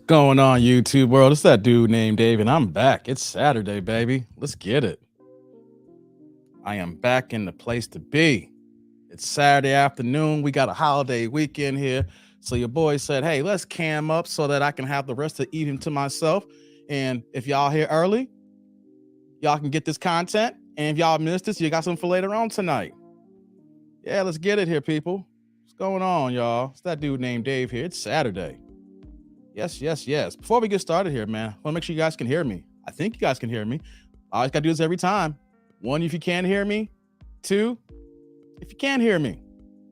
Going on, YouTube world? It's that dude named Dave, and I'm back. It's Saturday, baby. Let's get it. I am back in the place to be. It's Saturday afternoon. We got a holiday weekend here. So your boy said, hey, let's cam up so that I can have the rest of the evening to myself. And if y'all here early, y'all can get this content. And if y'all missed this, you got something for later on tonight. Yeah, let's get it here, people. What's going on, y'all? It's that dude named Dave here. It's Saturday. Yes. Before we get started here, man, I want to make sure you guys can hear me. I think you guys can hear me. I always got to do this every time. One, if you can't hear me. Two, if you can hear me.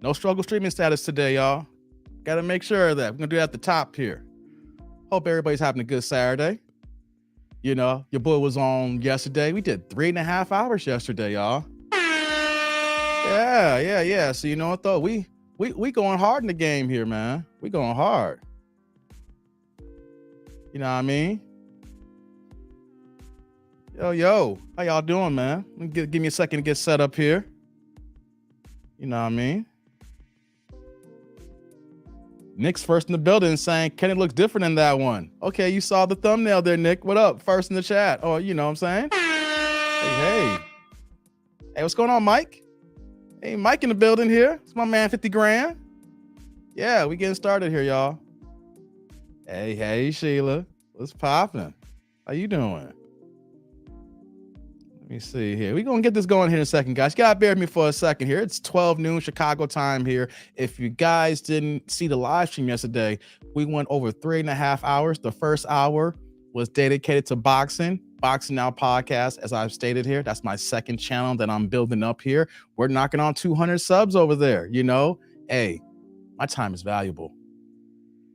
No struggle streaming status today, y'all. Got to make sure of that. We're going to do that at the top here. Hope everybody's having a good Saturday. You know, your boy was on yesterday. We did 3.5 hours yesterday, y'all. Yeah. So you know what, though? We going hard in the game here, man. We going hard. You know what I mean? Yo, how y'all doing, man? Give me a second to get set up here. You know what I mean? Nick's first in the building saying, Kenny looks different in that one. Okay, you saw the thumbnail there, Nick. What up? First in the chat. Oh, you know what I'm saying? Hey. Hey, what's going on, Mike? Hey, Mike in the building here. It's my man, 50 grand. Yeah, we getting started here, y'all. Hey, Sheila. What's popping? How you doing? Let me see here. We're going to get this going here in a second, guys. You got to bear with me for a second here. It's 12 noon Chicago time here. If you guys didn't see the live stream yesterday, we went over 3.5 hours. The first hour was dedicated to boxing Now podcast. As I've stated here, that's my second channel that I'm building up here. We're knocking on 200 subs over there. You know, hey, my time is valuable.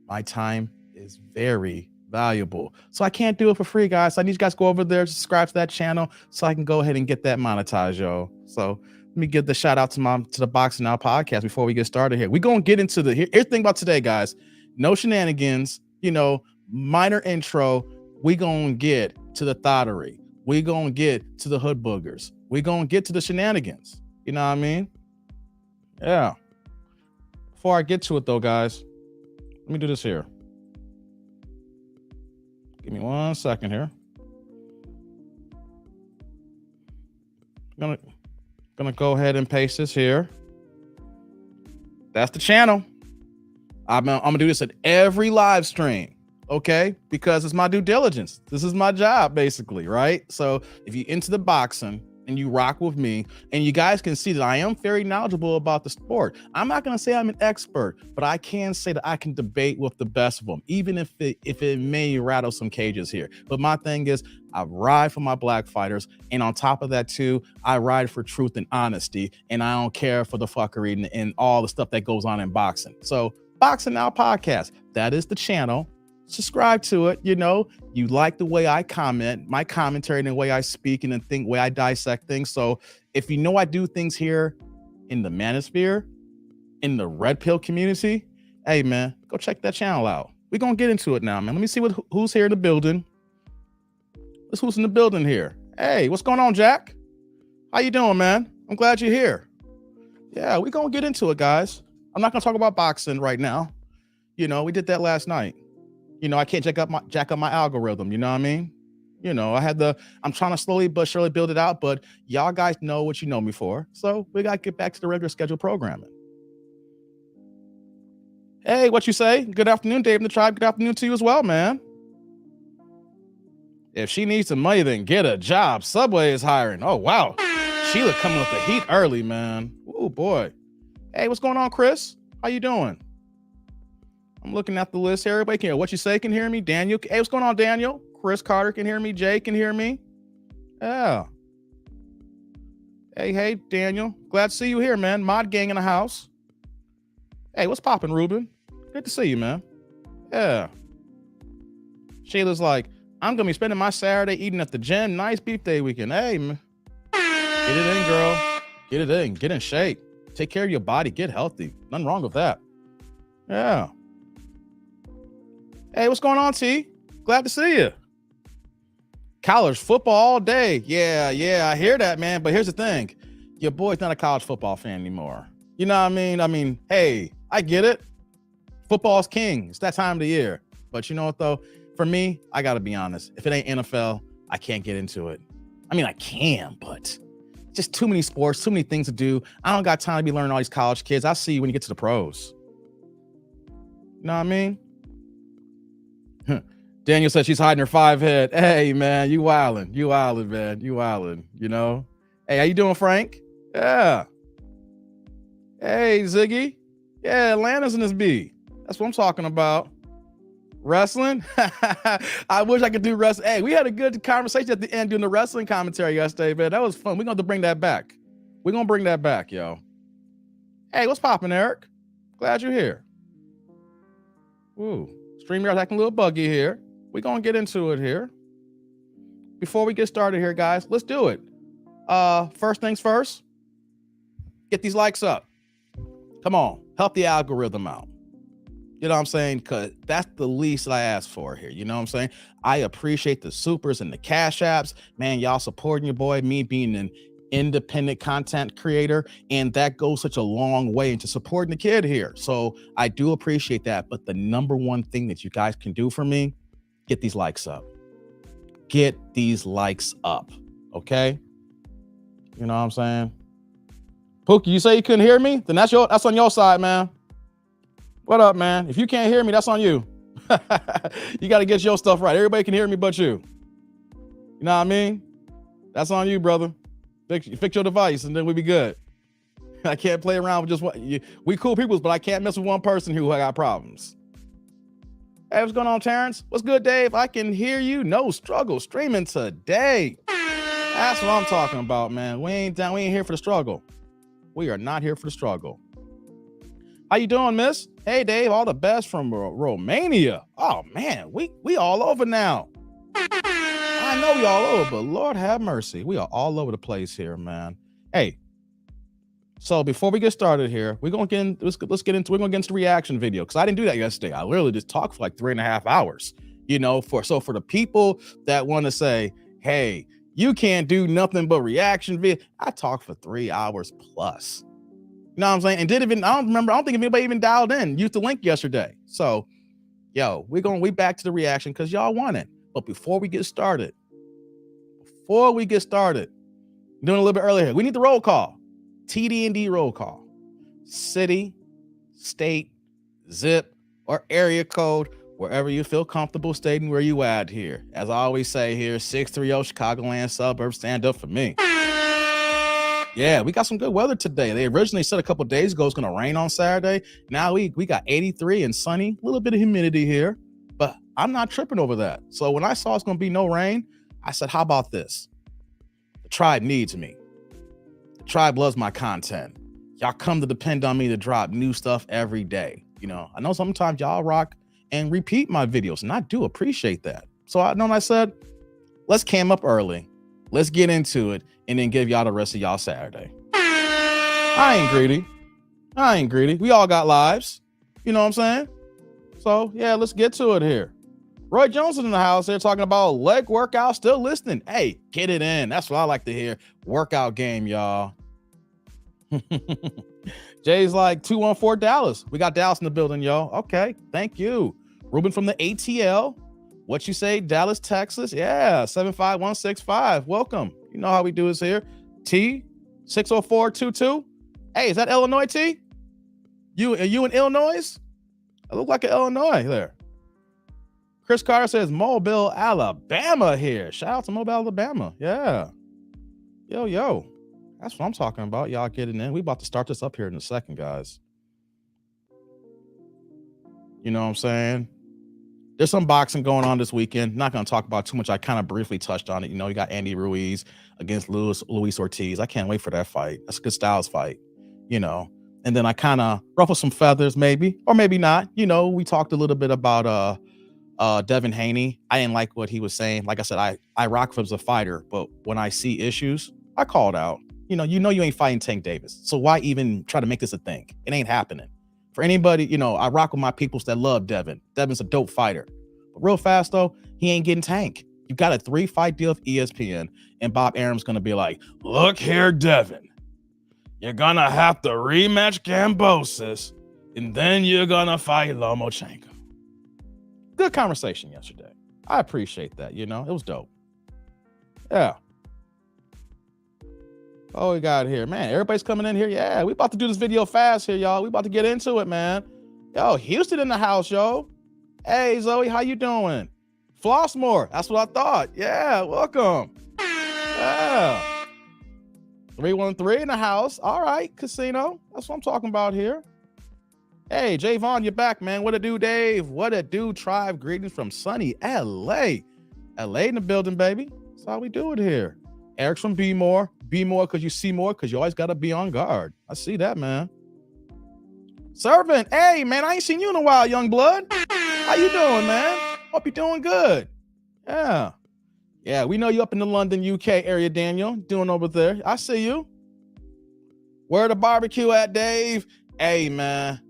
My time is very valuable. So I can't do it for free, guys. I need you guys to go over there, subscribe to that channel so I can go ahead and get that monetized, yo. So let me give the shout out to the Boxing Now podcast before we get started here. We're going to get into here's the thing about today, guys. No shenanigans, you know, minor intro. We're going to get to the thottery. We're going to get to the hood boogers. We're going to get to the shenanigans. You know what I mean? Yeah. Before I get to it, though, guys, let me do this here. Give me 1 second here. I'm gonna go ahead and paste this here. That's the channel. I'm gonna do this at every live stream, okay? Because it's my due diligence. This is my job, basically, right? So if you're into the boxing and you rock with me, and you guys can see that I am very knowledgeable about the sport. I'm not gonna say I'm an expert, but I can say that I can debate with the best of them, even if it may rattle some cages here. But my thing is, I ride for my black fighters, and on top of that too, I ride for truth and honesty, and I don't care for the fuckery and all the stuff that goes on in boxing. So Boxing Now podcast, that is the channel. Subscribe to it. You know, you like the way I comment, my commentary, and the way I speak and the way I dissect things. So if you know I do things here in the manosphere, in the red pill community, hey man, go check that channel out. We're gonna get into it now, man. Let me see who's here in the building. Let's who's in the building here. Hey, what's going on, Jack? How you doing, man? I'm glad you're here. Yeah, we're gonna get into it, guys. I'm not gonna talk about boxing right now. You know, we did that last night. You know, I can't jack up my algorithm. You know what I mean? You know, I'm trying to slowly but surely build it out, but y'all guys know what you know me for. So we got to get back to the regular schedule programming. Hey, what you say? Good afternoon, Dave in the tribe. Good afternoon to you as well, man. If she needs some money, then get a job. Subway is hiring. Oh, wow. Sheila coming with the heat early, man. Oh, boy. Hey, what's going on, Chris? How you doing? I'm looking at the list here. Everybody can hear what you say. Can hear me. Daniel. Hey, what's going on, Daniel? Chris Carter can hear me. Jay can hear me. Yeah. Hey, Daniel. Glad to see you here, man. Mod gang in the house. Hey, what's popping, Ruben? Good to see you, man. Yeah. Shayla's like, I'm going to be spending my Saturday eating at the gym. Nice beef day weekend. Hey, man. Get it in, girl. Get it in. Get in shape. Take care of your body. Get healthy. Nothing wrong with that. Yeah. Hey, what's going on, T? Glad to see you. College football all day. Yeah, I hear that, man. But here's the thing. Your boy's not a college football fan anymore. You know what I mean? Hey, I get it. Football's king. It's that time of the year. But you know what though? For me, I gotta be honest. If it ain't NFL, I can't get into it. I mean, I can, but just too many sports, too many things to do. I don't got time to be learning all these college kids. I'll see you when you get to the pros. You know what I mean? Daniel said she's hiding her 5 head. Hey, man, you wildin', man. You wildin', you know? Hey, how you doing, Frank? Yeah. Hey, Ziggy. Yeah, Atlanta's in this B. That's what I'm talking about. Wrestling? I wish I could do wrestling. Hey, we had a good conversation at the end doing the wrestling commentary yesterday, man. That was fun. We're going to bring that back. We're going to bring that back, yo. Hey, what's poppin', Eric? Glad you're here. Ooh, StreamYard's acting a little buggy here. We're going to get into it here. Before we get started here, guys, let's do it. First things first, get these likes up. Come on, help the algorithm out. You know what I'm saying? Because that's the least I ask for here. You know what I'm saying? I appreciate the supers and the cash apps. Man, y'all supporting your boy, me being an independent content creator. And that goes such a long way into supporting the kid here. So I do appreciate that. But the number one thing that you guys can do for me, get these likes up. Get these likes up. Okay? You know what I'm saying? Pookie, you say you couldn't hear me? Then that's on your side, man. What up, man? If you can't hear me, that's on you. You got to get your stuff right. Everybody can hear me but you. You know what I mean? That's on you, brother. Fix your device and then we'll be good. I can't play around with just what we cool people, but I can't mess with one person who got problems. Hey, what's going on, Terrence? What's good, Dave? I can hear you. No struggle. Streaming today. That's what I'm talking about, man. We ain't here for the struggle. We are not here for the struggle. How you doing, miss? Hey, Dave, all the best from Romania. Oh, man, we all over now. I know we all over, but Lord have mercy. We are all over the place here, man. Hey, so before we get started here, we're going to get into the reaction video because I didn't do that yesterday. I literally just talked for like 3.5 hours, you know, for the people that want to say, hey, you can't do nothing but reaction video. I talked for 3 hours plus. You know what I'm saying? And I don't think anybody even dialed in, used the link yesterday. So, yo, we back to the reaction because y'all want it. But before we get started, doing a little bit earlier, we need the roll call. TDND roll call. City, state, zip, or area code, wherever you feel comfortable stating where you at here. As I always say here, 630 Chicagoland suburbs, stand up for me. Yeah, we got some good weather today. They originally said a couple of days ago it's going to rain on Saturday. Now we got 83 and sunny, a little bit of humidity here, but I'm not tripping over that. So when I saw it's going to be no rain, I said, how about this? The tribe needs me. The tribe loves my content. Y'all come to depend on me to drop new stuff every day. You know, I know sometimes y'all rock and repeat my videos, and I do appreciate that. So I said, let's cam up early. Let's get into it and then give y'all the rest of y'all Saturday. I ain't greedy. We all got lives. You know what I'm saying? So yeah, let's get to it here. Roy Jones is in the house. They're talking about leg workout. Still listening. Hey, get it in. That's what I like to hear. Workout game, y'all. Jay's like 214 Dallas. We got Dallas in the building, y'all. Okay, thank you. Ruben from the ATL. What you say, Dallas, Texas? Yeah, 75165. Welcome. You know how we do this here. T 60422. Hey, is that Illinois, T? Are you in Illinois? I look like an Illinois there. Chris Carter says Mobile, Alabama here. Shout out to Mobile, Alabama. Yeah. Yo. That's what I'm talking about. Y'all getting in. We about to start this up here in a second, guys. You know what I'm saying? There's some boxing going on this weekend. Not going to talk about too much. I kind of briefly touched on it. You know, you got Andy Ruiz against Luis Ortiz. I can't wait for that fight. That's a good styles fight, you know. And then I kind of ruffled some feathers, maybe, or maybe not. You know, we talked a little bit about Devin Haney. I didn't like what he was saying. Like I said, I rock him as a fighter, but when I see issues, I call it out. You know you ain't fighting Tank Davis. So why even try to make this a thing? It ain't happening. For anybody, you know, I rock with my peoples that love Devin. Devin's a dope fighter. But real fast, though, he ain't getting Tank. You got a 3-fight deal with ESPN, and Bob Arum's going to be like, look here, Devin. You're going to have to rematch Kambosos, and then you're going to fight Lomachenko. Good conversation yesterday. I appreciate that. It was dope. Yeah. Oh, we got here, man. Everybody's coming in here. Yeah, we about to do this video fast here, y'all. We about to get into it, man. Yo, Houston in the house, yo. Hey, Zoe, how you doing? Flossmore, that's what I thought. Yeah, welcome. Yeah. 313 in the house. All right, Casino. That's what I'm talking about here. Hey, Javon, you're back, man. What it do, Dave? What it do, Tribe? Greetings from sunny LA. LA in the building, baby. That's how we do it here. Eric's from Be More. Be more because you see more, because you always got to be on guard. I see that, man. Servant, hey, man, I ain't seen you in a while, young blood. How you doing, man? Hope you're doing good. Yeah. Yeah, we know you up in the London, UK area, Daniel. Doing over there. I see you. Where the barbecue at, Dave? Hey, man.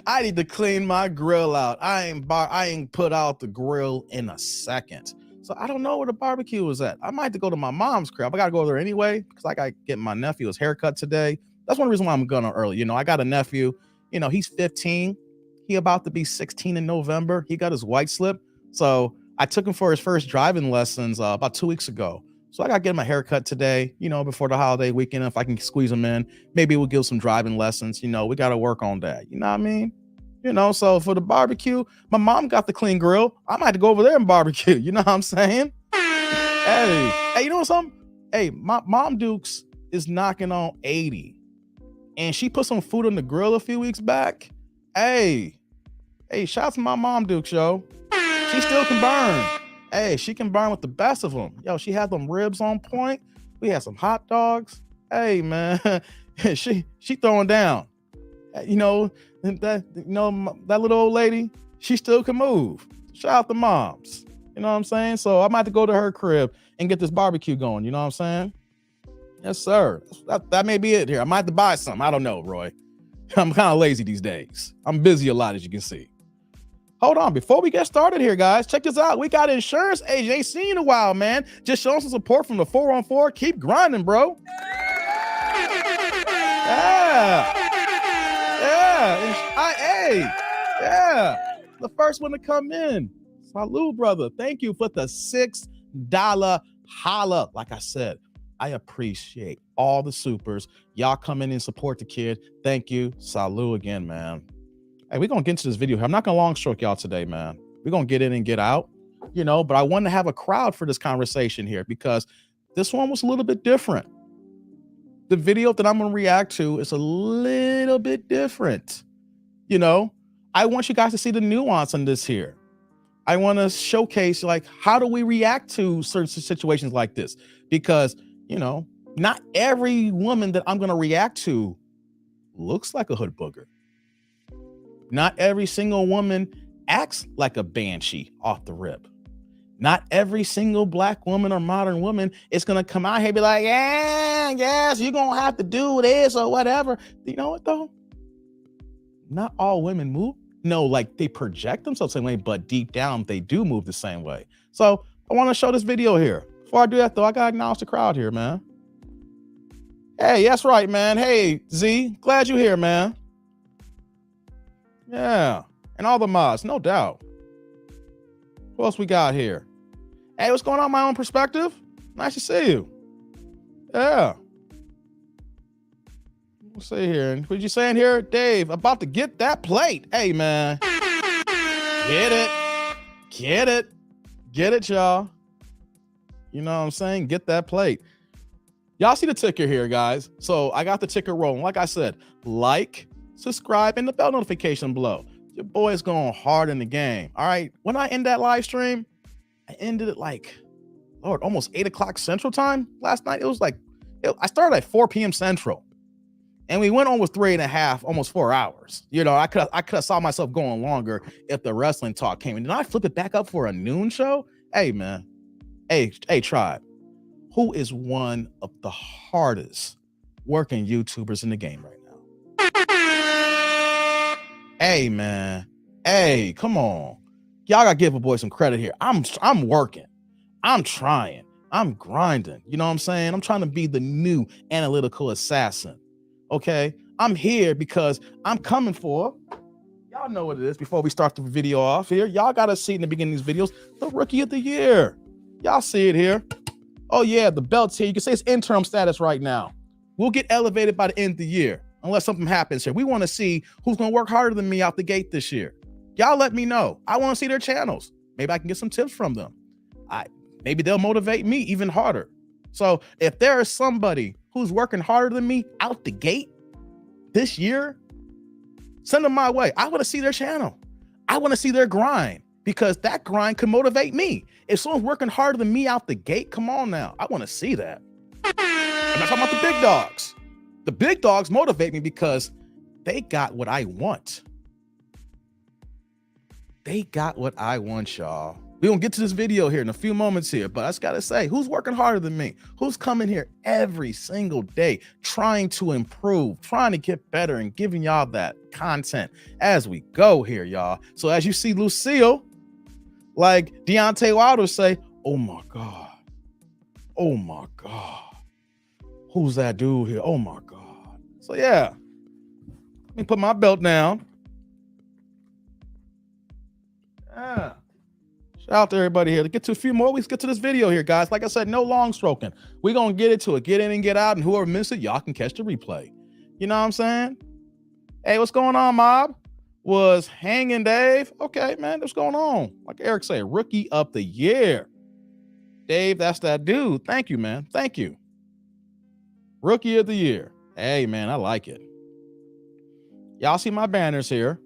I need to clean my grill out. I ain't put out the grill in a second. So I don't know where the barbecue is at. I might have to go to my mom's crib. I got to go there anyway because I got to get my nephew his haircut today. That's one reason why I'm going early. I got a nephew. He's 15. He about to be 16 in November. He got his white slip. So I took him for his first driving lessons about 2 weeks ago. So I got to get him a haircut today, before the holiday weekend. If I can squeeze him in, maybe we'll give some driving lessons. We got to work on that. You know what I mean? So for the barbecue, my mom got the clean grill. I might have to go over there and barbecue. You know what I'm saying? Hey, you know something? Hey, my mom Dukes is knocking on 80. And she put some food on the grill a few weeks back. Hey, shout out to my mom Dukes, yo. She still can burn. Hey, she can burn with the best of them. Yo, she had them ribs on point. We had some hot dogs. Hey, man, she throwing down. That little old lady, she still can move. Shout out to moms. You know what I'm saying? So I might have to go to her crib and get this barbecue going. You know what I'm saying? Yes, sir. That may be it here. I might have to buy something. I don't know, Roy. I'm kind of lazy these days. I'm busy a lot, as you can see. Hold on, before we get started here, guys, check this out. We got insurance agent. Ain't seen you in a while, man. Just showing some support from the 414. Keep grinding, bro. Yeah. Yeah. The first one to come in. Salud, brother. Thank you for the $6 holla. Like I said, I appreciate all the supers. Y'all come in and support the kid. Thank you. Salud again, man. Hey, we're going to get into this video here. I'm not going to long stroke y'all today, man. We're going to get in and get out, but I wanted to have a crowd for this conversation here because this one was a little bit different. The video that I'm going to react to is a little bit different. I want you guys to see the nuance in this here. I want to showcase, how do we react to certain situations like this? Because, not every woman that I'm going to react to looks like a hood booger. Not every single woman acts like a banshee off the rip. Not every single black woman or modern woman is going to come out here and be like, yes, you're going to have to do this or whatever. You know what, though? Not all women move. No, they project themselves the same way, but deep down, they do move the same way. So I want to show this video here. Before I do that, though, I got to acknowledge the crowd here, man. Hey, that's right, man. Hey, Z, glad you're here, man. Yeah, and all the mods, no doubt. Who else we got here? Hey, what's going on, my own perspective? Nice to see you. Yeah. Let's see here. What you saying here? Dave, about to get that plate. Hey, man. Get it. Get it. Get it, y'all. You know what I'm saying? Get that plate. Y'all see the ticker here, guys. So I got the ticker rolling. Like I said, subscribe, and the bell notification below. Your boy is going hard in the game. All right. When I end that live stream, I ended it almost 8 o'clock Central Time last night. It was I started at 4 p.m. Central, and we went almost 3.5, almost 4 hours. I could have saw myself going longer if the wrestling talk came. And then I flip it back up for a noon show. Hey, man. Hey, Tribe. Who is one of the hardest working YouTubers in the game right now? Hey, man. Hey, come on. Y'all gotta give a boy some credit here. I'm working. I'm trying. I'm grinding. You know what I'm saying? I'm trying to be the new analytical assassin. Okay? I'm here because I'm coming for y'all Y'all know what it is before we start the video off here. Y'all got to see in the beginning of these videos, the rookie of the year. Y'all see it here. Oh yeah, the belt's here. You can say it's interim status right now. We'll get elevated by the end of the year unless something happens here. We want to see who's going to work harder than me out the gate this year. Y'all let me know. I want to see their channels. Maybe I can get some tips from them. Maybe they'll motivate me even harder. So if there is somebody who's working harder than me out the gate this year, send them my way. I want to see their channel. I want to see their grind because that grind could motivate me. If someone's working harder than me out the gate, come on now. I want to see that. I'm not talking about the big dogs. The big dogs motivate me because they got what I want. They got what I want, y'all. We're going to get to this video here in a few moments here, but I just got to say, who's working harder than me? Who's coming here every single day, trying to improve, trying to get better and giving y'all that content as we go here, y'all. So as you see Lucille, like Deontay Wilder say, oh my God. Oh my God. Who's that dude here? Oh my God. So yeah, let me put my belt down. Yeah. Shout out to everybody here. Let's get to a few more. Let's get to this video here, guys. Like I said, no long stroking. We're going to get into it. Get in and get out. And whoever missed it, y'all can catch the replay. You know what I'm saying? Hey, what's going on, mob? Was hanging Dave. Okay, man, what's going on? Like Eric said, rookie of the year. Dave, that's that dude. Thank you, man. Thank you. Rookie of the year. Hey, man, I like it. Y'all see my banners here.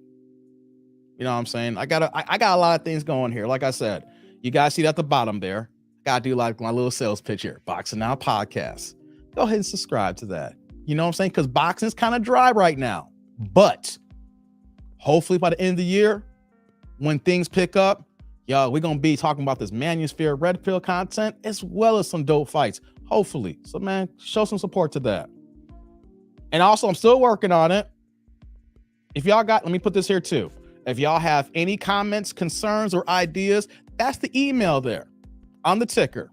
You know what I'm saying? I got a lot of things going here. Like I said, you guys see that at the bottom there. Got to do like my little sales pitch here. Boxing Now Podcast. Go ahead and subscribe to that. You know what I'm saying? Because boxing's kind of dry right now. But hopefully by the end of the year, when things pick up, y'all, we're going to be talking about this Manosphere Red Pill content as well as some dope fights. Hopefully. So, man, show some support to that. And also, I'm still working on it. If y'all got, let me put this here too. If y'all have any comments, concerns, or ideas, that's the email there on the ticker.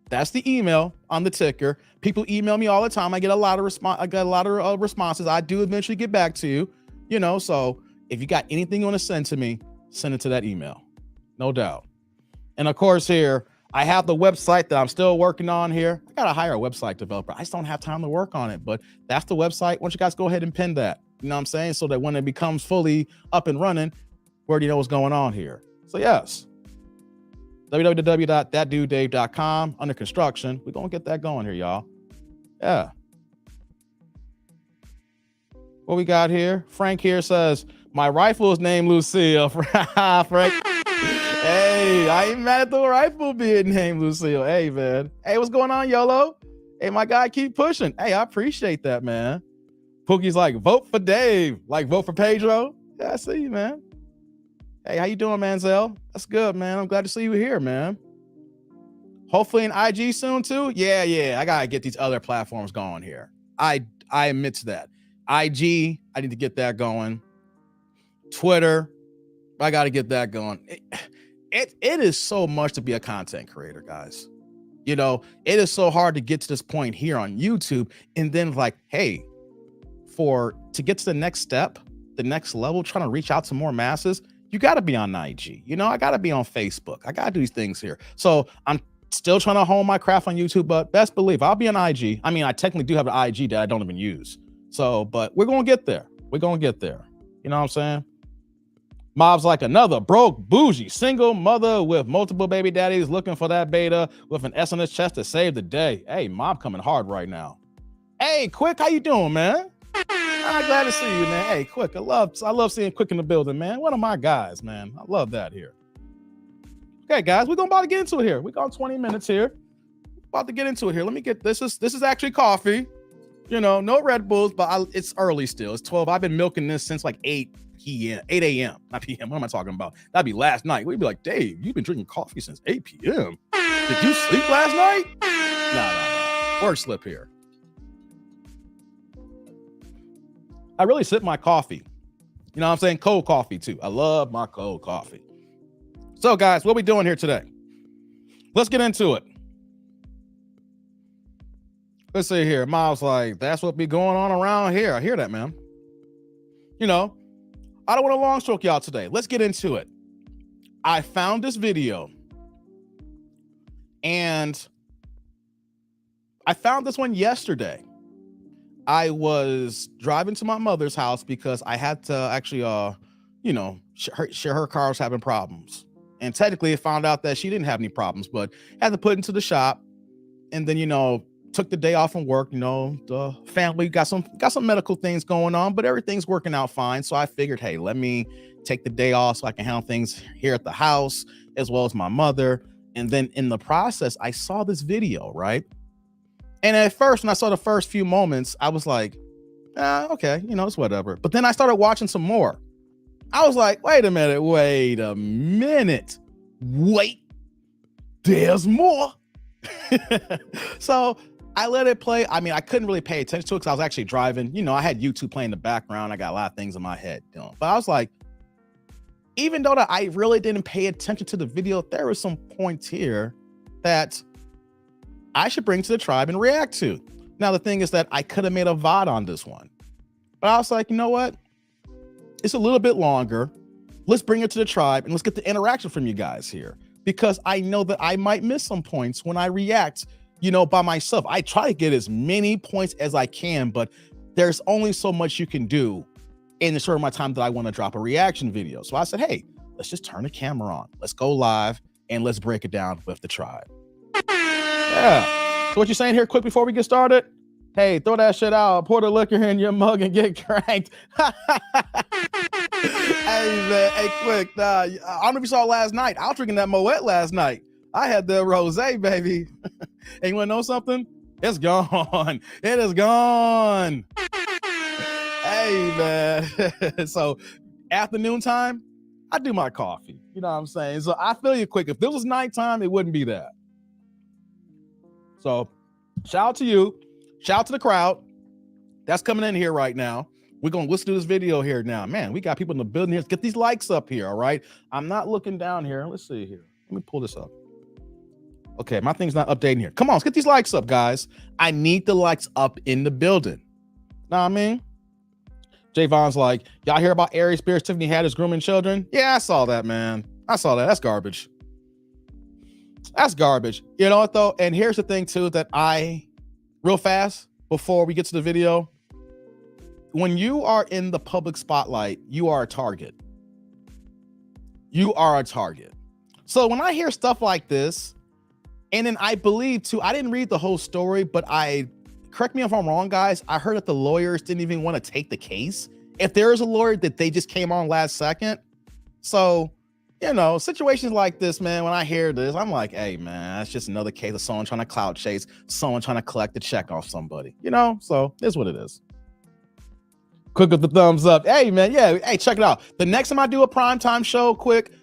That's the email on the ticker. People email me all the time. I get a lot of responses. I do eventually get back to you, you know, so if you got anything you want to send to me, send it to that email. No doubt. And of course here, I have the website that I'm still working on here. I got to hire a website developer. I just don't have time to work on it, but that's the website. Why don't you guys go ahead and pin that? You know what I'm saying? So that when it becomes fully up and running, we already know what's going on here. So yes, www.thatdudedave.com under construction. We're going to get that going here, y'all. Yeah. What we got here? Frank here says, my rifle is named Lucille. Frank. Hey, I ain't mad at the rifle being named Lucille. Hey, man. Hey, what's going on, YOLO? Hey, my guy, keep pushing. Hey, I appreciate that, man. Pookie's like, vote for Dave. Like, vote for Pedro. Yeah, I see you, man. Hey, how you doing, Manzel? That's good, man. I'm glad to see you here, man. Hopefully in IG soon, too. Yeah. I got to get these other platforms going here. I admit to that. IG, I need to get that going. Twitter, I got to get that going. It is so much to be a content creator, guys. You know, it is so hard to get to this point here on YouTube. And then like, hey, to get to the next step, the next level, trying to reach out to more masses, you got to be on IG. You know, I got to be on Facebook. I got to do these things here. So I'm still trying to hone my craft on YouTube, but best believe I'll be on IG. I mean, I technically do have an IG that I don't even use. So, but we're going to get there. We're going to get there. You know what I'm saying? Mob's like another broke, bougie, single mother with multiple baby daddies looking for that beta with an S on his chest to save the day. Hey, Mob coming hard right now. Hey, Quick, how you doing, man? I'm glad to see you, man. Hey, Quick, I love seeing Quick in the building, man. One of my guys, man. I love that here. Okay, guys, we're about to get into it here. We got 20 minutes here. About to get into it here. Let me get this. This is actually coffee. You know, no Red Bulls, but it's early still. It's 12. I've been milking this since like 8 a.m. Not p.m. What am I talking about? That'd be last night. We'd be like, Dave, you've been drinking coffee since 8 p.m. Did you sleep last night? Nah. Word slip here. I really sip my coffee. You know what I'm saying? Cold coffee too. I love my cold coffee. So guys, what we doing here today? Let's get into it. Let's see here. Miles like, that's what be going on around here. I hear that, man. You know, I don't want to long stroke y'all today. Let's get into it. I found this video, and I found this one yesterday. I was driving to my mother's house because I had to actually, share her car was having problems. And technically, I found out that she didn't have any problems, but had to put it into the shop. And then, took the day off from work. The family got some medical things going on, but everything's working out fine. So I figured, hey, let me take the day off so I can handle things here at the house as well as my mother. And then in the process, I saw this video, right? And at first, when I saw the first few moments, I was like, okay, it's whatever. But then I started watching some more. I was like, wait a minute. Wait, there's more. So I let it play. I mean, I couldn't really pay attention to it because I was actually driving. I had YouTube playing in the background. I got a lot of things in my head. But I was like, even though that I really didn't pay attention to the video, there were some points here that I should bring to the tribe and react to. Now, the thing is that I could have made a VOD on this one, but I was like, you know what? It's a little bit longer. Let's bring it to the tribe and let's get the interaction from you guys here, because I know that I might miss some points when I react, by myself. I try to get as many points as I can, but there's only so much you can do in the short amount of time that I want to drop a reaction video. So I said, hey, let's just turn the camera on. Let's go live and let's break it down with the tribe. Yeah. So what you saying here quick before we get started? Hey, throw that shit out. Pour the liquor in your mug and get cranked. Hey, man. Hey, quick. I don't know if you saw last night. I was drinking that Moet last night. I had the rosé, baby. And you want to know something? It's gone. It is gone. Hey, man. So afternoon time, I do my coffee. You know what I'm saying? So I feel you quick. If this was nighttime, it wouldn't be that. So shout out to you. Shout out to the crowd that's coming in here right now. Let's do this video here now. Man, we got people in the building here. Let's get these likes up here, all right? I'm not looking down here. Let's see here. Let me pull this up. Okay, my thing's not updating here. Come on, let's get these likes up, guys. I need the likes up in the building. Know what I mean? Javon's like, y'all hear about Aries Spears, Tiffany Haddish grooming children? Yeah, I saw that, man. I saw that. That's garbage. That's garbage. You know what, though? And here's the thing, too, that real fast, before we get to the video, when you are in the public spotlight, you are a target. You are a target. So when I hear stuff like this, and then I believe, too, I didn't read the whole story, but correct me if I'm wrong, guys, I heard that the lawyers didn't even want to take the case. If there is a lawyer that they just came on last second. So, situations like this, man, when I hear this, I'm like, hey, man, that's just another case of someone trying to clout chase, someone trying to collect a check off somebody, so it's what it is. Quick with the thumbs up. Hey, man, yeah, hey, check it out. The next time I do a primetime show, quick,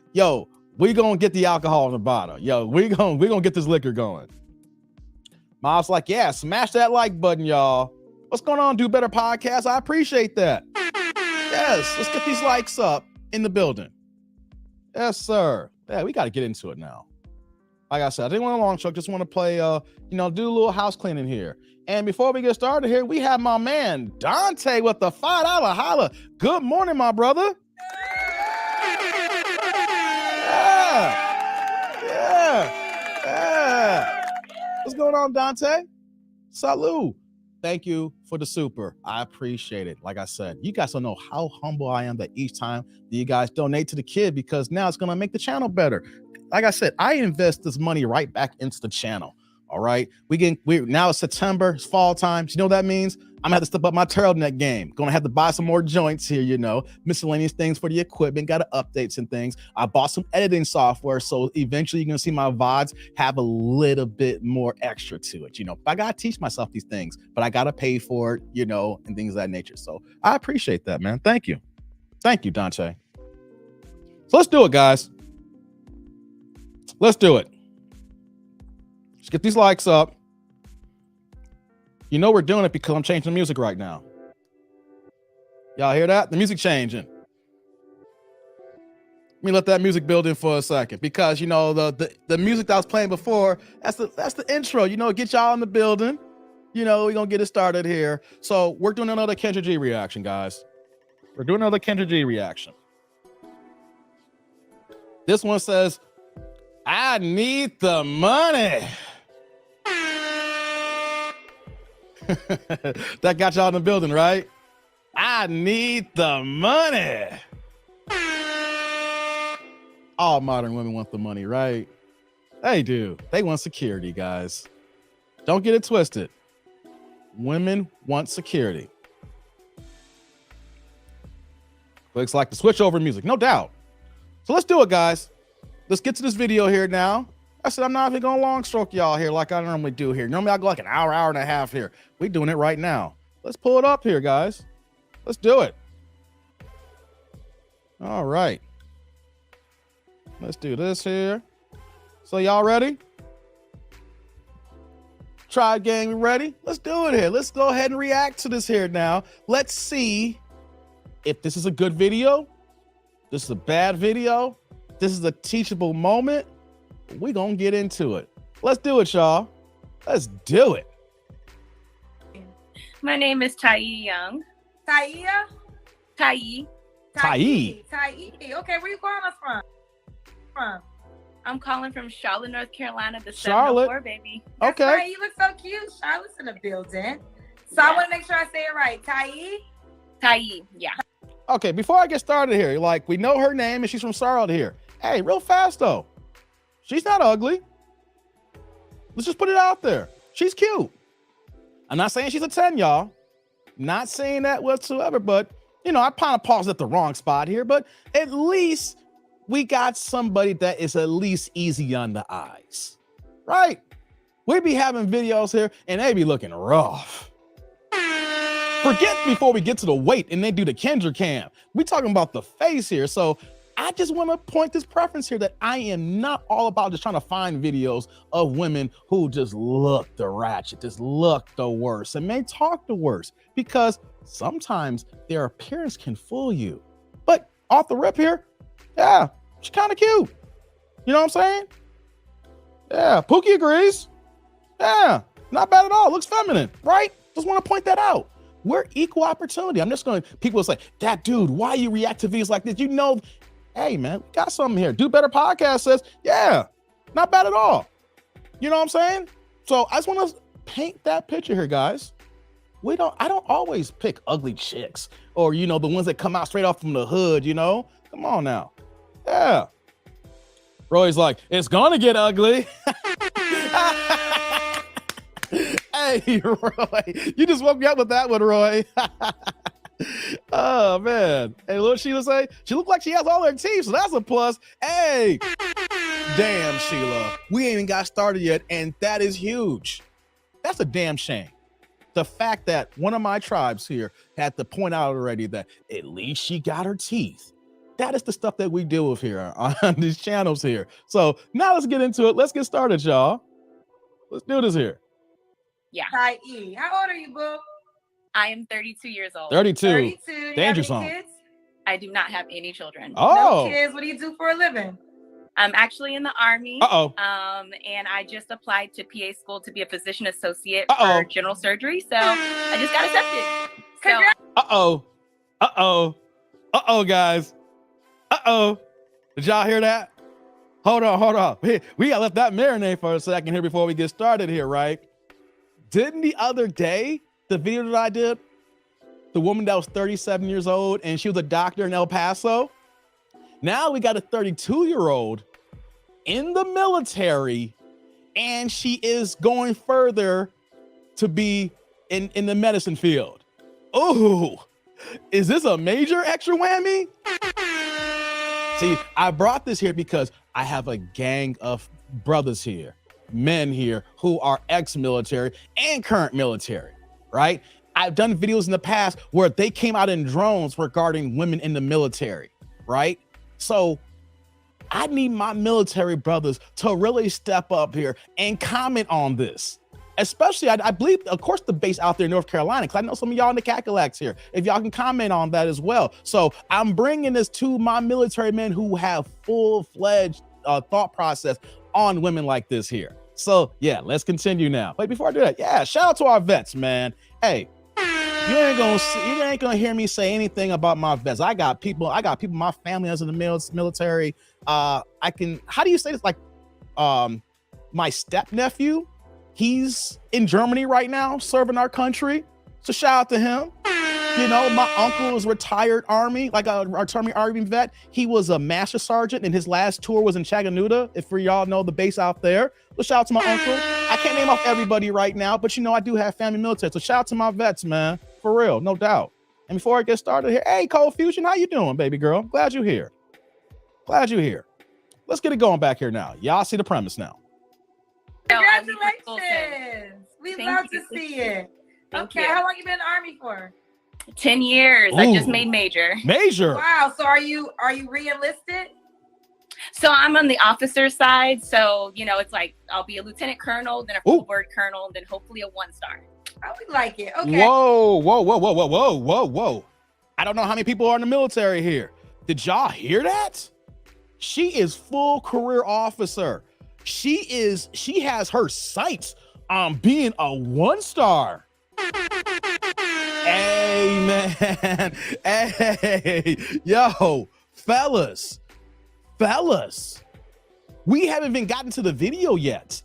we gonna get the alcohol in the bottle. We gonna get this liquor going. Mom's like, yeah, smash that like button, y'all. What's going on, Do Better Podcast? I appreciate that. Yes, let's get these likes up in the building. Yes, sir. Yeah, we got to get into it now. Like I said, I didn't want a long show. Just want to play, do a little house cleaning here. And before we get started here, we have my man, Dante, with the $5 holla. Good morning, my brother. Yeah. What's going on, Dante? Salud. Thank you for the super. I appreciate it. Like I said, you guys don't know how humble I am that each time that you guys donate to the kid, because now it's going to make the channel better. Like I said, I invest this money right back into the channel. All right. Now it's September, it's fall time. You know what that means? I'm gonna have to step up my turtleneck game. Gonna have to buy some more joints here, miscellaneous things for the equipment, got to updates and things. I bought some editing software, so eventually you're gonna see my VODs have a little bit more extra to it. I gotta teach myself these things, but I gotta pay for it, and things of that nature. So I appreciate that, man. Thank you, Dante. So let's do it, guys. Let's do it. Let's get these likes up. We're doing it because I'm changing the music right now. Y'all hear that? The music changing. Let me let that music build in for a second, because the music that I was playing before, that's the intro. Get y'all in the building. We're gonna get it started here. So we're doing another Kendra G reaction, guys. We're doing another Kendra G reaction. This one says, I need the money. That got y'all in the building, right? I need the money. All modern women want the money, right? They do. They want security, guys. Don't get it twisted. Women want security. Looks like the switch over music, no doubt. So let's do it, guys. Let's get to this video here now. I said I'm not even gonna long stroke y'all here like I normally do here. Normally I go like an hour, hour and a half here. We doing it right now. Let's pull it up here, guys. Let's do it. All right. Let's do this here. So y'all ready? Tribe gang, we ready? Let's do it here. Let's go ahead and react to this here now. Let's see if this is a good video. This is a bad video. This is a teachable moment. We're gonna get into it. Let's do it, y'all. Let's do it. My name is Tai Young. Taia? Tai. Tai. Okay, where you calling us from? I'm calling from Charlotte, North Carolina, the Charlotte. 704, baby. That's Okay. right, you look so cute. Charlotte's in the building. So I want to make sure I say it right. Tai, yeah. Okay, before I get started here, like we know her name and she's from Charlotte here. Hey, real fast though. She's not ugly. Let's just put it out there. She's cute. I'm not saying she's a 10, y'all. Not saying that whatsoever, but you know, I kind of paused at the wrong spot here, but at least we got somebody that is at least easy on the eyes, right? We be having videos here and they be looking rough. Forget before we get to the weight and they do the Kendra cam. We talking about the face here. So I just want to point this preference here that I am not all about just trying to find videos of women who just look the ratchet, just look the worst and may talk the worst, because sometimes their appearance can fool you. But off the rip here, yeah, she's kind of cute. You know what I'm saying? Yeah, Pookie agrees. Yeah, not bad at all. Looks feminine, right? Just want to point that out. We're equal opportunity. I'm just going to, people will say, that dude, why you react to videos like this? You know, hey man, we got something here. Do Better Podcast says, yeah, not bad at all. You know what I'm saying? So I just want to paint that picture here, guys. I don't always pick ugly chicks or, you know, the ones that come out straight off from the hood, you know? Come on now. Yeah. Roy's like, it's gonna get ugly. Hey, Roy, you just woke me up with that one, Roy. Oh, man. Hey, what Sheila say? She looked like she has all her teeth, so that's a plus. Hey, damn, Sheila. We ain't even got started yet, and that is huge. That's a damn shame. The fact that one of my tribes here had to point out already that at least she got her teeth. That is the stuff that we deal with here on these channels here. So now let's get into it. Let's get started, y'all. Let's do this here. Yeah. Taia, how old are you, boo? I am 32 years old. 32. 32. Danger You zone. have any kids? I do not have any children. Oh. No kids. What do you do for a living? I'm actually in the Army. Uh-oh. And I just applied to PA school to be a physician associate Uh-oh. for general surgery. So I just got accepted. So, Congrats. Uh-oh. Uh-oh. Uh-oh, guys. Uh-oh. Did y'all hear that? Hold on. We gotta let that marinate for a second here before we get started here, right? Didn't the other day, the video that I did, the woman that was 37 years old and she was a doctor in El Paso? Now we got a 32-year-old in the military and she is going further to be in the medicine field. Oh, is this a major extra whammy? See, I brought this here because I have a gang of brothers here, men here who are ex-military and current military, right? I've done videos in the past where they came out in drones regarding women in the military, right? So I need my military brothers to really step up here and comment on this. Especially, I believe, of course, the base out there in North Carolina, because I know some of y'all in the Cackalax here. If y'all can comment on that as well. So I'm bringing this to my military men who have full-fledged thought process on women like this here. So yeah, let's continue now. Wait, before I do that, yeah, shout out to our vets, man. Hey, you ain't gonna hear me say anything about my vets. I got people, my family that's in the military. How do you say this? Like, my step nephew, he's in Germany right now serving our country. So shout out to him. You know, my uncle is retired Army, like a Army vet. He was a master sergeant, and his last tour was in Chattanooga. If for y'all know the base out there, so shout out to my uncle. I can't name off everybody right now, but I do have family military. So shout out to my vets, man, for real, no doubt. And before I get started here, hey, Cold Fusion, how you doing, baby girl? Glad you're here. Let's get it going back here now. Y'all see the premise now. Congratulations. We love to see it. Okay, how long you been in the Army for? 10 years. Ooh. I just made major. Wow. So are you re-enlisted? So I'm on the officer side. So, it's like I'll be a lieutenant colonel, then a full bird colonel, then hopefully a 1-star. Oh, we like it. Okay. Whoa. I don't know how many people are in the military here. Did y'all hear that? She is full career officer. She has her sights on being a 1-star. Hey, man. Hey, yo, fellas. We haven't even gotten to the video yet.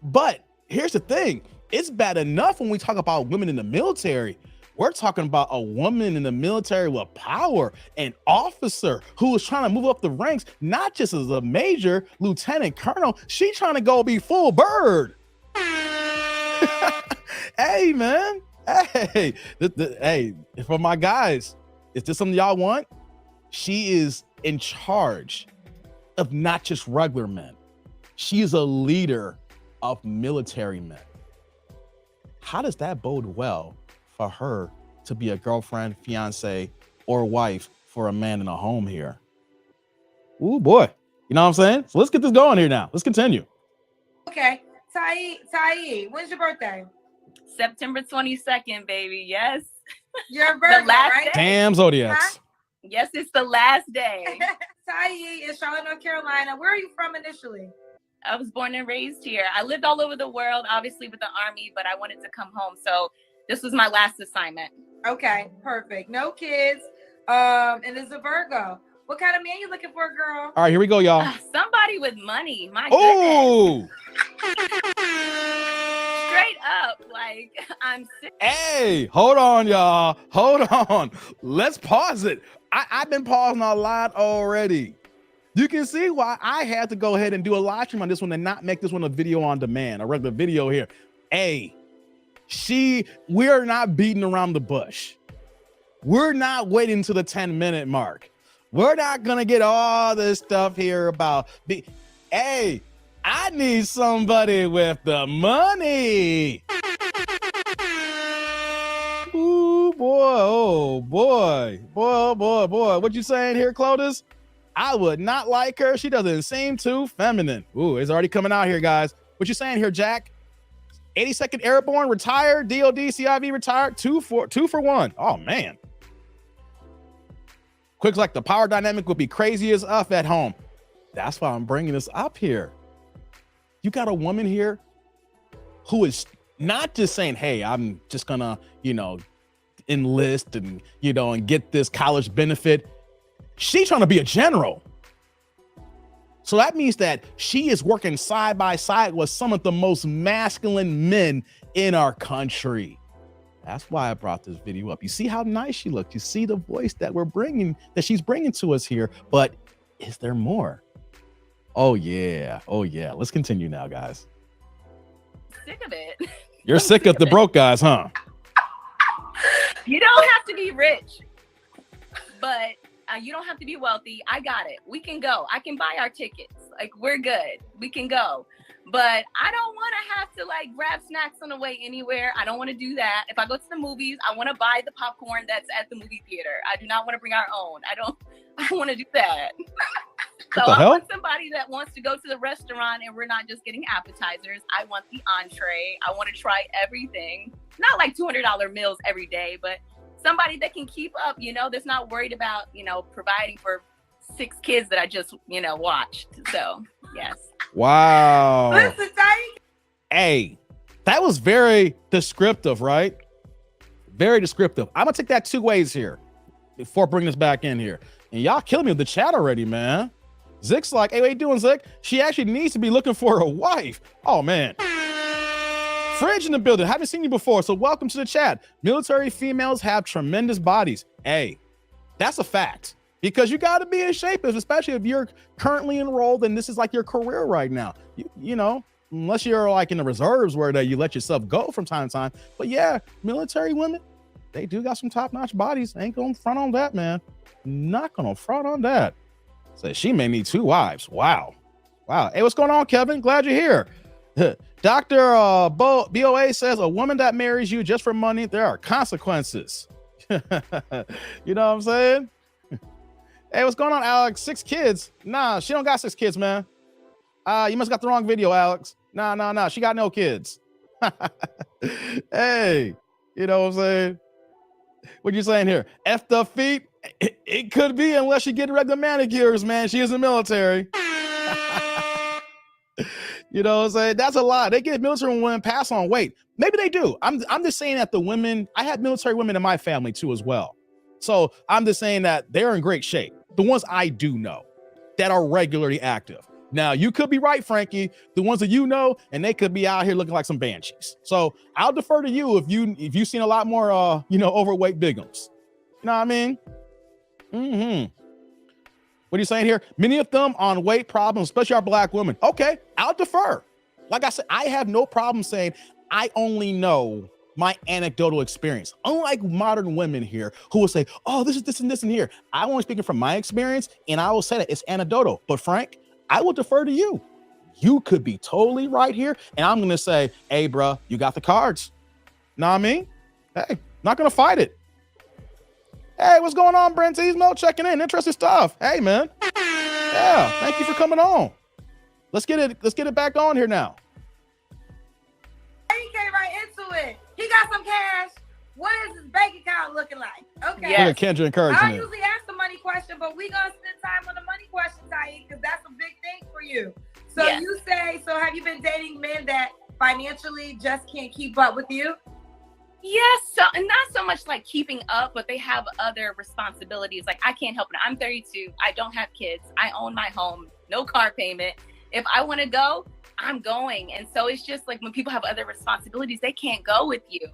But here's the thing. It's bad enough when we talk about women in the military. We're talking about a woman in the military with power, an officer who is trying to move up the ranks, not just as a major, lieutenant colonel. She trying to go be full bird. Hey, man. Hey, hey, for my guys, is this something y'all want? She is in charge of not just regular men. She is a leader of military men. How does that bode well for her to be a girlfriend, fiance, or wife for a man in a home here? Ooh, boy. You know what I'm saying? So let's get this going here now. Let's continue. Okay. Tai, when's your birthday? September 22nd, baby. Yes. Your birthday, right? Damn Zodiacs. Huh? Yes, it's the last day. Tai is Charlotte, North Carolina. Where are you from initially? I was born and raised here. I lived all over the world, obviously with the Army, but I wanted to come home. So this was my last assignment. Okay, perfect. No kids. And it's a Virgo. What kind of man you looking for, girl? All right, here we go, y'all. Somebody with money. My goodness. Straight up, like I'm sick. Hey, hold on, y'all. Hold on. Let's pause it. I've been pausing a lot already. You can see why I had to go ahead and do a live stream on this one and not make this one a video on demand, a regular video here. Hey, we're not beating around the bush. We're not waiting to the 10-minute mark. We're not gonna get all this stuff here about hey, I need somebody with the money. Ooh, boy, oh boy. What you saying here, Clotis? I would not like her. She doesn't seem too feminine. Ooh, it's already coming out here, guys. What you saying here, Jack? 82nd Airborne, retired. DOD, CIV, retired. Two for one. Oh, man. Quick's like the power dynamic would be crazy as up at home. That's why I'm bringing this up here. You got a woman here who is not just saying, hey, I'm just gonna, enlist and, and get this college benefit. She's trying to be a general. So that means that she is working side by side with some of the most masculine men in our country. That's why I brought this video up. You see how nice she looks. You see the voice that she's bringing to us here. But is there more? Oh yeah. Let's continue now, guys. Sick of it. You're sick of the broke guys, huh? You don't have to be rich, but you don't have to be wealthy. I got it. We can go. I can buy our tickets. Like, we're good. We can go. But I don't want to have to grab snacks on the way anywhere. I don't want to do that. If I go to the movies, I want to buy the popcorn that's at the movie theater. I do not want to bring our own. I don't want to do that. So I want somebody that wants to go to the restaurant and we're not just getting appetizers. I want the entree. I want to try everything. Not like $200 meals every day, but somebody that can keep up, that's not worried about, providing for 6 kids that I just, watched. So, yes. Wow. Listen, hey, that was very descriptive, right? Very descriptive. I'm gonna take that two ways here before bringing this back in here. And y'all killing me with the chat already, man. Zick's like, hey, what you doing, Zick? She actually needs to be looking for a wife. Oh, man. Fridge in the building. Haven't seen you before, so welcome to the chat. Military females have tremendous bodies. Hey, that's a fact. Because you got to be in shape, especially if you're currently enrolled and this is like your career right now. You know, unless you're like in the reserves where you let yourself go from time to time. But yeah, military women, they do got some top-notch bodies. Ain't gonna front on that, man. Not gonna front on that. So she may need 2 wives. Wow. Hey, what's going on, Kevin? Glad you're here. Dr. BOA says a woman that marries you just for money, there are consequences. You know what I'm saying? Hey, what's going on, Alex? 6 kids? Nah, she don't got 6 kids, man. You must got the wrong video, Alex. Nah. She got no kids. Hey, you know what I'm saying? What you saying here? F the feet? It could be unless you get regular manicures, man. She is in the military. You know what I'm saying? That's a lot. They get military women pass on weight. Maybe they do. I'm just saying that the women, I had military women in my family too as well. So I'm just saying that they're in great shape. The ones I do know that are regularly active. Now, you could be right, Frankie. The ones that you know, and they could be out here looking like some banshees. So I'll defer to you if you've seen a lot more, overweight bigums. You know what I mean? What are you saying here? Many of them on weight problems, especially our black women. Okay, I'll defer. Like I said, I have no problem saying I only know my anecdotal experience. Unlike modern women here who will say, oh, this is this and this and here. I'm only speaking from my experience, and I will say that it's anecdotal. But Frank, I will defer to you. You could be totally right here, and I'm going to say, hey, bro, you got the cards. Know what I mean? Hey, not going to fight it. Hey, what's going on, Brent Ismo? Checking in. Interesting stuff. Hey, man. Yeah, thank you for coming on. Let's get it back on here now. He came right into it. He got some cash. What is his bank account looking like? Okay. Yes. Look at Kendra encouraging I it. usually ask the money question, but we're going to spend time on the money question, Tahi, because that's a big thing for you. So Yes. you say, so have you been dating men that financially just can't keep up with you? Yes, so and not so much like keeping up, but they have other responsibilities. Like I can't help it. I'm 32. I don't have kids. I own my home. No car payment. If I want to go, I'm going. And so it's just like when people have other responsibilities, they can't go with you.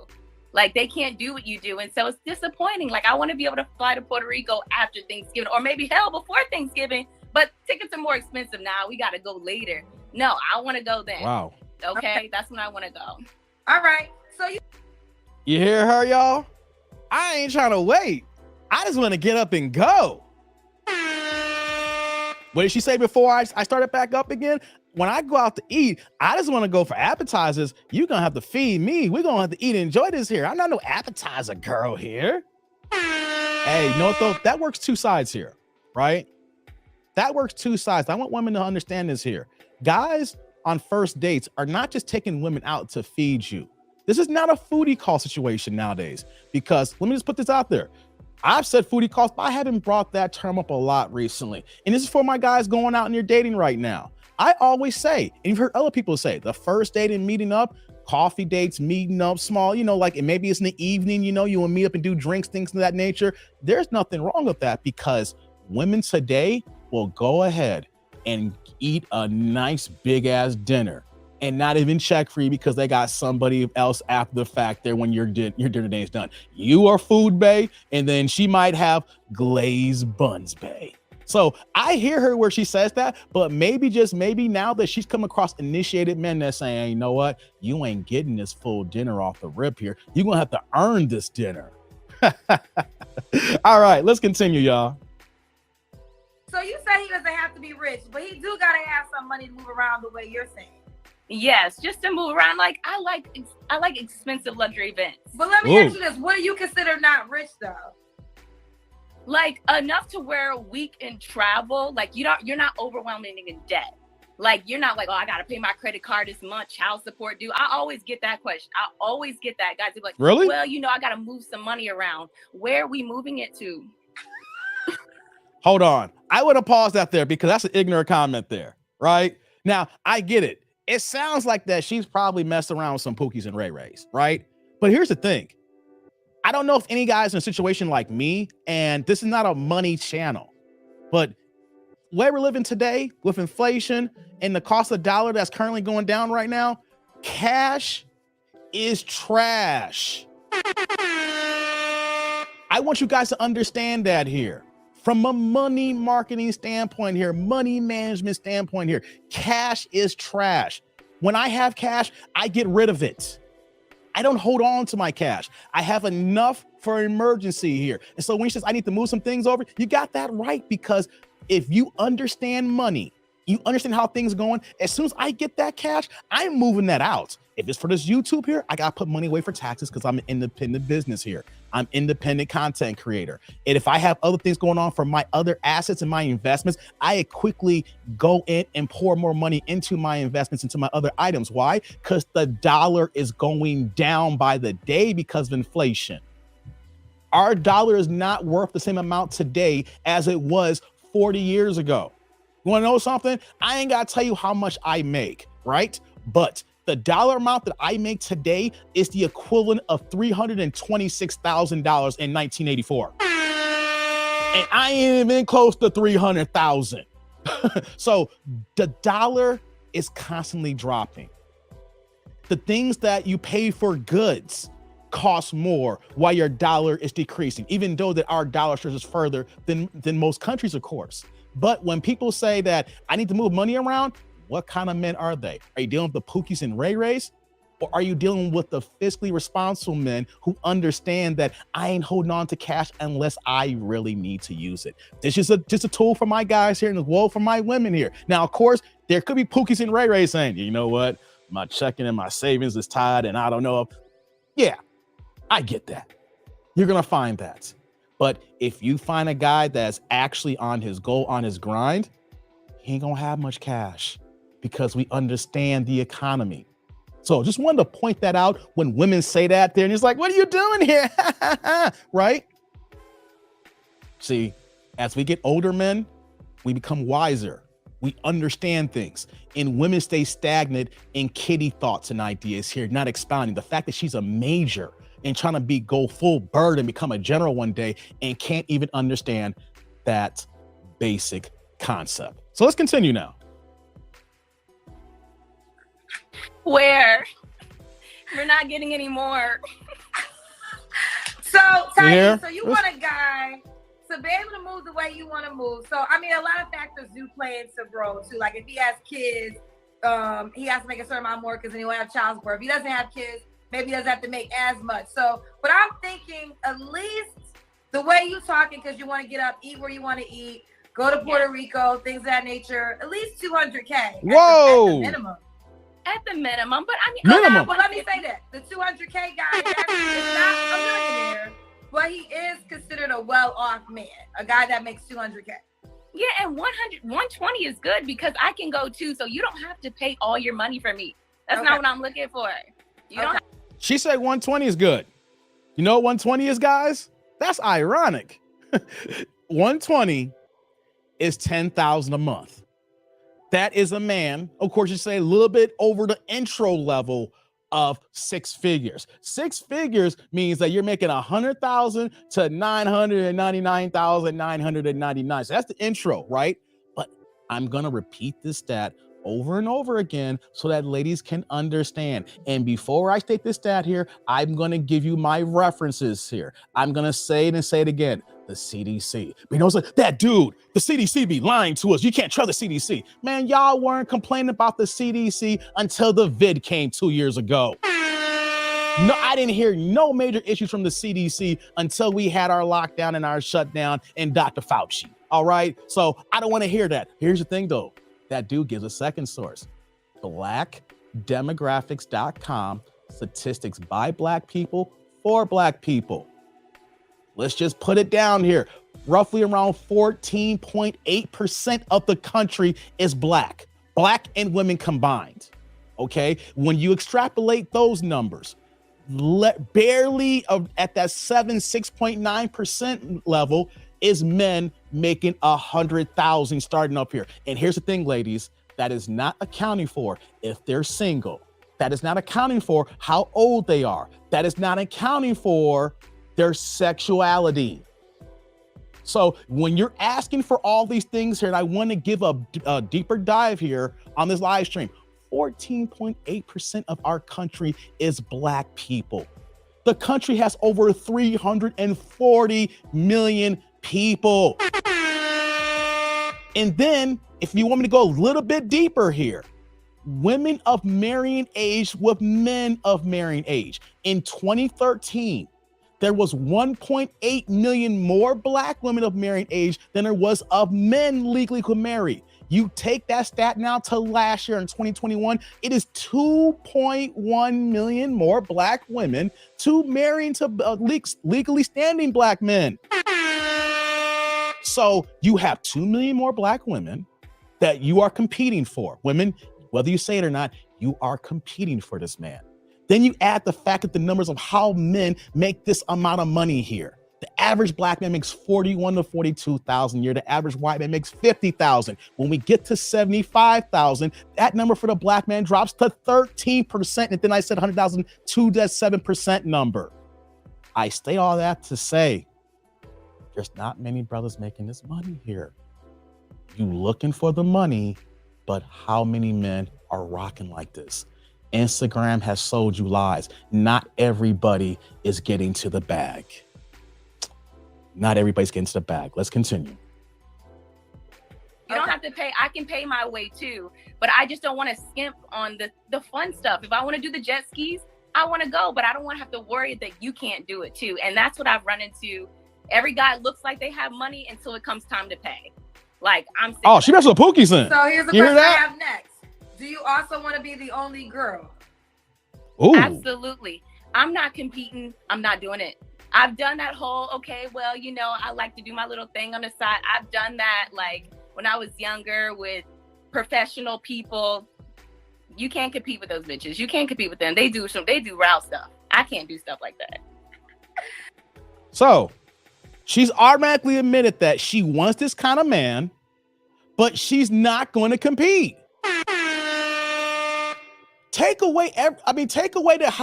Like they can't do what you do. And so it's disappointing. Like I want to be able to fly to Puerto Rico after Thanksgiving, or maybe hell before Thanksgiving, but tickets are more expensive now. We got to go later. No, I want to go then. Wow. Okay. That's when I want to go. All right. So You hear her, y'all? I ain't trying to wait. I just want to get up and go. What did she say before I started back up again? When I go out to eat, I just want to go for appetizers. You're going to have to feed me. We're going to have to eat and enjoy this here. I'm not no appetizer girl here. Hey, you know what though? That works 2 sides here, right? That works 2 sides. I want women to understand this here. Guys on first dates are not just taking women out to feed you. This is not a foodie call situation nowadays, because let me just put this out there. I've said foodie calls, but I haven't brought that term up a lot recently. And this is for my guys going out and you're dating right now. I always say, and you've heard other people say, the first date and meeting up, coffee dates, meeting up, small, like, and maybe it's in the evening, you will meet up and do drinks, things of that nature. There's nothing wrong with that, because women today will go ahead and eat a nice big ass dinner and not even check free because they got somebody else after the fact there when your dinner day is done. You are food bae, and then she might have glazed buns bae. So I hear her where she says that, but maybe, just maybe, now that she's come across initiated men that saying, hey, you know what? You ain't getting this full dinner off the rip here. You're going to have to earn this dinner. All right, let's continue, y'all. So you say he doesn't have to be rich, but he do got to have some money to move around the way you're saying. Yes, just to move around. Like I like expensive luxury events. But let me ask you this: what do you consider not rich though? Like enough to where we can travel. Like you're not overwhelming in debt. Like you're not like, oh, I gotta pay my credit card this month, child support due. I always get that question. I always get that. Guys are like, really? Well, I gotta move some money around. Where are we moving it to? Hold on. I would have paused that there because that's an ignorant comment there, right? Now, I get it. It sounds like that she's probably messed around with some Pookies and Ray Rays, right? But here's the thing. I don't know if any guys in a situation like me, and this is not a money channel, but where we're living today with inflation and the cost of dollar that's currently going down right now, cash is trash. I want you guys to understand that here. From a money marketing standpoint here, money management standpoint here, cash is trash. When I have cash, I get rid of it. I don't hold on to my cash. I have enough for emergency here. And so when he says I need to move some things over, you got that right, because if you understand money, you understand how things are going. As soon as I get that cash, I'm moving that out. If it's for this YouTube here, I got to put money away for taxes because I'm an independent business here. I'm independent content creator. And if I have other things going on for my other assets and my investments, I quickly go in and pour more money into my investments, into my other items. Why? Because the dollar is going down by the day because of inflation. Our dollar is not worth the same amount today as it was 40 years ago. You want to know something? I ain't got to tell you how much I make, right? But the dollar amount that I make today is the equivalent of $326,000 in 1984. And I ain't even close to 300,000. So the dollar is constantly dropping. The things that you pay for goods cost more while your dollar is decreasing, even though that our dollar stretches further than most countries, of course. But when people say that I need to move money around, what kind of men are they? Are you dealing with the Pookies and Ray Rays? Or are you dealing with the fiscally responsible men who understand that I ain't holding on to cash unless I really need to use it? This is just a tool for my guys here and as well for my women here. Now, of course, there could be Pookies and Ray Rays saying, you know what? My checking and my savings is tied and I don't know if, yeah, I get that. You're going to find that. But if you find a guy that's actually on his goal, on his grind, he ain't going to have much cash because we understand the economy. So just wanted to point that out when women say that there and it's like, what are you doing here? Right? See, as we get older men, we become wiser. We understand things, and women stay stagnant in kiddie thoughts and ideas here, not expounding. The fact that she's a major and trying to go full bird and become a general one day and can't even understand that basic concept. So let's continue now. Where we're not getting any more. So, Ty, Yeah. so you want a guy to be able to move the way you want to move. So, I mean, a lot of factors do play into role too. Like if he has kids, he has to make a certain amount more because then he'll have child support. If he doesn't have kids, maybe he doesn't have to make as much. So, but I'm thinking at least the way you talking, because you want to get up, eat where you want to eat, go to Puerto Rico, things of that nature, at least 200K. Whoa. At the minimum. At the minimum, but I mean, Minimum. Well, let me say that the 200K guy is not a millionaire, but he is considered a well-off man, a guy that makes 200K. Yeah, and 120 is good because I can go too, so you don't have to pay all your money for me. That's not what I'm looking for. You don't. She said 120 is good. You know what 120 is, guys? That's ironic. 120 is 10,000 a month. That is a man, of course, you say a little bit over the intro level of six figures. Six figures means that you're making 100,000 to 999,999. So that's the intro, right? But I'm gonna repeat this stat over and over again so that ladies can understand. And before I state this stat here, I'm gonna give you my references here. I'm gonna say it and say it again. The CDC. But you know, it's like, that dude, the CDC be lying to us. You can't trust the CDC. Man, y'all weren't complaining about the CDC until the vid came 2 years ago. No, I didn't hear no major issues from the CDC until we had our lockdown and our shutdown and Dr. Fauci. All right. So I don't want to hear that. Here's the thing, though. That dude gives a second source. Blackdemographics.com, statistics by Black people for Black people. Let's just put it down here. Roughly around 14.8% of the country is Black and women combined. Okay. When you extrapolate those numbers, barely at that 6.9% level is men making 100,000 starting up here. And here's the thing, ladies, that is not accounting for if they're single. That is not accounting for how old they are. That is not accounting for their sexuality. So when you're asking for all these things here, and I want to give a deeper dive here on this live stream, 14.8% of our country is Black people. The country has over 340 million people. And then, if you want me to go a little bit deeper here, women of marrying age with men of marrying age. In 2013, there was 1.8 million more Black women of marrying age than there was of men legally could marry. You take that stat now to last year in 2021, it is 2.1 million more Black women to marrying to legally standing Black men. So you have 2 million more Black women that you are competing for. Women, whether you say it or not, you are competing for this man. Then you add the fact that the numbers of how men make this amount of money here. The average Black man makes $41,000 to $42,000 a year. The average white man makes $50,000. When we get to $75,000, that number for the Black man drops to 13%. And then I said 100,000 to that 7% number. I say all that to say, there's not many brothers making this money here. You looking for the money, but how many men are rocking like this? Instagram has sold you lies. Not everybody is getting to the bag. Not everybody's getting to the bag. Let's continue. You don't have to pay. I can pay my way too, but I just don't want to skimp on the fun stuff. If I want to do the jet skis, I want to go, but I don't want to have to worry that you can't do it too. And that's what I've run into. Every guy looks like they have money until it comes time to pay. Like I'm sick. Oh, she messed with Pookie's in. So here's the question I have next. Do you also want to be the only girl? Ooh. Absolutely. I'm not competing. I'm not doing it. I've done that whole, okay, well, you know, I like to do my little thing on the side. I've done that like when I was younger with professional people. You can't compete with those bitches. You can't compete with them. They do route stuff. I can't do stuff like that. So she's automatically admitted that she wants this kind of man, but she's not going to compete. Take away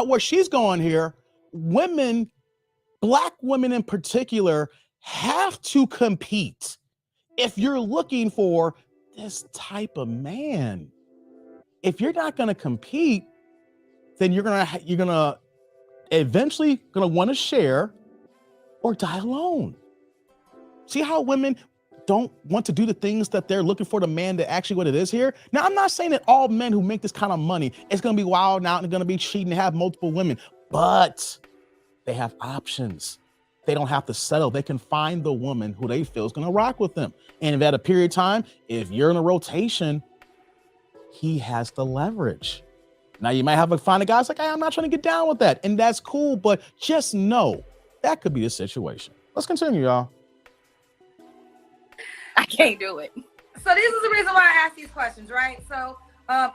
where she's going here. Women, Black women in particular, have to compete if you're looking for this type of man. If you're not going to compete, then you're gonna eventually want to share or die alone. See how women don't want to do the things that they're looking for the man to actually what it is here. Now, I'm not saying that all men who make this kind of money is going to be wild and out and going to be cheating and have multiple women, but they have options. They don't have to settle. They can find the woman who they feel is going to rock with them. And if at a period of time, if you're in a rotation, he has the leverage. Now, you might have to find a guy that's like, hey, I'm not trying to get down with that. And that's cool, but just know that could be the situation. Let's continue, y'all. I can't do it. So this is the reason why I ask these questions, right? So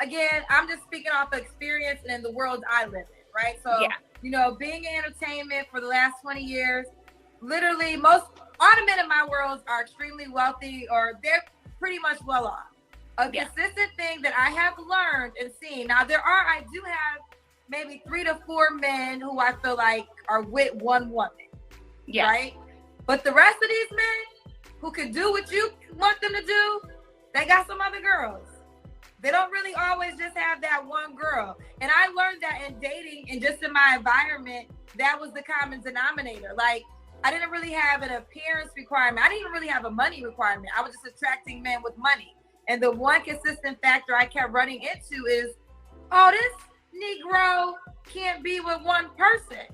again, I'm just speaking off of experience and in the world I live in, right? So, yeah. You know, being in entertainment for the last 20 years, literally all the men in my world are extremely wealthy or they're pretty much well off. A consistent thing that I have learned and seen. Now I do have maybe 3 to 4 men who I feel like are with one woman, right? But the rest of these men who can do what you want them to do, they got some other girls. They don't really always just have that one girl. And I learned that in dating and just in my environment, that was the common denominator. Like, I didn't really have an appearance requirement. I didn't even really have a money requirement. I was just attracting men with money. And the one consistent factor I kept running into is, oh, this Negro can't be with one person.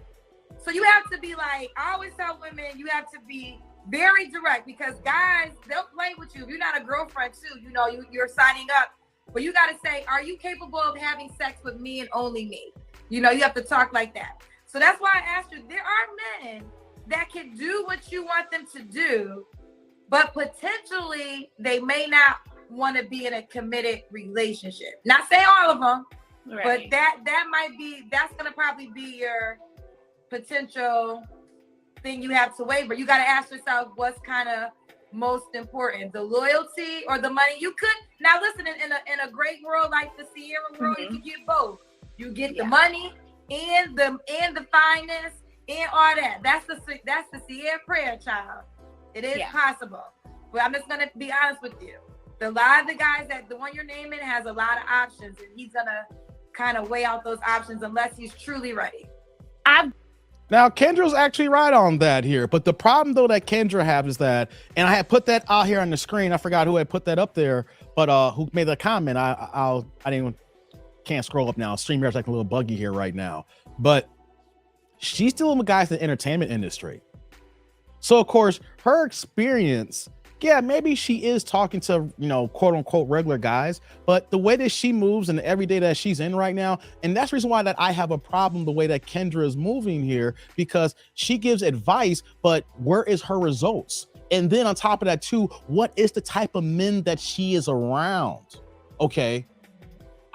So you have to be like, I always tell women, you have to be very direct because guys, they'll play with you. If you're not a girlfriend too, you know, you're signing up. But you got to say, are you capable of having sex with me and only me? You know, you have to talk like that. So that's why I asked you, there are men that can do what you want them to do, but potentially they may not want to be in a committed relationship. Not saying all of them, but that's going to probably be your potential thing you have to waver. You got to ask yourself what's kind of most important, the loyalty or the money. You could now listen in a great world like the Sierra world, you can get both. You get the money and the fineness and all that. That's the Sierra prayer, child. It is possible. But I'm just gonna be honest with you. A lot of the guys that the one you're naming has a lot of options, and he's gonna kind of weigh out those options unless he's truly ready. Now, Kendra's actually right on that here, but the problem though that Kendra has is that, and I had put that out here on the screen. I forgot who had put that up there, but who made the comment? I can't scroll up now. StreamYard's like a little buggy here right now, but she's dealing with guys in the entertainment industry. So of course, her experience, yeah, maybe she is talking to, quote unquote regular guys, but the way that she moves and the everyday that she's in right now, and that's the reason why that I have a problem the way that Kendra is moving here, because she gives advice, but where is her results? And then on top of that too, what is the type of men that she is around? Okay.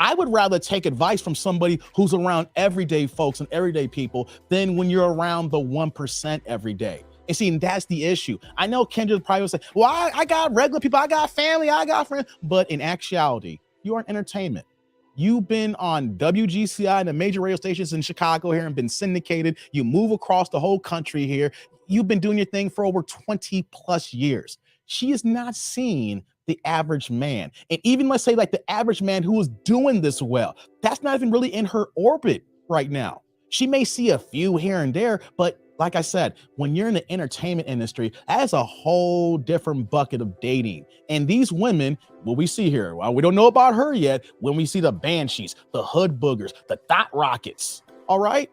I would rather take advice from somebody who's around everyday folks and everyday people than when you're around the 1% every day. And see, and that's the issue. I know Kendra probably will say, well, I got regular people, I got family, I got friends. But in actuality, you are in entertainment. You've been on WGCI and the major radio stations in Chicago here and been syndicated. You move across the whole country here. You've been doing your thing for over 20 plus years. She is not seeing the average man. And even let's say like the average man who is doing this well, that's not even really in her orbit right now. She may see a few here and there, but like I said, when you're in the entertainment industry, that's a whole different bucket of dating. And these women, what we see here, well, we don't know about her yet. When we see the banshees, the hood boogers, the dot rockets, all right,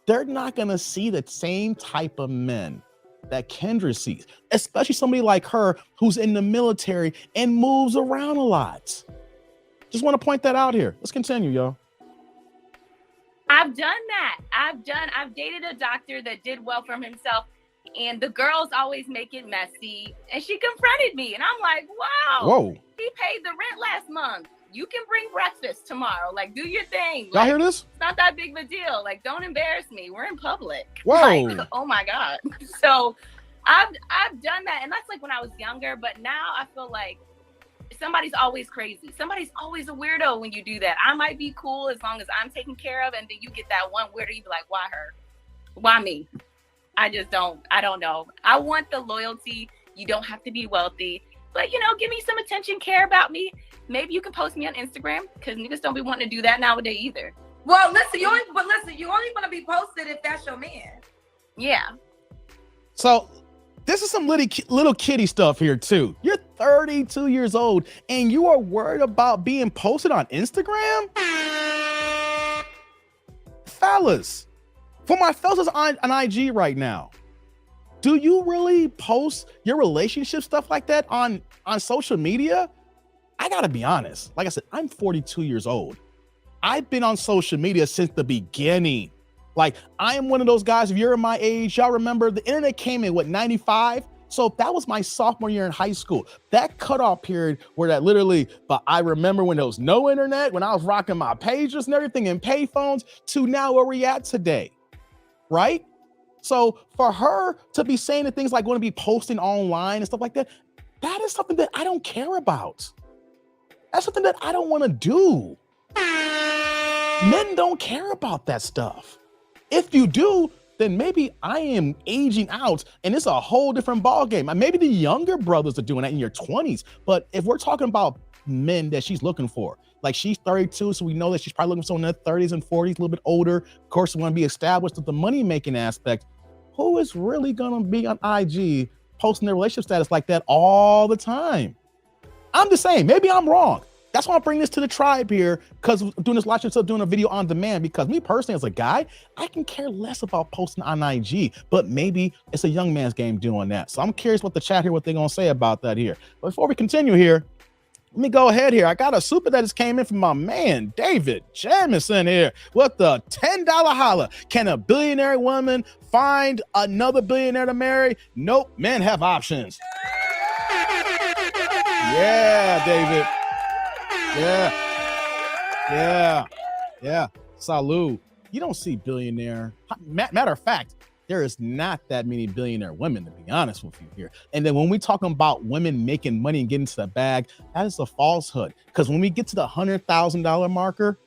they're not going to see the same type of men that Kendra sees, especially somebody like her who's in the military and moves around a lot. Just want to point that out here. Let's continue, y'all. I've done that. I've dated a doctor that did well for himself, and the girls always make it messy. And she confronted me, and I'm like, wow, whoa, he paid the rent last month. You can bring breakfast tomorrow. Like, do your thing. Y'all hear this? It's not that big of a deal. Like, don't embarrass me. We're in public. Whoa. Like, oh my God. So I've done that. And that's like when I was younger, but now I feel like somebody's always crazy. Somebody's always a weirdo when you do that. I might be cool as long as I'm taken care of, and then you get that one weirdo, you be like, why her? Why me? I don't know. I want the loyalty. You don't have to be wealthy, but give me some attention, care about me. Maybe you can post me on Instagram, because niggas don't be wanting to do that nowadays either. Well, listen, you only want to be posted if that's your man. Yeah. So this is some little kitty stuff here too. You're 32 years old and you are worried about being posted on Instagram? Fellas, for my fellas on IG right now, do you really post your relationship stuff like that on social media? I gotta be honest. Like I said, I'm 42 years old. I've been on social media since the beginning. Like, I am one of those guys, if you're my age, y'all remember the internet came in, 95? So that was my sophomore year in high school. That cutoff period where that literally, but I remember when there was no internet, when I was rocking my pagers and everything and payphones, to now where we at today, right? So for her to be saying the things like going to be posting online and stuff like that, that is something that I don't care about. That's something that I don't want to do. Men don't care about that stuff. If you do, then maybe I am aging out and it's a whole different ballgame. Maybe the younger brothers are doing that in your 20s. But if we're talking about men that she's looking for, like she's 32, so we know that she's probably looking for someone in their 30s and 40s, a little bit older. Of course, want to be established with the money-making aspect. Who is really going to be on IG posting their relationship status like that all the time? I'm just saying, maybe I'm wrong. That's why I bring this to the tribe here, because doing this live show, doing a video on demand, because me personally as a guy, I can care less about posting on IG, but maybe it's a young man's game doing that. So I'm curious what the chat here, what they're going to say about that here. But before we continue here, let me go ahead here. I got a super that just came in from my man, David Jamison here with the $10 holla. Can a billionaire woman find another billionaire to marry? Nope, men have options. Yeah, David. Yeah. Salud. You don't see billionaire. Matter of fact, there is not that many billionaire women, to be honest with you here. And then when we talking about women making money and getting to the bag, that is a falsehood. Because when we get to the $100,000 marker,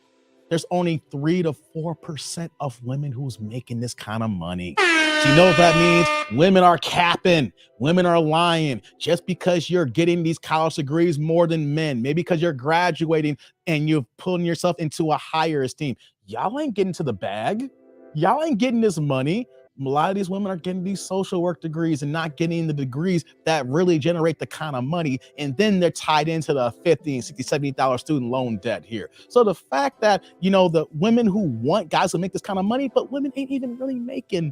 there's only 3 to 4% of women who's making this kind of money. So you know what that means? Women are capping, women are lying. Just because you're getting these college degrees more than men, maybe because you're graduating and you're pulling yourself into a higher esteem, y'all ain't getting to the bag. Y'all ain't getting this money. A lot of these women are getting these social work degrees and not getting the degrees that really generate the kind of money. And then they're tied into the $50, $60, $70 student loan debt here. So the fact that, you know, the women who want guys to make this kind of money, but women ain't even really making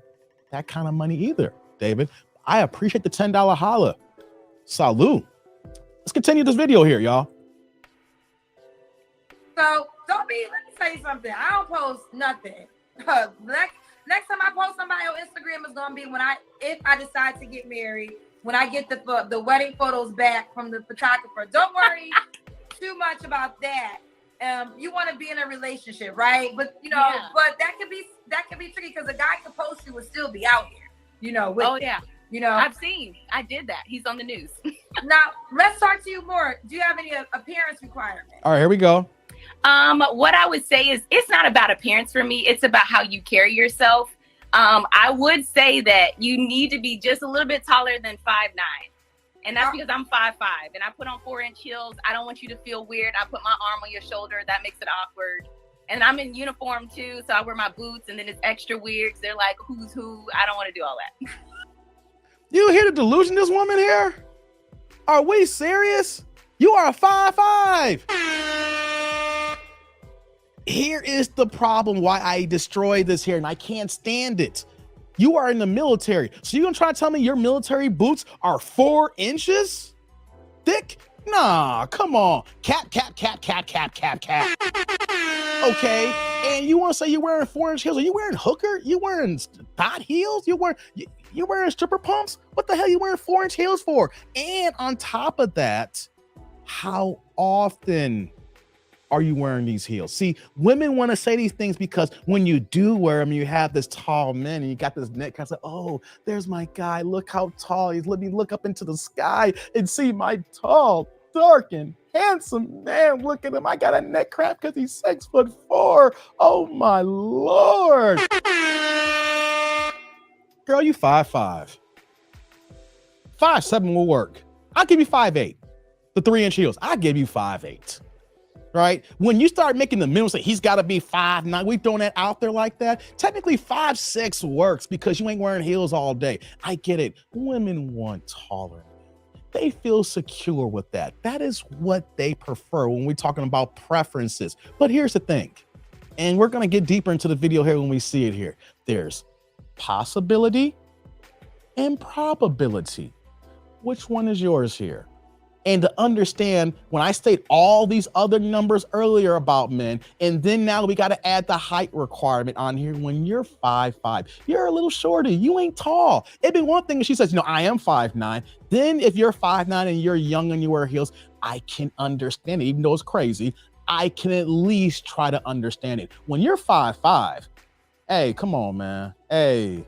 that kind of money either, David. I appreciate the $10 holla. Salute. Let's continue this video here, y'all. So let me tell you something. I don't post nothing. Next time I post somebody on Instagram is gonna be if I decide to get married, when I get the wedding photos back from the photographer. Don't worry too much about that. You want to be in a relationship, right? But you know, but that could be tricky because a guy can post you and still be out here. You know. You know, I did that. He's on the news. Now let's talk to you more. Do you have any appearance requirements? All right, here we go. What I would say is it's not about appearance for me. It's about how you carry yourself. I would say that you need to be just a little bit taller than 5'9". And that's because I'm 5'5" and I put on 4-inch heels. I don't want you to feel weird. I put my arm on your shoulder. That makes it awkward. And I'm in uniform too. So I wear my boots and then it's extra weird. They're like, who's who? I don't want to do all that. You hear the delusion this woman here? Are we serious? You are a 5'5". Here is the problem why I destroy this here, and I can't stand it. You are in the military. So you're gonna try to tell me your military boots are 4 inches thick? Nah, come on. Cap. Okay, and you wanna say you're wearing 4-inch heels? Are you wearing hooker? You wearing thigh heels? You wearing stripper pumps? What the hell are you wearing 4-inch heels for? And on top of that, how often are you wearing these heels? See, women want to say these things because when you do wear them, you have this tall man and you got this neck. I say, oh, there's my guy. Look how tall he is. Let me look up into the sky and see my tall, dark, and handsome man. Look at him. I got a neck cramp because he's 6'4". Oh my Lord. Girl, you 5'5". 5'7" will work. I'll give you 5'8". The 3-inch heels, I'll give you 5'8". Right? When you start making the minimum, say he's got to be 5'9", we throwing that out there like that. Technically 5'6" works because you ain't wearing heels all day. I get it. Women want taller. They feel secure with that. That is what they prefer when we're talking about preferences. But here's the thing, and we're going to get deeper into the video here when we see it here. There's possibility and probability. Which one is yours here? And to understand, when I state all these other numbers earlier about men, and then now we got to add the height requirement on here. When you're 5'5", you're a little shorter. You ain't tall. It'd be one thing if she says, you know, I am 5'9". Then if you're 5'9" and you're young and you wear heels, I can understand it. Even though it's crazy, I can at least try to understand it. When you're 5'5", hey, come on, man. Hey,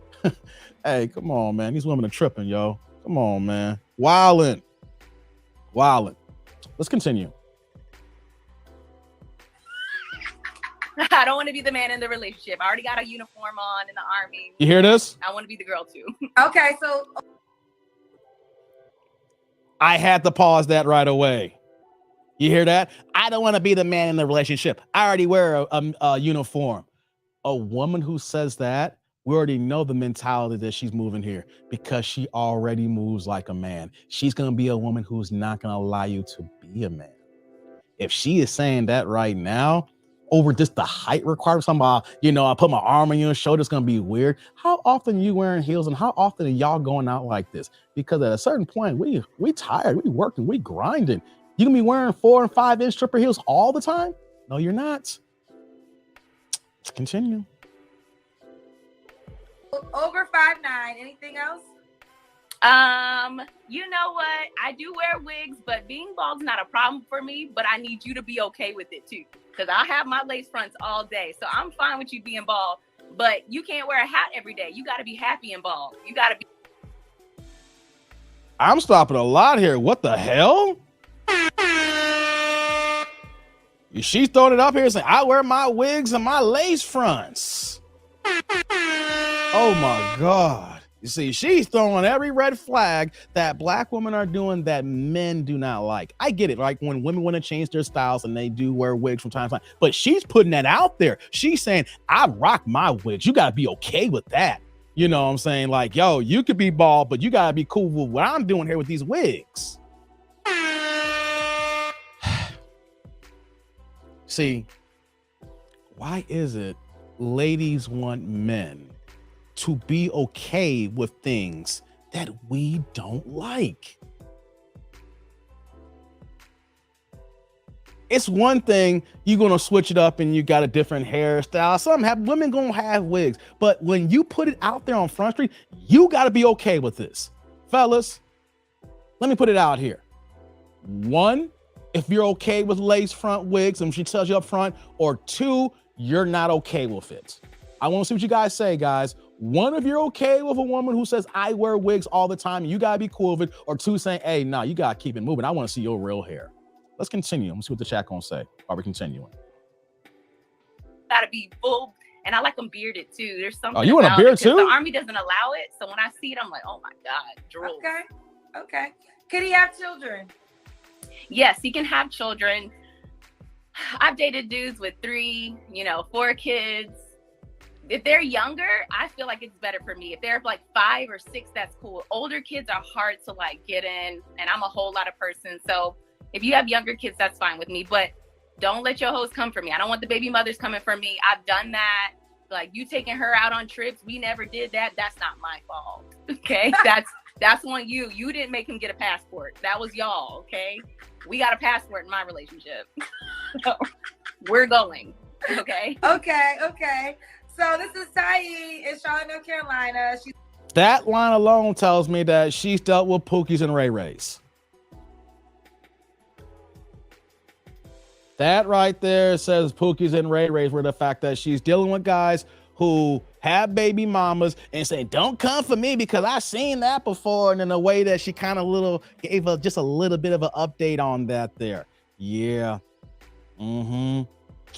hey, come on, man. These women are tripping, yo. Come on, man. Wildin'. Let's continue. I don't want to be the man in the relationship. I already got a uniform on in the Army. You hear this? I want to be the girl too. Okay, so I had to pause that right away. You hear that? I don't want to be the man in the relationship. I already wear a uniform. A woman who says that, we already know the mentality that she's moving here because she already moves like a man. She's going to be a woman who's not going to allow you to be a man. If she is saying that right now over just the height requirement, somehow, you know, I put my arm on your shoulder, it's going to be weird. How often are you wearing heels and how often are y'all going out like this? Because at a certain point, we tired, we working, we grinding. You can be wearing 4 and 5 inch stripper heels all the time? No, you're not. Let's continue. Over 5'9", anything else? You know what? I do wear wigs, but being bald's not a problem for me, but I need you to be okay with it too. Because I have my lace fronts all day. So I'm fine with you being bald, but you can't wear a hat every day. You got to be happy and bald. You got to be. I'm stopping a lot here. What the hell? She's throwing it up here saying, I wear my wigs and my lace fronts. Oh my God. You see, she's throwing every red flag that black women are doing that men do not like. I get it, like when women want to change their styles and they do wear wigs from time to time, but she's putting that out there. She's saying, I rock my wigs. You got to be okay with that. You know what I'm saying? Like, yo, you could be bald, but you got to be cool with what I'm doing here with these wigs. See, why is it ladies want men to be okay with things that we don't like? It's one thing you're gonna switch it up and you got a different hairstyle. Some have women gonna have wigs, but when you put it out there on Front Street, you gotta be okay with this. Fellas, let me put it out here. One, if you're okay with lace front wigs and she tells you up front, or two, you're not okay with it. I want to see what you guys say, guys. One, if you're okay with a woman who says, I wear wigs all the time, you got to be cool with it. Or two, saying, hey, nah, you got to keep it moving. I want to see your real hair. Let's continue. Let's see what the chat going to say while we're continuing. Got to be full. And I like them bearded too. There's something. Oh, you want a beard too? The Army doesn't allow it. So when I see it, I'm like, oh my God, drool. Okay. Could he have children? Yes, he can have children. I've dated dudes with 3, 4 kids. If they're younger, I feel like it's better for me. If they're like 5 or 6, that's cool. Older kids are hard to like get in, and I'm a whole lot of person. So if you have younger kids, that's fine with me. But don't let your hoes come for me. I don't want the baby mothers coming for me. I've done that. Like, you taking her out on trips, we never did that. That's not my fault. Okay, that's on you. You didn't make him get a passport. That was y'all. Okay, we got a passport in my relationship. So we're going. Okay. Okay. So this is Tayi in Charlotte, North Carolina. That line alone tells me that she's dealt with Pookies and Ray Rays. That right there says Pookies and Ray Rays, were the fact that she's dealing with guys who have baby mamas and saying, don't come for me because I've seen that before. And in a way that she kind of gave just a little bit of an update on that there. Yeah.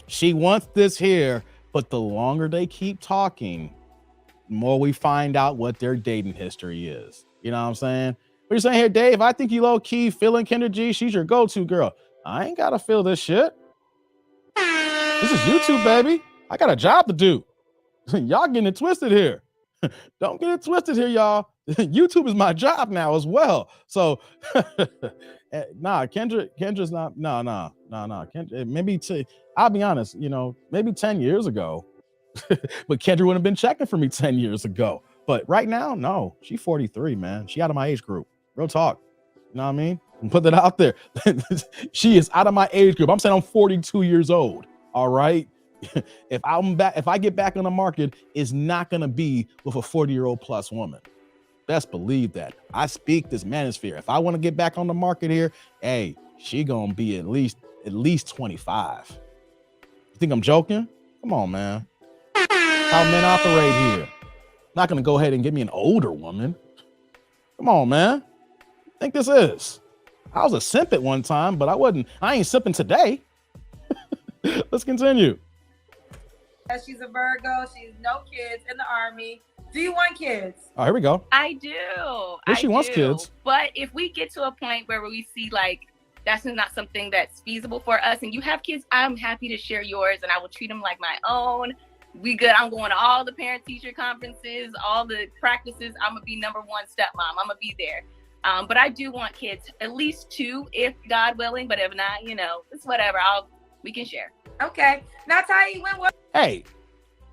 She wants this here, but the longer they keep talking, the more we find out what their dating history is. You know what I'm saying? What you saying here, Dave? I think you low key feeling Kendra G. She's your go-to girl. I ain't gotta feel this shit. This is YouTube, baby. I got a job to do. Y'all getting it twisted here. Don't get it twisted here, y'all. YouTube is my job now as well. So, Kendra's not. No. Kendra, maybe I'll be honest. Maybe 10 years ago, but Kendra wouldn't have been checking for me 10 years ago. But right now, no. She's 43, man. She out of my age group. Real talk. You know what I mean? Put that out there. She is out of my age group. I'm saying I'm 42 years old. All right. If I get back on the market, it's not gonna be with a 40-year-old plus woman. Best believe that. I speak this manosphere. If I want to get back on the market here, hey, she gonna be at least 25. You think I'm joking? Come on, man. How men operate here. Not gonna go ahead and give me an older woman. Come on, man. Think this is? I was a simp at one time, but I ain't simping today. Let's continue. She's a Virgo. She's no kids in the Army. Do you want kids? Oh, here we go. I do. She wants kids. But if we get to a point where we see like that's not something that's feasible for us and you have kids, I'm happy to share yours and I will treat them like my own. We good. I'm going to all the parent-teacher conferences, all the practices. I'm going to be number 1 stepmom. I'm going to be there. But I do want kids, at least 2, if God willing. But if not, it's whatever. We can share. Okay. Now, Tayi, Hey,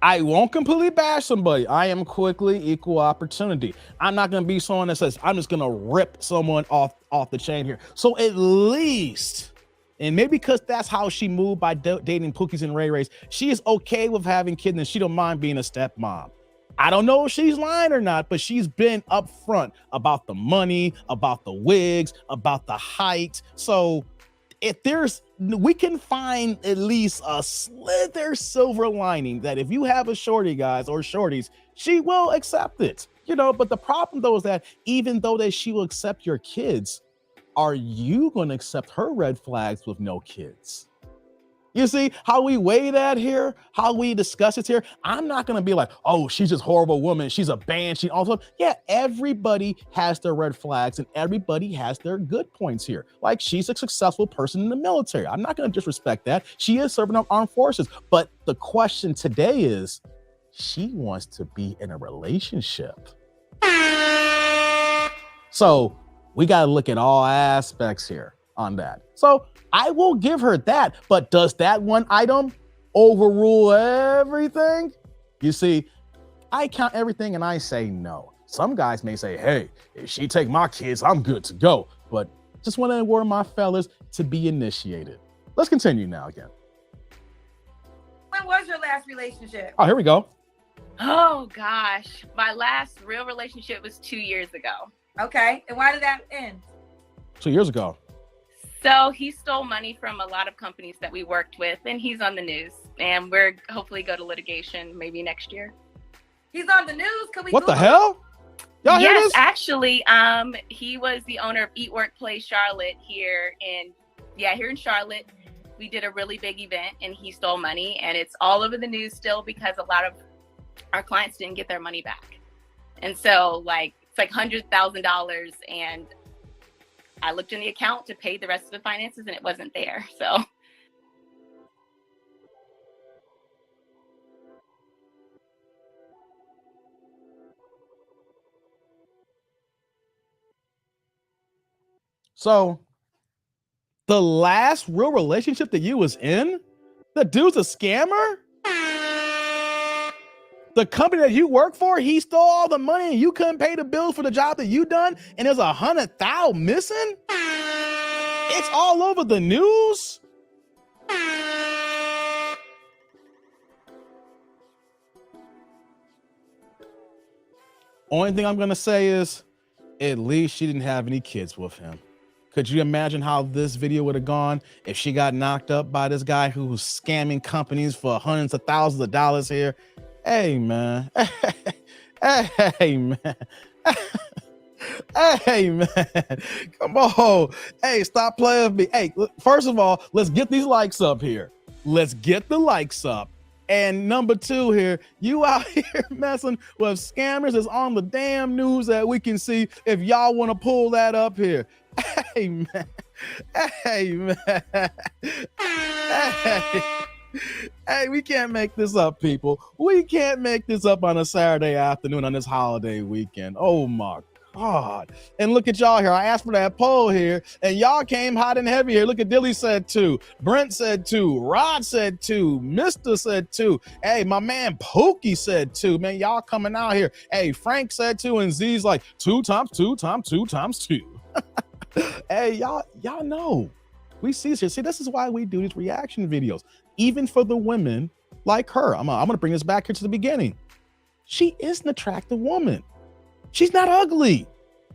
I won't completely bash somebody. I am quickly equal opportunity. I'm not going to be someone that says, I'm just going to rip someone off the chain here. So at least, and maybe because that's how she moved by dating Pookies and Ray Rays, she is okay with having kids and she don't mind being a stepmom. I don't know if she's lying or not, but she's been upfront about the money, about the wigs, about the height. So if we can find at least a slither silver lining that if you have a shorty, guys, or shorties, she will accept it, but the problem though is that even though that she will accept your kids, are you going to accept her red flags with no kids? You see how we weigh that here, how we discuss it here. I'm not going to be like, oh, she's just a horrible woman. She's a banshee. Also, yeah, everybody has their red flags and everybody has their good points here. Like she's a successful person in the military. I'm not going to disrespect that. She is serving up armed forces. But the question today is, she wants to be in a relationship. So we got to look at all aspects here on that. So I will give her that, but does that one item overrule everything? You see, I count everything and I say no. Some guys may say, hey, if she take my kids, I'm good to go. But just want to warn my fellas to be initiated. Let's continue now again. When was your last relationship? Oh, here we go. Oh gosh, my last real relationship was 2 years ago. Okay, and why did that end? 2 years ago. So he stole money from a lot of companies that we worked with, and he's on the news. And we're hopefully go to litigation maybe next year. He's on the news. Can we? What Google the hell? Y'all hear Yes, this? actually, he was the owner of Eat Work Play Charlotte here in Charlotte. We did a really big event, and he stole money, and it's all over the news still because a lot of our clients didn't get their money back. And so, it's like $100,000, and I looked in the account to pay the rest of the finances and it wasn't there. So the last real relationship that you was in, the dude's a scammer? The company that you work for, he stole all the money and you couldn't pay the bills for the job that you done, and there's 100,000 missing? It's all over the news. Only thing I'm gonna say is, at least she didn't have any kids with him. Could you imagine how this video would have gone if she got knocked up by this guy who was scamming companies for hundreds of thousands of dollars here? Hey, man. Hey, man. Hey, man. Come on. Hey, stop playing with me. Hey, first of all, let's get these likes up here. Let's get the likes up. And number two here, you out here messing with scammers is on the damn news that we can see if y'all want to pull that up here. Hey, man. Hey, man. Hey, we can't make this up, people. We can't make this up on a Saturday afternoon on this holiday weekend. Oh, my God. And look at y'all here. I asked for that poll here, and y'all came hot and heavy here. Look at Dilly said 2. Brent said 2. Rod said 2. Mister said 2. Hey, my man Pokey said 2. Man, y'all coming out here. Hey, Frank said 2, and Z's like 2 times 2 times 2 times 2. Hey, y'all know. We see this here. See, this is why we do these reaction videos. Even for the women like her. I'm going to bring this back here to the beginning. She is an attractive woman. She's not ugly.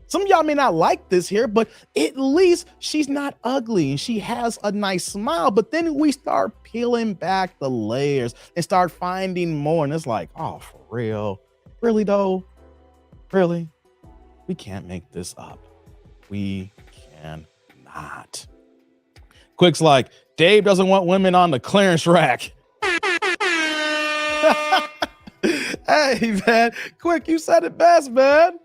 Some of y'all may not like this here, but at least she's not ugly and she has a nice smile. But then we start peeling back the layers and start finding more. And it's like, oh, for real? Really, though? Really? We can't make this up. We cannot. Quick's like, Dave doesn't want women on the clearance rack. Hey, man. Quick, you said it best, man.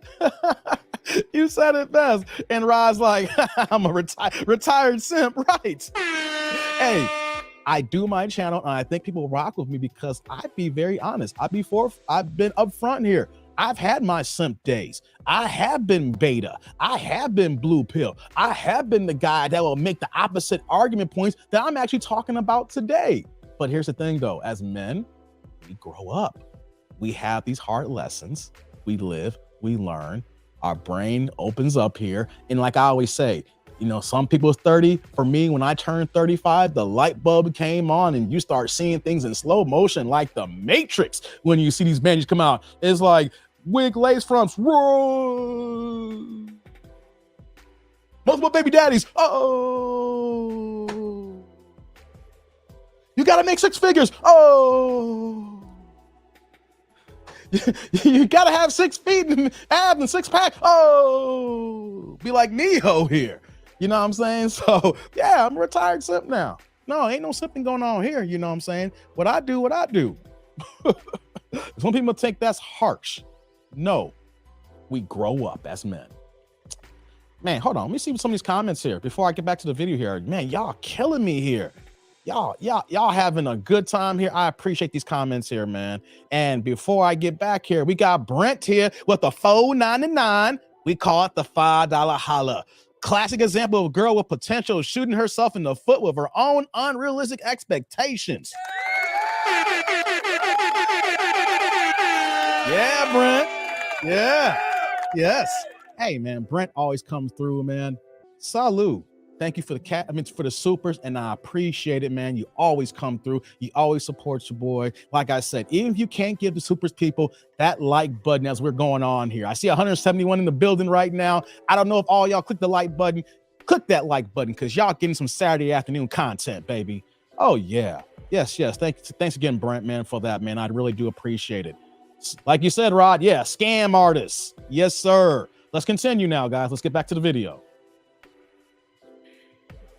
You said it best. And Rod's like, I'm a retired simp, right? Hey, I do my channel, and I think people rock with me because I be very honest. I've been upfront here. I've had my simp days. I have been beta. I have been blue pill. I have been the guy that will make the opposite argument points that I'm actually talking about today. But here's the thing, though. As men, we grow up. We have these hard lessons. We live, we learn. Our brain opens up here. And like I always say, you know, some people 30. For me, when I turned 35, the light bulb came on and you start seeing things in slow motion like the Matrix. When you see these bandages come out, it's like wig lace fronts. Whoa. Multiple baby daddies. Oh. You got to make 6 figures. Oh. You gotta have 6 feet and abs and 6-pack. Oh, be like Neo here. You know what I'm saying? So yeah, I'm a retired simp now. No, ain't no sipping going on here. You know what I'm saying? What I do. Some people think that's harsh. No, we grow up as men. Man, hold on. Let me see some of these comments here before I get back to the video here. Man, y'all killing me here. Y'all having a good time here. I appreciate these comments here, man. And before I get back here, we got Brent here with the $4.99. We call it the $5 holla. Classic example of a girl with potential shooting herself in the foot with her own unrealistic expectations. Yeah, Brent. Yeah. Yes. Hey, man, Brent always comes through, man. Salute. Thank you for the supers, and I appreciate it, man. You always come through. You always support your boy. Like I said, even if you can't give the supers people that like button as we're going on here. I see 171 in the building right now. I don't know if all y'all click the like button. Click that like button because y'all getting some Saturday afternoon content, baby. Oh, yeah. Yes. Thanks again, Brent, man, for that, man. I really do appreciate it. Like you said, Rod, yeah, scam artists. Yes, sir. Let's continue now, guys. Let's get back to the video.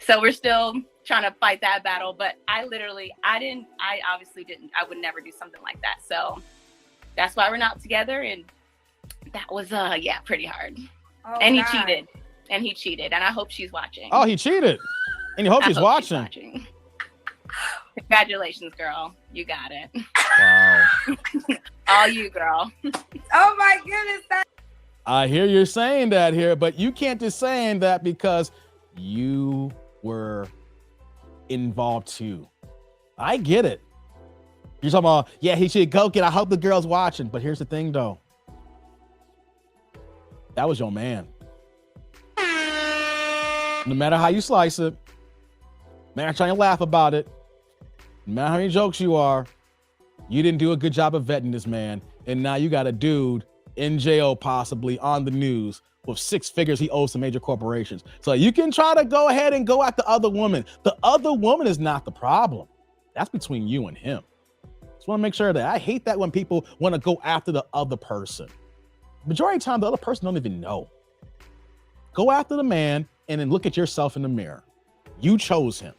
So we're still trying to fight that battle, but I obviously didn't, I would never do something like that. So that's why we're not together. And that was, pretty hard. Oh, and he cheated. And I hope she's watching. Oh, he cheated. And you hope she's watching. Congratulations, girl. You got it. Wow. All you, girl. Oh my goodness. I hear you're saying that here, but you can't just saying that because you were involved too. I get it. You're talking about, yeah, he should go get. I hope the girl's watching. But here's the thing, though. That was your man. No matter how you slice it, man, I'm trying to laugh about it. No matter how many jokes you are, you didn't do a good job of vetting this man. And now you got a dude in jail, possibly on the news, with 6 figures he owes to major corporations. So you can try to go ahead and go at the other woman. The other woman is not the problem. That's between you and him. Just want to make sure that I hate that when people want to go after the other person. Majority of the time, the other person don't even know. Go after the man and then look at yourself in the mirror. You chose him.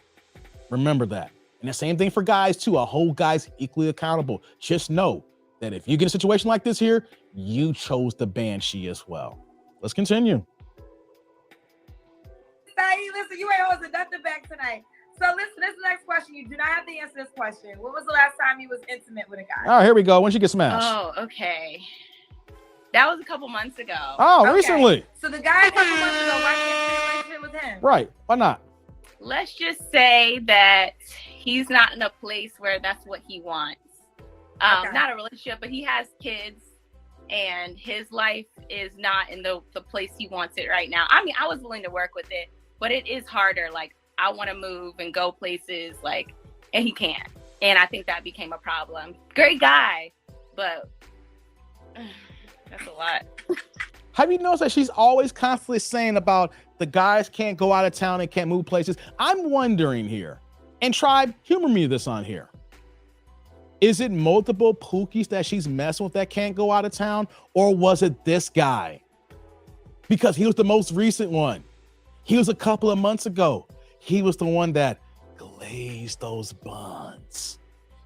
Remember that. And the same thing for guys too. A whole guy's equally accountable. Just know that if you get a situation like this here, you chose the banshee as well. Let's continue. Hey, listen, you ain't holding nothing back tonight. So listen, this is the next question. You do not have to answer this question. When was the last time you was intimate with a guy? All right, here we go. When she get smashed? Oh, okay. That was a couple months ago. Oh, okay. Recently. So the guy a couple months ago, why can't you be in a relationship with him? Right. Why not? Let's just say that he's not in a place where that's what he wants. Okay. Not a relationship, but he has kids and his life is not in the place he wants it right now. I mean, I was willing to work with it, but it is harder. Like, I want to move and go places, like, and he can't. And I think that became a problem. Great guy, but that's a lot. Have you noticed that she's always constantly saying about the guys can't go out of town and can't move places? I'm wondering here, and Tribe, humor me this on here. Is it multiple Pookies that she's messing with that can't go out of town? Or was it this guy? Because he was the most recent one. He was a couple of months ago. He was the one that glazed those buns.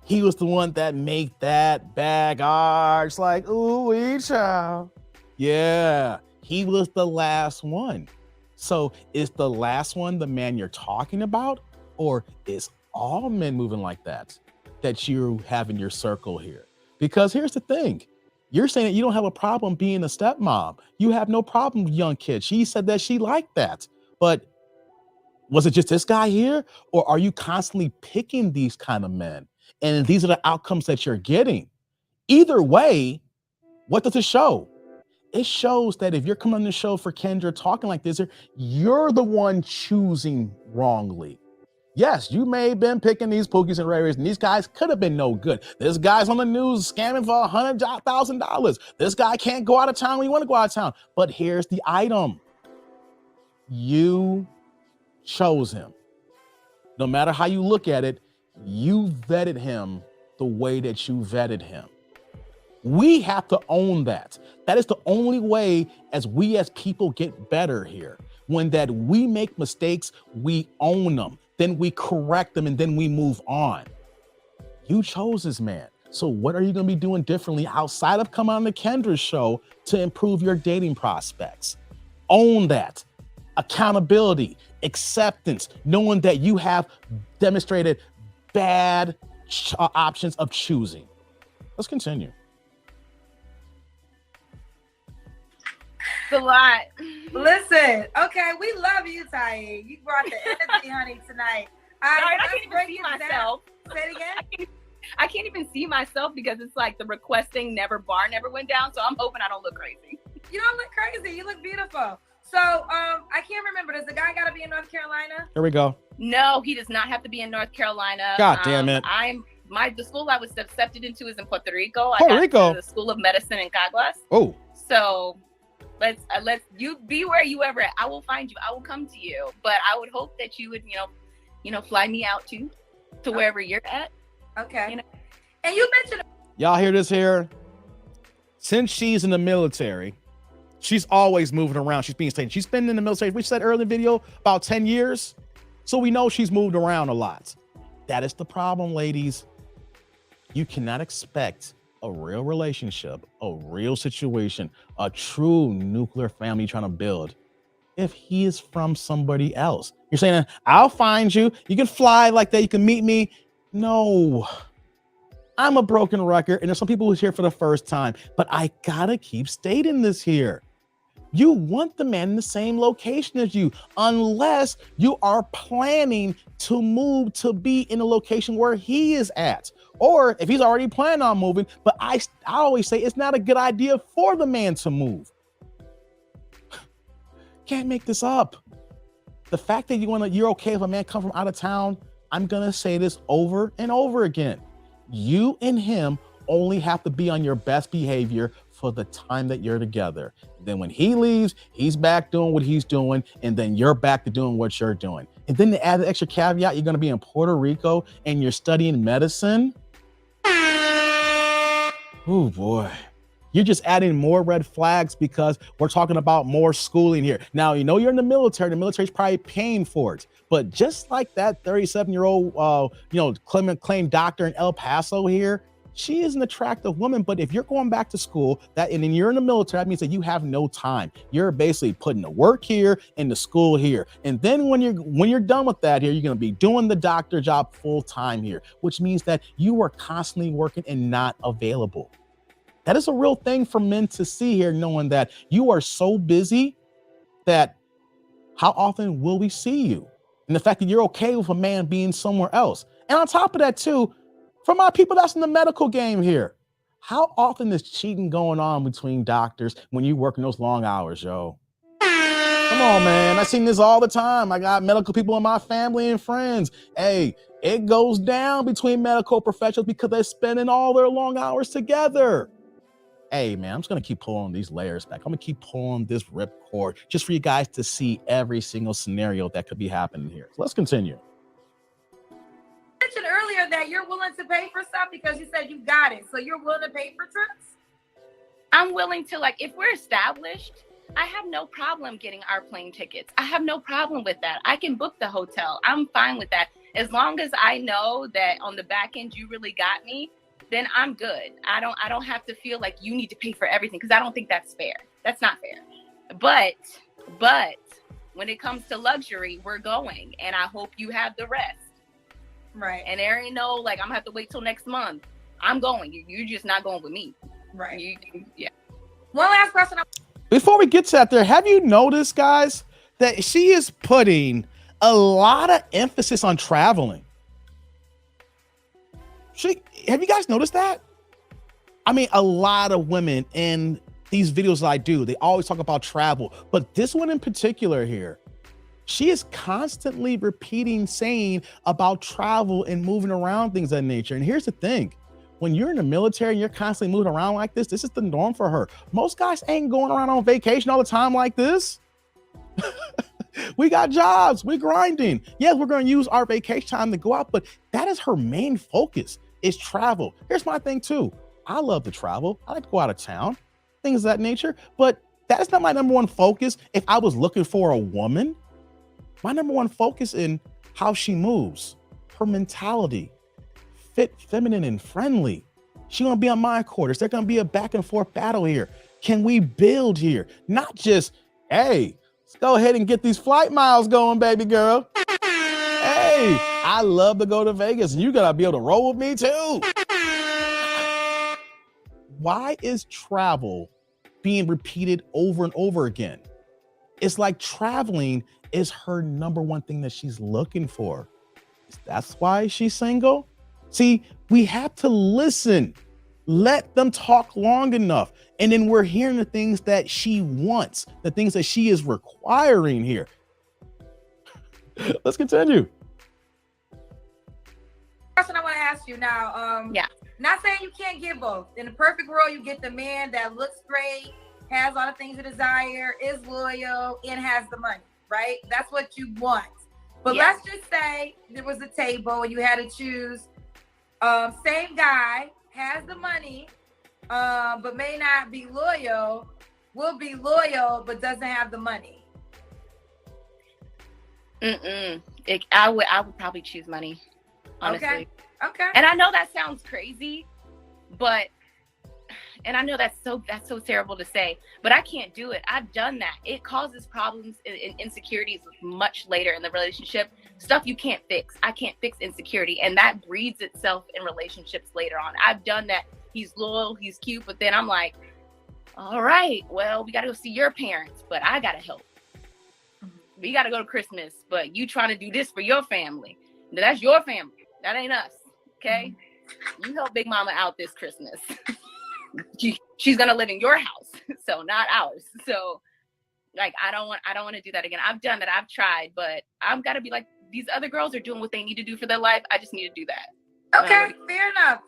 He was the one that made that bag arch like, ooh, wee child. Yeah, he was the last one. So is the last one the man you're talking about? Or is all men moving like that you have in your circle here? Because here's the thing. You're saying that you don't have a problem being a stepmom. You have no problem with young kids. She said that she liked that. But was it just this guy here? Or are you constantly picking these kind of men? And these are the outcomes that you're getting. Either way, what does it show? It shows that if you're coming on the show for Kendra talking like this, you're the one choosing wrongly. Yes, you may have been picking these Pookies and Rays, and these guys could have been no good. This guy's on the news scamming for $100,000. This guy can't go out of town when you want to go out of town. But here's the item. You chose him. No matter how you look at it, you vetted him the way that you vetted him. We have to own that. That is the only way as we as people get better here. When that we make mistakes, we own them. then we correct them, and then we move on. You chose this man. So what are you going to be doing differently outside of coming on the Kendra show to improve your dating prospects? Own that. Accountability, acceptance, knowing that you have demonstrated bad options of choosing. Let's continue. It's a lot. Listen, okay, we love you, Ty. You brought the energy, honey, tonight. I can't even see myself. Say it again. I can't even see myself because it's like the requesting never went down. So I'm hoping I don't look crazy. You don't look crazy. You look beautiful. So I can't remember. Does the guy got to be in North Carolina? Here we go. No, he does not have to be in North Carolina. God damn it. The school I was accepted into is in Puerto Rico. Puerto I got Rico. to the School of Medicine in Caguas. Oh. So let's you be where you ever at. I will find you. I will come to you. But I would hope that you would, fly me out to wherever you're at. Okay. You know? And you mentioned. Y'all hear this here? Since she's in the military, she's always moving around. She's being stationed. She's been in the military, we said earlier in the video, about 10 years. So we know she's moved around a lot. That is the problem, ladies. You cannot expect a real relationship, a real situation, a true nuclear family trying to build if he is from somebody else. You're saying, I'll find you. You can fly like that. You can meet me. No. I'm a broken record, and there's some people who's here for the first time, but I gotta keep stating this here. You want the man in the same location as you, unless you are planning to move to be in a location where he is at. Or if he's already planning on moving, but I always say it's not a good idea for the man to move. Can't make this up. The fact that you're okay if a man comes from out of town, I'm gonna say this over and over again. You and him only have to be on your best behavior for the time that you're together. Then when he leaves, he's back doing what he's doing, and then you're back to doing what you're doing. And then to add the extra caveat, you're gonna be in Puerto Rico and you're studying medicine. Oh boy. You're just adding more red flags because we're talking about more schooling here. Now, you're in the military's probably paying for it. But just like that 37-year-old, claimed doctor in El Paso here, she is an attractive woman. But if you're going back to school, and then you're in the military, that means that you have no time. You're basically putting the work here and the school here. And then when you're done with that here, you're going to be doing the doctor job full time here, which means that you are constantly working and not available. That is a real thing for men to see here, knowing that you are so busy that how often will we see you? And the fact that you're okay with a man being somewhere else. And on top of that too, for my people that's in the medical game here, how often is cheating going on between doctors when you working those long hours, yo? Come on, man. I seen this all the time. I got medical people in my family and friends. Hey, it goes down between medical professionals because they're spending all their long hours together. Hey, man, I'm just going to keep pulling these layers back. I'm going to keep pulling this ripcord just for you guys to see every single scenario that could be happening here. So let's continue. You mentioned earlier that you're willing to pay for stuff because you said you got it. So you're willing to pay for trips? I'm willing to, if we're established, I have no problem getting our plane tickets. I have no problem with that. I can book the hotel. I'm fine with that. As long as I know that on the back end, you really got me, then I'm good. I don't have to feel like you need to pay for everything because I don't think that's fair. That's not fair. But when it comes to luxury, we're going, and I hope you have the rest. Right. And there ain't no I'm gonna have to wait till next month. I'm going. You're just not going with me. Right. Yeah. One last question. Before we get to that, have you noticed, guys, that she is putting a lot of emphasis on traveling? Have you guys noticed that? I mean, a lot of women in these videos that I do, they always talk about travel, but this one in particular here, she is constantly repeating, saying about travel and moving around things of that nature. And here's the thing. When you're in the military and you're constantly moving around like this is the norm for her. Most guys ain't going around on vacation all the time like this. We got jobs, we're grinding. Yes, we're going to use our vacation time to go out, but that is her main focus, is travel. Here's my thing too. I love to travel. I like to go out of town, things of that nature, but that is not my number one focus. If I was looking for a woman, my number one focus in how she moves, her mentality, fit, feminine, and friendly. She gonna be on my quarters. There's gonna be a back and forth battle here. Can we build here? Not just, hey, let's go ahead and get these flight miles going, baby girl. Hey, I love to go to Vegas and you gotta be able to roll with me too. Why is travel being repeated over and over again? It's like traveling is her number one thing that she's looking for. That's why she's single. See, we have to listen. Let them talk long enough. And then we're hearing the things that she wants, the things that she is requiring here. Let's continue. Question I want to ask you now. Yeah. Not saying you can't get both. In the perfect world, you get the man that looks great, has all the things you desire, is loyal, and has the money, right? That's what you want. But Yeah. let's just say there was a table and you had to choose. Same guy has the money, but may not be loyal, will be loyal, but doesn't have the money. I would probably choose money, honestly. Okay. And I know that sounds crazy, but and I know that's so terrible to say, but I can't do it. I've done that. It causes problems and insecurities much later in the relationship. Stuff you can't fix. I can't fix insecurity, and that breeds itself in relationships later on. I've done that. He's loyal, he's cute, but then I'm like, all right, well, we got to go see your parents, but I got to help. We got to go to Christmas, but you trying to do this for your family. Now, that's your family. That ain't us. Okay. You help Big Mama out this Christmas. She's going to live in your house. So not ours. So like, I don't want to do that again. I've done that. I've tried, but I've got to be like, these other girls are doing what they need to do for their life. I just need to do that. Okay. Fair enough.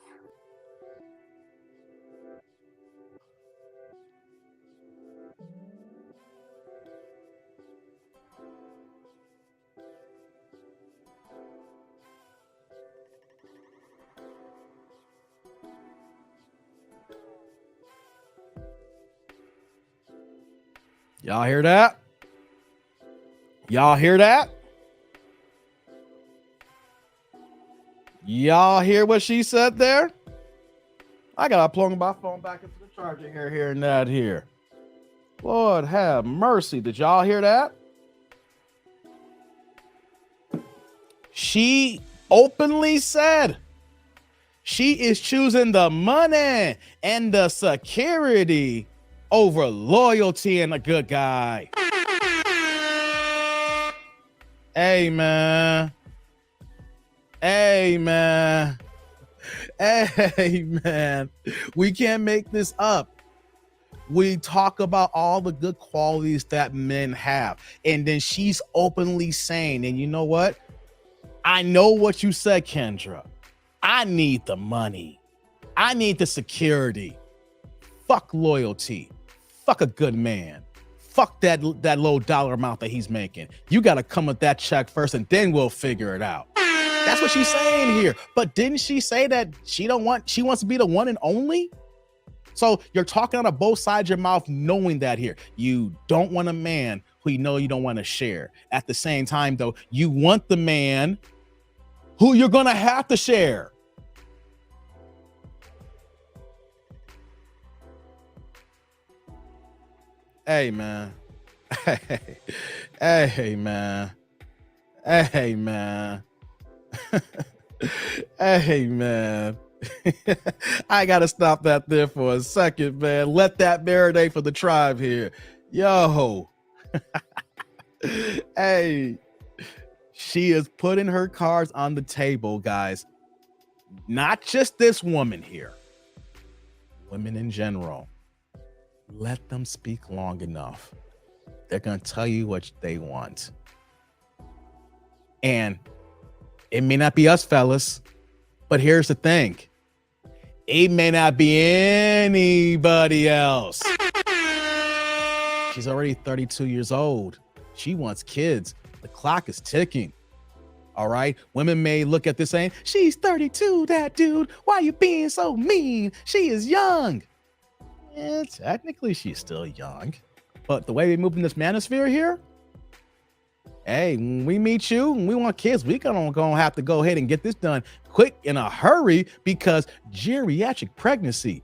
Y'all hear that? Y'all hear that? Y'all hear what she said there? I gotta plug my phone back into the charger here, hearing that here. Lord have mercy. Did y'all hear that? She openly said she is choosing the money and the security over loyalty and a good guy. Hey, man. Hey, man. Hey, man. We can't make this up. We talk about all the good qualities that men have. And then she's openly saying, and you know what? I know what you said, Kendra. I need the money. I need the security. Fuck loyalty. Fuck a good man. Fuck that low dollar amount that he's making. You got to come with that check first and then we'll figure it out. That's what she's saying here. But didn't she say that she wants to be the one and only? So you're talking out of both sides of your mouth, knowing that here. You don't want a man who you know you don't want to share. At the same time, though, you want the man who you're going to have to share. Hey, man. Hey, man. Hey, man. Hey, man. I gotta stop that there for a second, man. Let that marinate for the tribe here. Yo. Hey. She is putting her cards on the table, guys. Not just this woman here. Women in general. Let them speak long enough. They're going to tell you what they want. And it may not be us, fellas, but here's the thing. It may not be anybody else. She's already 32 years old. She wants kids. The clock is ticking. All right. Women may look at this saying, she's 32, that dude. Why are you being so mean? She is young. Yeah, technically she's still young. But the way we move in this manosphere here, Hey, when we meet you and we want kids, we gonna have to go ahead and get this done quick in a hurry because geriatric pregnancy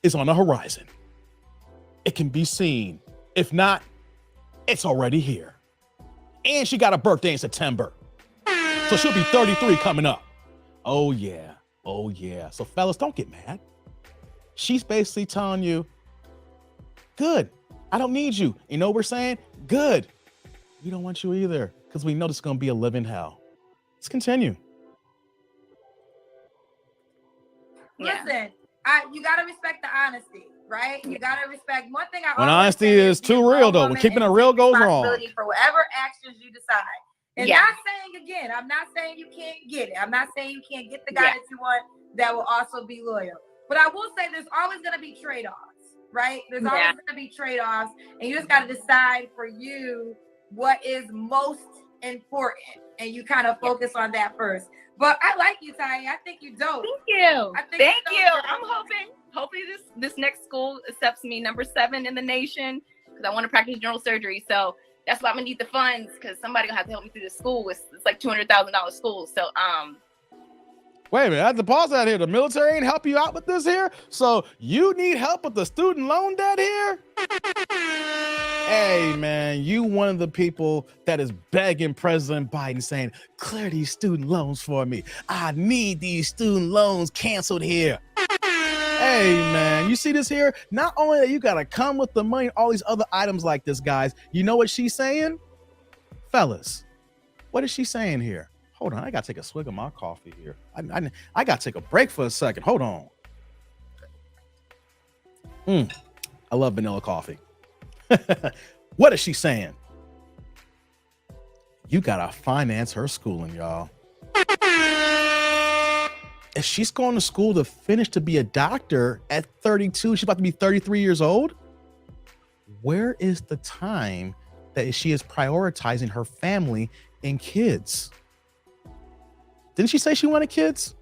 is on the horizon. It can be seen. If not, it's already here. And she got a birthday in September. So she'll be 33 coming up. Oh yeah. Oh yeah. So fellas, don't get mad. She's basically telling you, good, I don't need you. You know what we're saying? Good. We don't want you either because we know this is going to be a living hell. Let's continue. Yeah. Listen, you gotta respect the honesty, right? You gotta respect one thing. When always honesty say is be too a real, grown though, when woman keeping it and real take goes wrong. responsibility for whatever actions you decide. And Yeah. not saying again, I'm not saying you can't get it. I'm not saying you can't get the guy that you want that will also be loyal. But I will say there's always gonna be trade-offs, right? There's always gonna be trade-offs, and you just gotta decide for you what is most important, and you kind of focus on that first. But I like you, Ty. I think you dope. Thank you. I think Thank you're you. dope, I'm girl. hopefully this next school accepts me number 7 in the nation because I want to practice general surgery. So that's why I'm gonna need the funds because somebody gonna have to help me through this school. It's like $200,000 school. So Wait a minute, I have to pause that here. The military ain't help you out with this here? So you need help with the student loan debt here? Hey, man, you one of the people that is begging President Biden saying, clear these student loans for me. I need these student loans canceled here. Hey, man, you see this here? Not only that you got to come with the money, all these other items like this, guys. You know what she's saying? Fellas, what is she saying here? Hold on, I got to take a swig of my coffee here. I got to take a break for a second. Hold on. I love vanilla coffee. What is she saying? You gotta finance her schooling, y'all. If she's going to school to finish to be a doctor at 32, she's about to be 33 years old. Where is the time that she is prioritizing her family and kids? Didn't she say she wanted kids?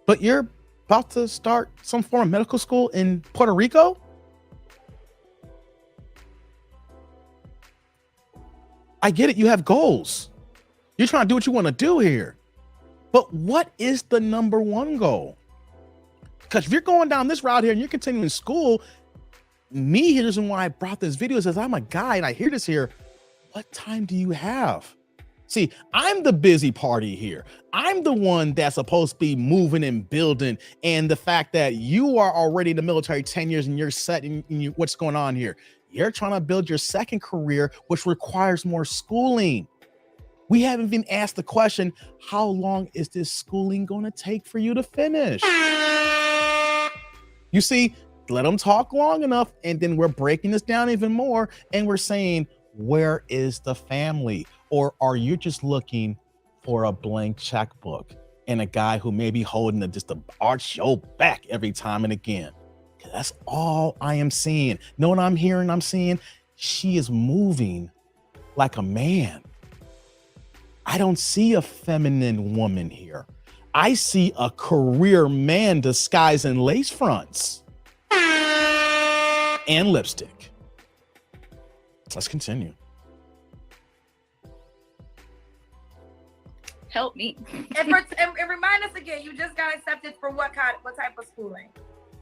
But you're about to start some form of medical school in Puerto Rico? I get it. You have goals. You're trying to do what you want to do here. But what is the number one goal? Because if you're going down this route here and you're continuing school, me, here's why I brought this video is as I'm a guy and I hear this here. What time do you have? See, I'm the busy party here. I'm the one that's supposed to be moving and building. And the fact that you are already in the military 10 years and you're set in what's going on here. You're trying to build your second career, which requires more schooling. We haven't been asked the question, how long is this schooling going to take for you to finish? You see, let them talk long enough, and then we're breaking this down even more, and we're saying, where is the family? Or are you just looking for a blank checkbook and a guy who may be holding just to arch your back every time and again? That's all I am seeing. Know what I'm hearing? I'm seeing she is moving like a man. I don't see a feminine woman here. I see a career man disguised in lace fronts and lipstick. Let's continue. help me. And remind us again, you just got accepted for what type of schooling?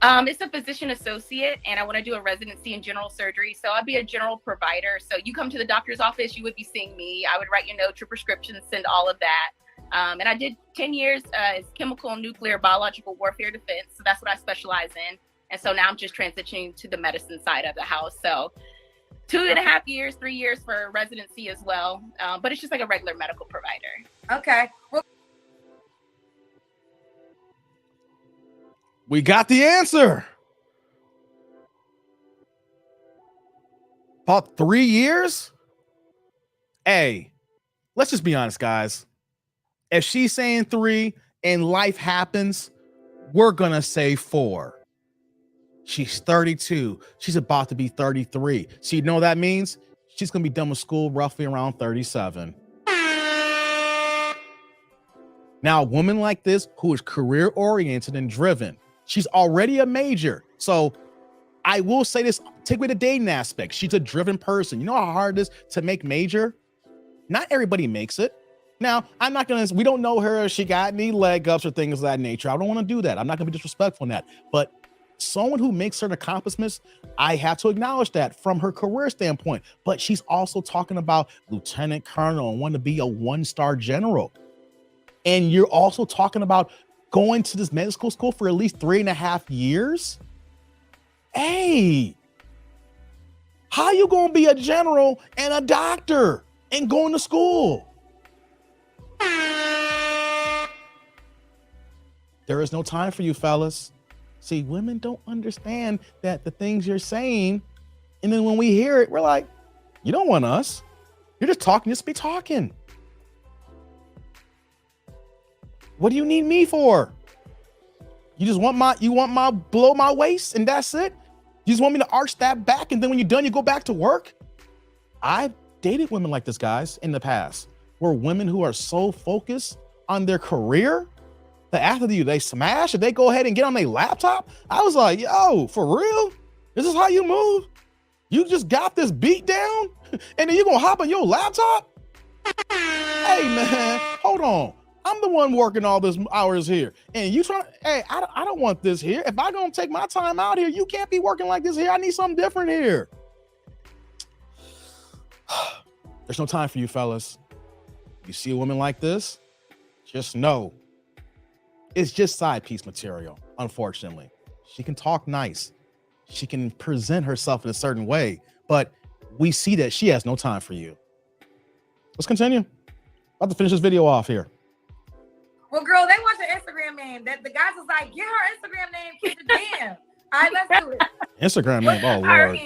It's a physician associate, and I want to do a residency in general surgery. So I'd be a general provider. So you come to the doctor's office, you would be seeing me. I would write your notes, your prescriptions, send all of that. And I did 10 years as chemical, nuclear, biological warfare defense. So that's what I specialize in. And so now I'm just transitioning to the medicine side of the house. So 2.5 years, 3 years for residency as well. But it's just like a regular medical provider. Okay. Well, we got the answer. About 3 years? Hey, let's just be honest, guys. If she's saying 3 and life happens, we're going to say 4. She's 32. She's about to be 33. So you know what that means? She's going to be done with school roughly around 37. Now, a woman like this who is career oriented and driven, she's already a major. So I will say this, take away the dating aspect. She's a driven person. You know how hard it is to make major? Not everybody makes it. Now, I'm not going to, we don't know her if she got any leg ups or things of that nature. I don't want to do that. I'm not going to be disrespectful in that. But someone who makes certain accomplishments, I have to acknowledge that from her career standpoint. But she's also talking about lieutenant colonel and want to be a 1-star general. And you're also talking about going to this medical school for at least 3.5 years. Hey, how you going to be a general and a doctor and going to school? There is no time for you, fellas. See, women don't understand that the things you're saying, and then when we hear it, we're like, you don't want us. You're just talking, just be talking. What do you need me for? You just want my below my waist and that's it? You just want me to arch that back and then when you're done, you go back to work? I've dated women like this, guys, in the past, where women who are so focused on their career that after they smash, if they go ahead and get on their laptop, I was like, yo, for real? This is how you move? You just got this beat down and then you're gonna hop on your laptop? Hey man, hold on. I'm the one working all these hours here. And you trying, hey, I don't want this here. If I'm gonna take my time out here, you can't be working like this here. I need something different here. There's no time for you, fellas. You see a woman like this, just know it's just side piece material, unfortunately. She can talk nice. She can present herself in a certain way, but we see that she has no time for you. Let's continue. About to finish this video off here. Well, girl, they want your Instagram name. That the guys was like, get her Instagram name, keep it damn. All right, let's do it. Instagram name, oh Lord.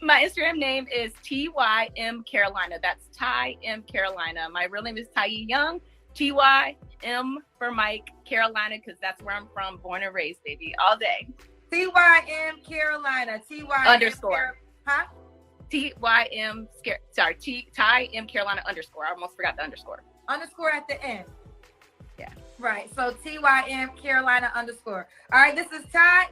My Instagram name is TYM Carolina. That's Ty M Carolina. My real name is Ty Young. TYM for Mike Carolina, because that's where I'm from, born and raised, baby, all day. TYM Carolina. Underscore. Huh? Ty M Carolina underscore. I almost forgot the underscore. Underscore at the end. Yeah. Right. So TYM Carolina underscore. All right. This is Ty.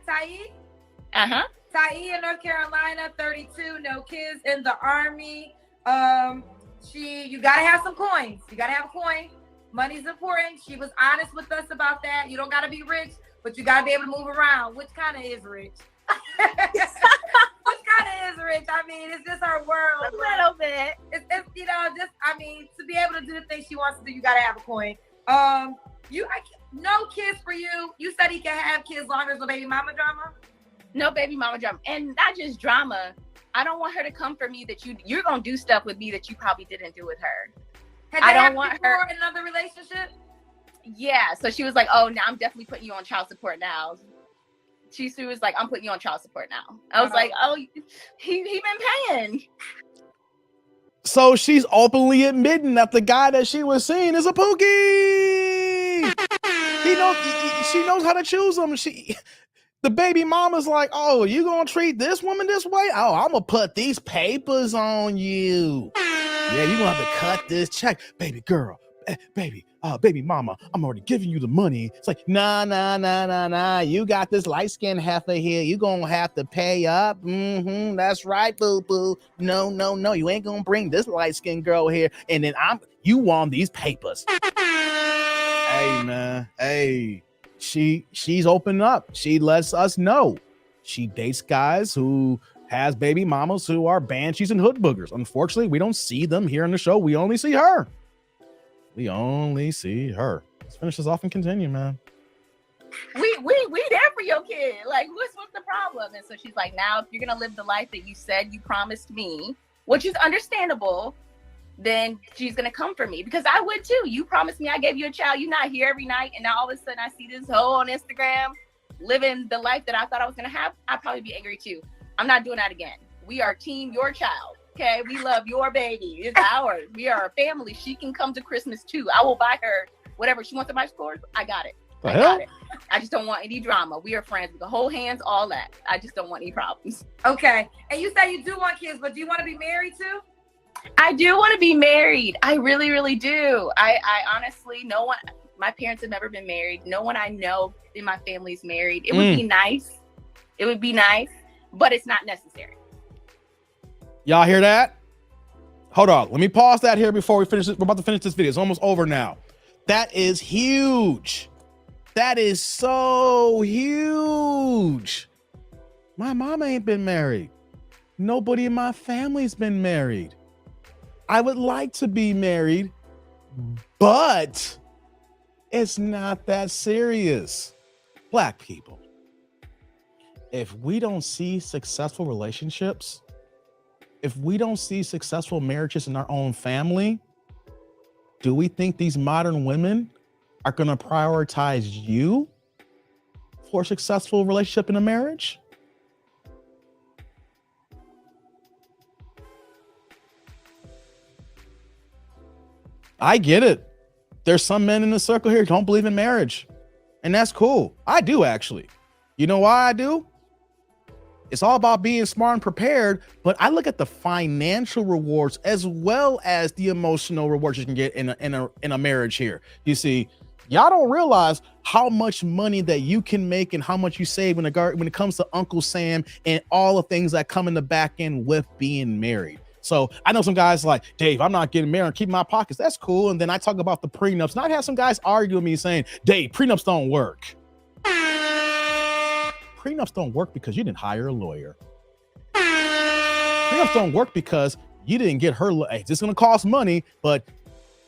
Uh-huh. Ty in North Carolina, 32, no kids in the Army. You gotta have some coins. You gotta have a coin. Money's important. She was honest with us about that. You don't gotta be rich, but you gotta be able to move around, which kind of is rich. Which kind of is rich. I mean, it's just her world. A little bit. It's to be able to do the things she wants to do, you gotta have a coin. No kids for you. You said he can have kids long as no baby mama drama. No baby mama drama, and not just drama. I don't want her to come for me that you're gonna do stuff with me that you probably didn't do with her. I don't want her in another relationship. Yeah, so she was like, "Oh, now I'm definitely putting you on child support now." She was like, "I'm putting you on child support now." I was like, "Oh, he been paying." So she's openly admitting that the guy that she was seeing is a pookie. She knows how to choose him. The baby mama's like, oh, you gonna treat this woman this way? Oh, I'm gonna put these papers on you. Yeah, you gonna have to cut this check. Baby girl, baby mama, I'm already giving you the money. It's like, nah. You got this light-skinned heifer here. You gonna have to pay up. That's right, boo-boo. No. You ain't gonna bring this light-skinned girl here. And then you want these papers. Hey, man. Hey. She's open up. She lets us know. She dates guys who has baby mamas who are banshees and hood boogers. Unfortunately, we don't see them here in the show. We only see her. Let's finish this off and continue, man. We there for your kid. Like, what's the problem? And so she's like, now if you're gonna live the life that you said you promised me, which is understandable, then she's gonna come for me, because I would too. You promised me I gave you a child. You're not here every night, and now all of a sudden I see this hoe on Instagram living the life that I thought I was gonna have. I'd probably be angry too. I'm not doing that again. We are team your child. Okay, we love your baby. It's ours. We are a family. She can come to Christmas too. I will buy her whatever she wants at my stores. I got it. Got it. I just don't want any drama. We are friends. We can hold hands, all that. I just don't want any problems. Okay. And you say you do want kids, but do you want to be married too? I do want to be married. I really, really do. I honestly, my parents have never been married. No one I know in my family's married. It would be nice. It would be nice. but it's not necessary. Y'all hear that? Hold on. Let me pause that here before we finish it. We're about to finish this video. It's almost over now. That is huge. That is so huge. My mama ain't been married. Nobody in my family's been married. I would like to be married, but it's not that serious. Black people, if we don't see successful relationships, if we don't see successful marriages in our own family, do we think these modern women are going to prioritize you for a successful relationship in a marriage? I get it. There's some men in the circle here who don't believe in marriage, and that's cool. I do, actually. You know why I do? It's all about being smart and prepared, but I look at the financial rewards as well as the emotional rewards you can get in a marriage here. You see, y'all don't realize how much money that you can make and how much you save when it comes to Uncle Sam and all the things that come in the back end with being married. So I know some guys like, Dave, I'm not getting married and keep my pockets. That's cool. And then I talk about the prenups. And I have some guys argue with me saying, Dave, prenups don't work. Prenups don't work because you didn't hire a lawyer. Prenups don't work because you didn't get her. Hey, this is going to cost money, but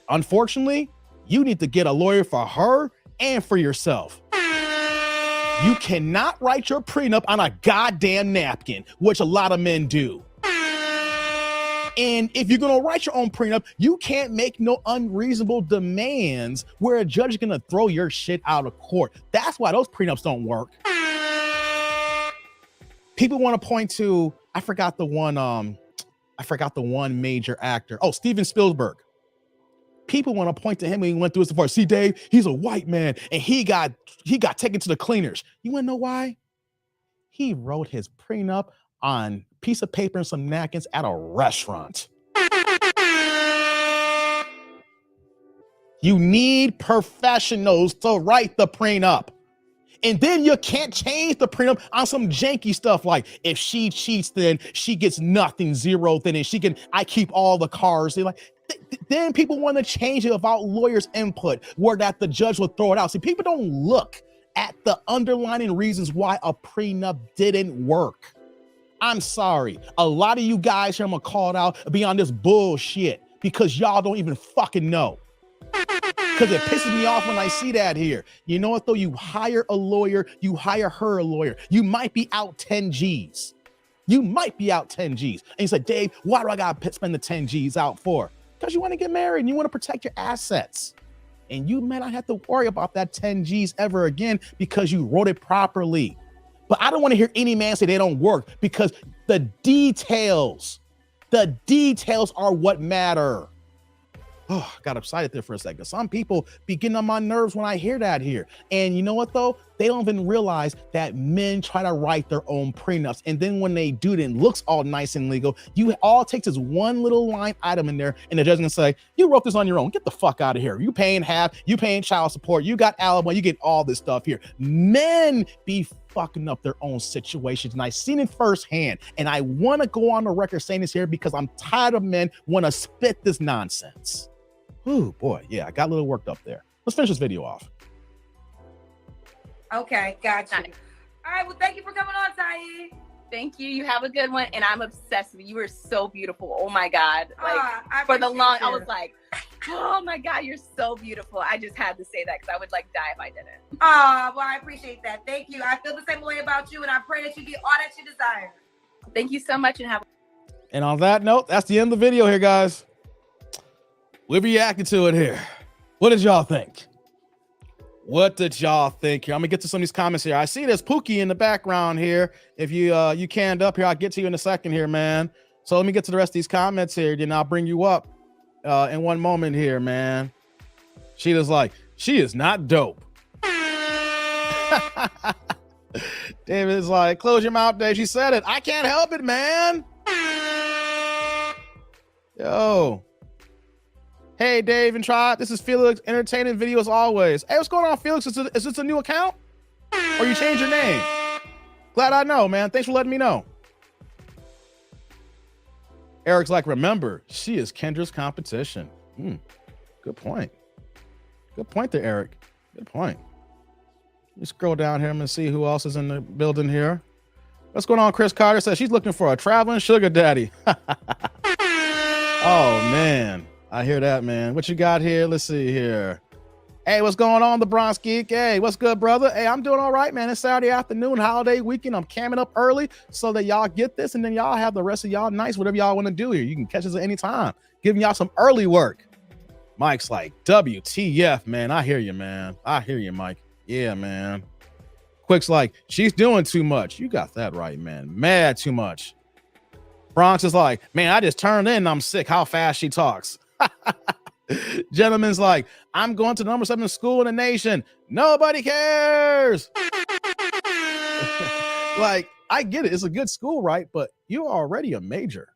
unfortunately, you need to get a lawyer for her and for yourself. You cannot write your prenup on a goddamn napkin, which a lot of men do. And if you're going to write your own prenup, you can't make no unreasonable demands where a judge is going to throw your shit out of court. That's why those prenups don't work. People want to point to, I forgot the one major actor. Oh, Steven Spielberg. People want to point to him when he went through his divorce. See, Dave, he's a white man and he got taken to the cleaners. You want to know why? He wrote his prenup on a piece of paper and some napkins at a restaurant. You need professionals to write the prenup. And then you can't change the prenup on some janky stuff like if she cheats, then she gets nothing, zero, then I keep all the cars. They're like, then people want to change it without lawyers' input, where that the judge will throw it out. See, people don't look at the underlying reasons why a prenup didn't work. I'm sorry. A lot of you guys here, I'm gonna call it out, be on this bullshit because y'all don't even fucking know. Because it pisses me off when I see that here. You know what, though? You hire a lawyer, you hire her a lawyer. You might be out 10 G's. You might be out 10 G's. And you say, Dave, why do I got to spend the 10 G's out for? Because you want to get married and you want to protect your assets. And you may not have to worry about that 10 G's ever again because you wrote it properly. But I don't want to hear any man say they don't work because the details are what matter. Oh, I got excited there for a second. Some people be getting on my nerves when I hear that here. And you know what, though? They don't even realize that men try to write their own prenups. And then when they do, it looks all nice and legal. You all takes this one little line item in there, and the judge can say, you wrote this on your own. Get the fuck out of here. You paying half, you paying child support, you got alimony, you get all this stuff here. Men be fucking up their own situations, and I've seen it firsthand. And I want to go on the record saying this here because I'm tired of men want to spit this nonsense. Ooh, boy, yeah, I got a little worked up there. Let's finish this video off. Okay, gotcha. All right, well, thank you for coming on, Tayi. Thank you. You have a good one. And I'm obsessed with you. You were so beautiful. Oh my God. Like for the long, I was like, oh my God, you're so beautiful. I just had to say that because I would like die if I didn't. Oh, well, I appreciate that. Thank you. I feel the same way about you, and I pray that you get all that you desire. Thank you so much, and have. And on that note, that's the end of the video here, guys. We reacted to it here. What did y'all think? What did y'all think here? I'm gonna get to some of these comments here. I see there's Pookie in the background here. If you canned up here, I'll get to you in a second here, man. So let me get to the rest of these comments here, then I'll bring you up in one moment here, man. She was like, she is not dope. David's like, close your mouth, Dave. She said it. I can't help it, man. Yo. Hey, Dave and Tribe, this is Felix, entertaining videos always. Hey, what's going on, Felix? Is this a new account? Or you changed your name? Glad I know, man. Thanks for letting me know. Eric's like, remember, she is Kendra's competition. Good point. Good point there, Eric. Good point. Let me scroll down here. I'm going to see who else is in the building here. What's going on? Chris Carter says she's looking for a traveling sugar daddy. Oh, man. I hear that, man. What you got here? Let's see here. Hey, what's going on, the Bronx Geek? Hey, what's good, brother? Hey, I'm doing all right, man. It's Saturday afternoon, holiday weekend. I'm camming up early so that y'all get this, and then y'all have the rest of y'all nights, whatever y'all want to do here. You can catch us at any time. Giving y'all some early work. Mike's like, WTF, man. I hear you, man. I hear you, Mike. Yeah, man. Quick's like, she's doing too much. You got that right, man. Mad too much. Bronx is like, man, I just turned in and I'm sick. How fast she talks. Gentleman's like, I'm going to the number 7 school in the nation. Nobody cares. Like, I get it. It's a good school, right? But you're already a major.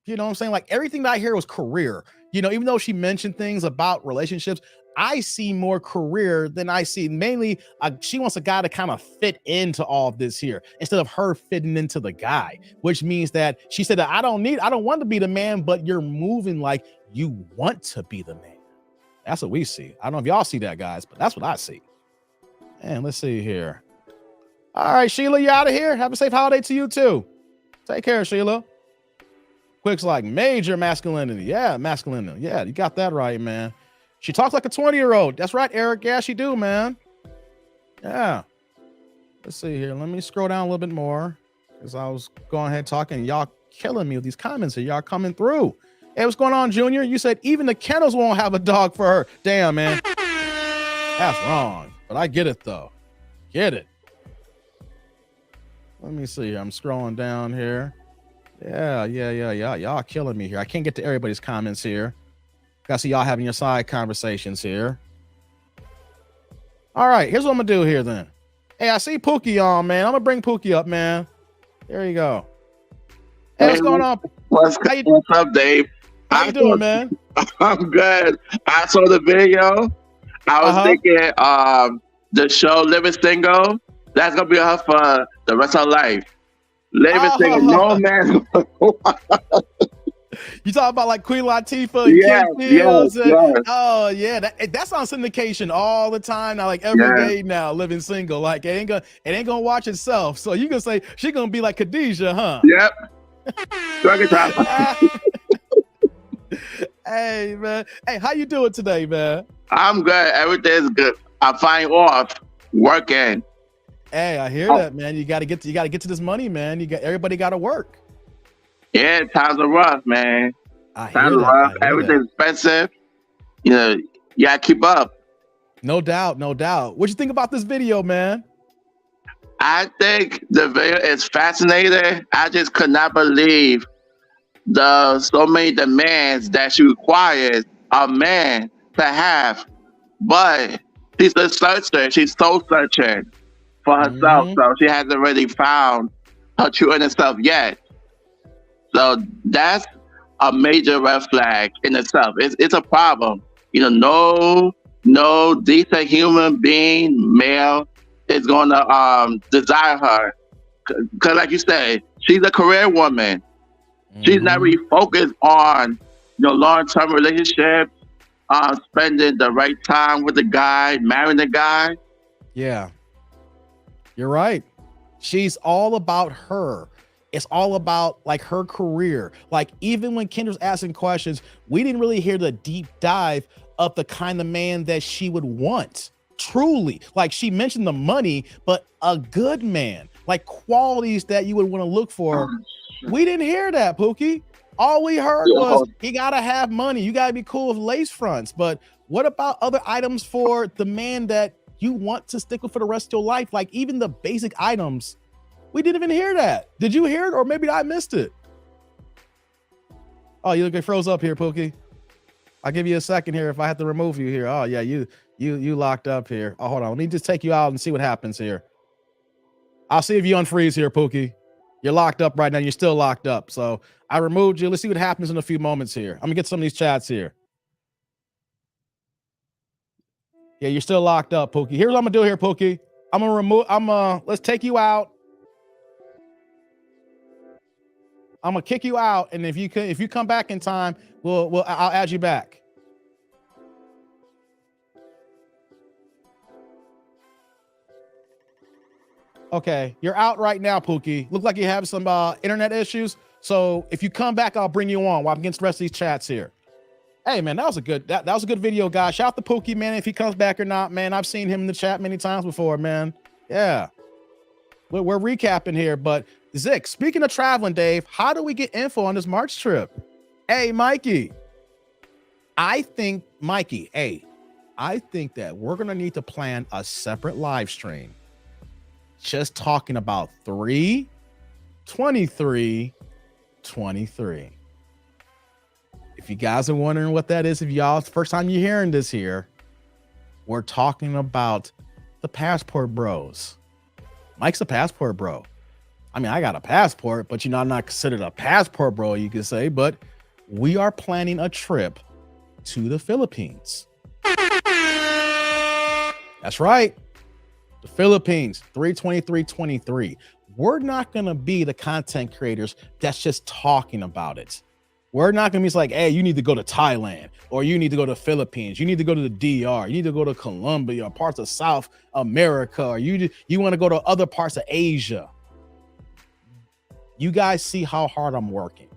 You know what I'm saying? Like, everything that I hear was career. You know, even though she mentioned things about relationships, I see more career than I see. Mainly, she wants a guy to kind of fit into all of this here instead of her fitting into the guy, which means that she said that I don't want to be the man, but you're moving like you want to be the man. That's what we see. I don't know if y'all see that, guys, but that's what I see. And let's see here. All right, Sheila, you out of here. Have a safe holiday to you too. Take care, Sheila. Quick's like major masculinity. Yeah, masculinity. Yeah, you got that right, man. She talks like a 20-year-old. That's right, Eric. Yeah, she do, man. Yeah. Let's see here. Let me scroll down a little bit more because I was going ahead talking. Y'all killing me with these comments here. Y'all coming through. Hey, what's going on, Junior? You said even the kennels won't have a dog for her. Damn, man. That's wrong. But I get it, though. Get it. Let me see. I'm scrolling down here. Yeah. Y'all killing me here. I can't get to everybody's comments here. Gotta see y'all having your side conversations here. All right, here's what I'm gonna do here then. Hey, I see Pookie on, man. I'm gonna bring Pookie up, man. There you go. Hey, what's going on? What's up, Dave? How you doing, man? I'm good. I saw the video. I was thinking the show Living Single, that's gonna be her for the rest of her life. Living Single, no man. You talk about like Queen Latifah and Kim Fields. Oh yeah, that's on syndication all the time now, like every day now. Living Single, like it ain't gonna watch itself. So you gonna say she gonna be like Khadijah, huh? Yep. Hey man, hey, how you doing today, man? I'm good. Everything's good. I'm fine off working. Hey, I hear that, man. You gotta get to this money, man. Everybody gotta work. Yeah, times are rough, man. Times are rough. Everything's expensive. You know, you gotta keep up. No doubt, no doubt. What you think about this video, man? I think the video is fascinating. I just could not believe the so many demands that she requires a man to have. But she's a searcher. She's soul searching for herself. So she hasn't really found her true inner self yet. So that's a major red flag in itself. It's a problem. You know, no decent human being, male, is gonna desire her. Cause like you said, she's a career woman. She's not really focused on long-term relationships, spending the right time with the guy, marrying the guy. Yeah, you're right. She's all about her. It's all about like her career. Like even when Kendra's asking questions, we didn't really hear the deep dive of the kind of man that she would want. Truly, like she mentioned the money, but a good man, like qualities that you would want to look for. We didn't hear that, Pookie. All we heard was he gotta have money. You gotta be cool with lace fronts. But what about other items for the man that you want to stick with for the rest of your life? Like even the basic items. We didn't even hear that. Did you hear it, or maybe I missed it? Oh, you look like froze up here, Pookie. I'll give you a second here if I have to remove you here. Oh yeah, you locked up here. Oh, hold on. Let me just take you out and see what happens here. I'll see if you unfreeze here, Pookie. You're locked up right now. You're still locked up. So I removed you. Let's see what happens in a few moments here. I'm gonna get some of these chats here. Yeah, you're still locked up, Pookie. Here's what I'm gonna do here, Pookie. I'm gonna let's take you out. I'm gonna kick you out, and if you come back in time, I'll add you back. Okay, you're out right now, Pookie. Look like you have some internet issues. So if you come back, I'll bring you on while I'm against the rest of these chats here. Hey man, that was a good video, guys. Shout out to Pookie, man. If he comes back or not, man. I've seen him in the chat many times before, man. Yeah. We're recapping here, but Zick, speaking of traveling, Dave, how do we get info on this March trip? Hey, Mikey. I think that we're gonna need to plan a separate live stream just talking about 3/23/23. If you guys are wondering what that is, if y'all it's the first time you're hearing this here, we're talking about the passport bros. Mike's a passport bro. I mean, I got a passport, but I'm not considered a passport bro, you could say, but we are planning a trip to the Philippines. That's right. The Philippines, 3/23/23. We're not going to be the content creators that's just talking about it. We're not going to be like, hey, you need to go to Thailand, or you need to go to the Philippines. You need to go to the DR. You need to go to Colombia, or parts of South America, or you want to go to other parts of Asia. You guys see how hard I'm working.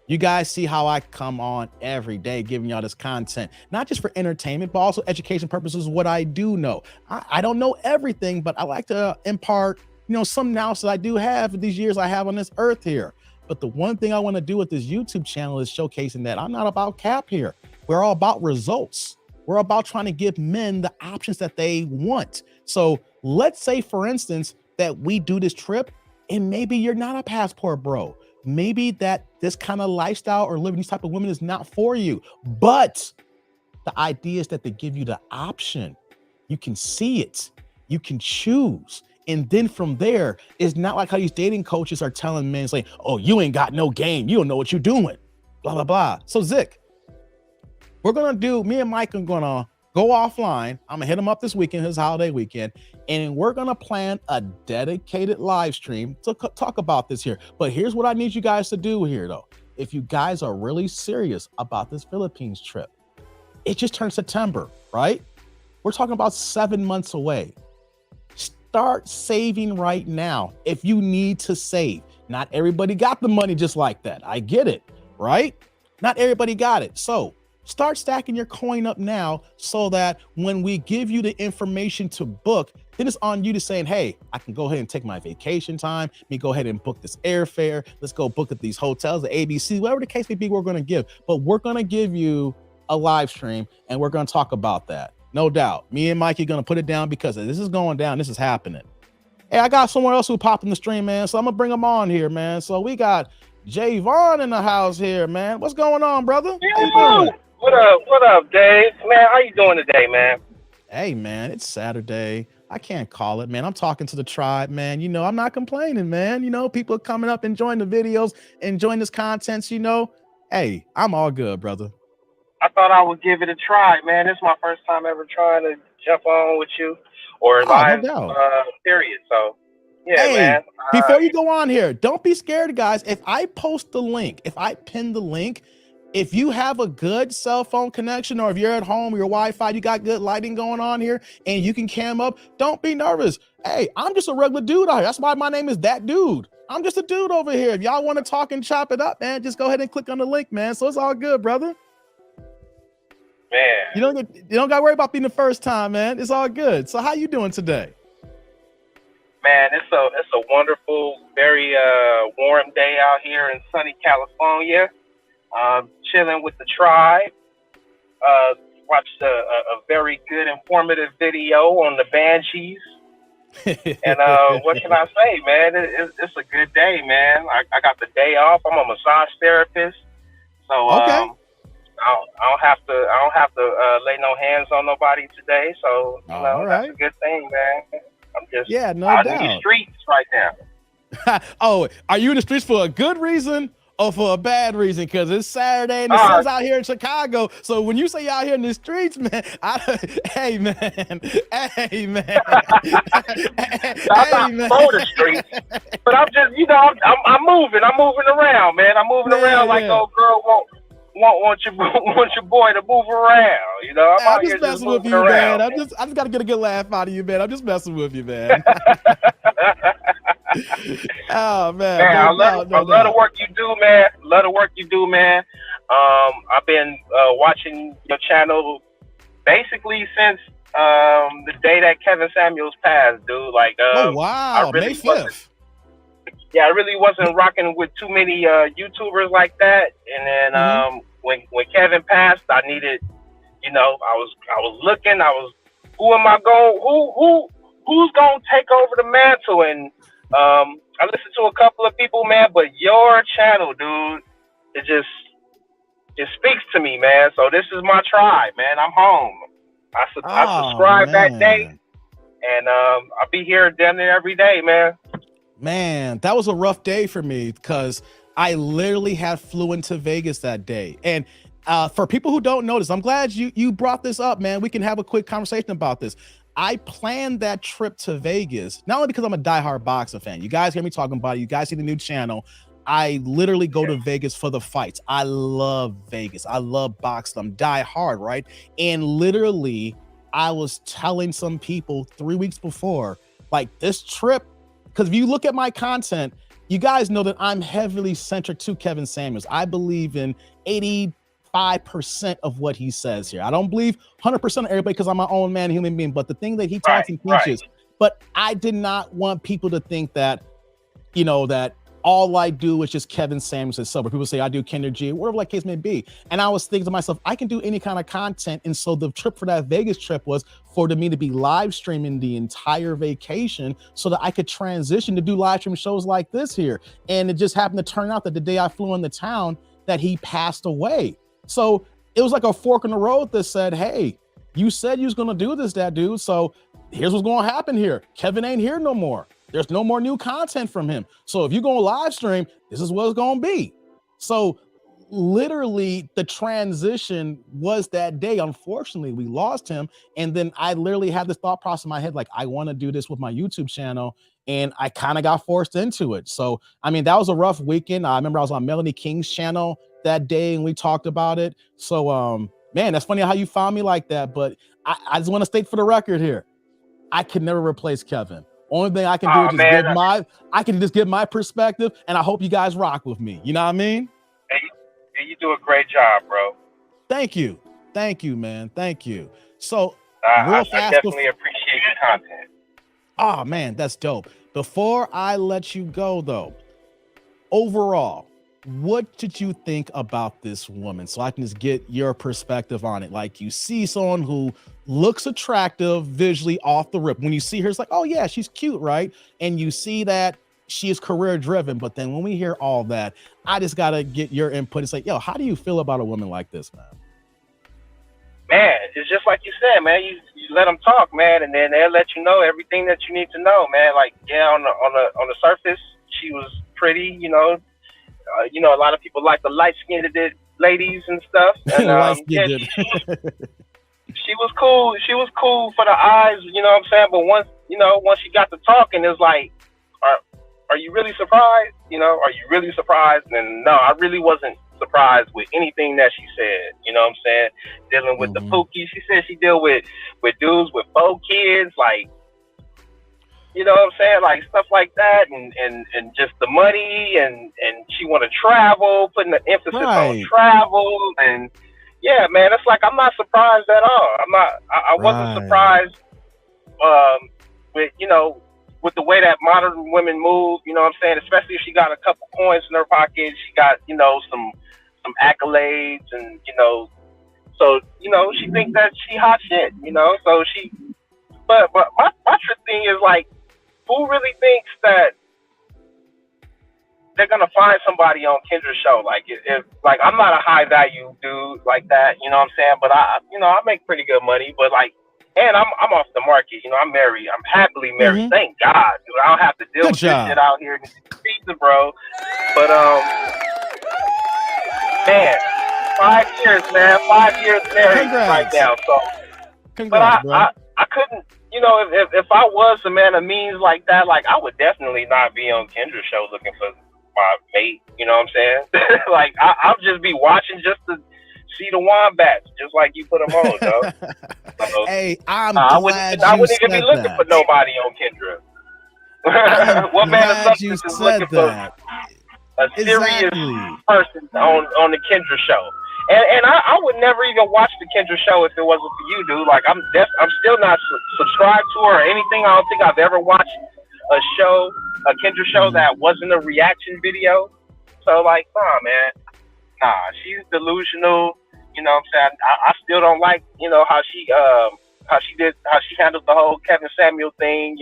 You guys see how I come on every day giving y'all this content, not just for entertainment, but also education purposes, what I do know. I don't know everything, but I like to impart, some knowledge that I do have these years I have on this earth here. But the one thing I want to do with this YouTube channel is showcasing that I'm not about cap here. We're all about results. We're about trying to give men the options that they want. So let's say, for instance, that we do this trip and maybe you're not a passport bro. Maybe that this kind of lifestyle or living these type of women is not for you. But the idea is that they give you the option. You can see it. You can choose. And then from there, it's not like how these dating coaches are telling men, like, oh, you ain't got no game. You don't know what you're doing. Blah, blah, blah. So Zick, me and Mike are gonna go offline. I'm gonna hit him up this weekend, his holiday weekend, and we're gonna plan a dedicated live stream to talk about this here. But here's what I need you guys to do here, though. If you guys are really serious about this Philippines trip, it just turned September, right? We're talking about 7 months away. Start saving right now if you need to save. Not everybody got the money just like that. I get it, right? Not everybody got it. So start stacking your coin up now so that when we give you the information to book, then it's on you to saying, hey, I can go ahead and take my vacation time. Let me go ahead and book this airfare. Let's go book at these hotels, the ABC, whatever the case may be, we're going to give. But we're going to give you a live stream and we're going to talk about that. No doubt. Me and Mikey going to put it down because this is going down. This is happening. Hey, I got someone else who popped in the stream, man. So I'm going to bring them on here, man. So we got Javon in the house here, man. What's going on, brother? Yeah, how you doing? What up, Dave? Man, how you doing today, man? Hey, man, it's Saturday. I can't call it, man. I'm talking to the tribe, man. I'm not complaining, man. People are coming up, enjoying the videos, enjoying this content, Hey, I'm all good, brother. I thought I would give it a try, man. This is my first time ever trying to jump on with you or live, no period. So, yeah, hey, man. Before you go on here, don't be scared, guys. If I post the link, if I pin the link, if you have a good cell phone connection or if you're at home, your Wi-Fi, you got good lighting going on here and you can cam up, don't be nervous. Hey, I'm just a regular dude out here. That's why my name is That Dude. I'm just a dude over here. If y'all want to talk and chop it up, man, just go ahead and click on the link, man. So it's all good, brother. Man. You don't got to worry about being the first time, man. It's all good. So how you doing today? Man, it's a wonderful, very warm day out here in sunny California. Chilling with the tribe. Watched a very good, informative video on the Banshees. And what can I say, man? It's a good day, man. I got the day off. I'm a massage therapist, so okay. I don't have to lay no hands on nobody today. So all right. That's a good thing, man. I'm just no out doubt. in these streets right now. Oh, are you in the streets for a good reason Oh, for a bad reason, because it's Saturday and the sun's out here in Chicago. So when you say you're out here in the streets, man, hey man, hey man, I'm not for the streets, but I'm just, I'm moving around, man. I'm moving around like old girl want your boy to move around. I'm out just here messing with you, around, man. I just gotta get a good laugh out of you, man. I'm just messing with you, man. Oh man, I love the work you do, man. Love the work you do, man. I've been watching your channel basically since the day that Kevin Samuels passed, dude. Like, oh wow, really May 5th. Yeah, I really wasn't rocking with too many YouTubers like that. And then when Kevin passed, I needed, I was looking. Who's gonna take over the mantle? And I listened to a couple of people, man, but your channel, dude, it speaks to me, man. So this is my tribe, man. I'm home. I subscribed that day, and I'll be here damn near every day, man. Man, that was a rough day for me because I literally flew into Vegas that day. And for people who don't know this, I'm glad you brought this up, man. We can have a quick conversation about this. I planned that trip to Vegas, not only because I'm a diehard boxing fan. You guys hear me talking about it. You guys see the new channel. I literally go to Vegas for the fights. I love Vegas. I love boxing. I'm diehard, right? And literally, I was telling some people 3 weeks before, like this trip, because if you look at my content, you guys know that I'm heavily centric to Kevin Samuels. I believe in 85% of what he says here. I don't believe 100% of everybody because I'm my own man, human being, but the thing that he talks and teaches, but I did not want people to think that, that all I do is just Kevin Samuels and sober. People say I do Kendra G, whatever that case may be. And I was thinking to myself, I can do any kind of content. And so the trip for that Vegas trip was for me to be live streaming the entire vacation so that I could transition to do live stream shows like this here. And it just happened to turn out that the day I flew into town that he passed away. So it was like a fork in the road that said, hey, you said you was going to do this, that dude. So here's what's going to happen here. Kevin ain't here no more. There's no more new content from him. So if you're going to live stream, this is what it's going to be. So literally the transition was that day. Unfortunately, we lost him. And then I literally had this thought process in my head, like, I want to do this with my YouTube channel. And I kind of got forced into it. So, I mean, that was a rough weekend. I remember I was on Melanie King's channel that day and we talked about it. So, man, that's funny how you found me like that. But I just want to state for the record here, I could never replace Kevin. Only thing I can do is just give my perspective, and I hope you guys rock with me. You know what I mean? Hey, you do a great job, bro. Thank you, man. Thank you. So, I definitely appreciate your content. Oh man, that's dope. Before I let you go, though, overall, what did you think about this woman? So I can just get your perspective on it. Like, you see someone who looks attractive visually off the rip. When you see her, it's like, oh yeah, she's cute, right? And you see that she is career driven. But then when we hear all that, I just got to get your input. It's like, yo, how do you feel about a woman like this, man? Man, it's just like you said, man. You let them talk, man, and then they'll let you know everything that you need to know, man. Like, yeah, on the surface, she was pretty, a lot of people like the light-skinned ladies and stuff. And, she was cool. She was cool for the eyes, you know what I'm saying? But once she got to talking, it's like, are you really surprised? Are you really surprised? And no, I really wasn't surprised with anything that she said. You know what I'm saying? Dealing with the Pookie. She said she deal with dudes with 4 kids, like, you know what I'm saying? Like stuff like that, and just the money, and she want to travel, putting the emphasis on travel, and yeah, man, it's like I'm not surprised at all. I wasn't surprised with the way that modern women move, you know what I'm saying? Especially if she got a couple coins in her pocket, she got, some accolades, and so she thinks that she hot shit, so she but my thing is, like, who really thinks that they're gonna find somebody on Kendra's show? Like, if I'm not a high value dude like that, you know what I'm saying? But I make pretty good money, but like, and I'm off the market, I'm married. I'm happily married. Thank God, dude. I don't have to deal with this shit out here in the streets, bro. But Man, 5 years, man. 5 years married right now. So, Congrats, but bro. I couldn't, if I was a man of means like that, like I would definitely not be on Kendra's show looking for my mate. You know what I'm saying? Like I'll just be watching just to see the wombats, just like you put them on, dog. So, Hey, I wouldn't even be looking for nobody on Kendra. What man of substance is looking for a serious person on the Kendra show? And I would never even watch the Kendra show if it wasn't for you, dude. Like I'm still not subscribed to her or anything. I don't think I've ever watched a Kendra show that wasn't a reaction video. So like, nah, man, she's delusional. You know what I'm saying? I still don't like, how she handled the whole Kevin Samuel thing.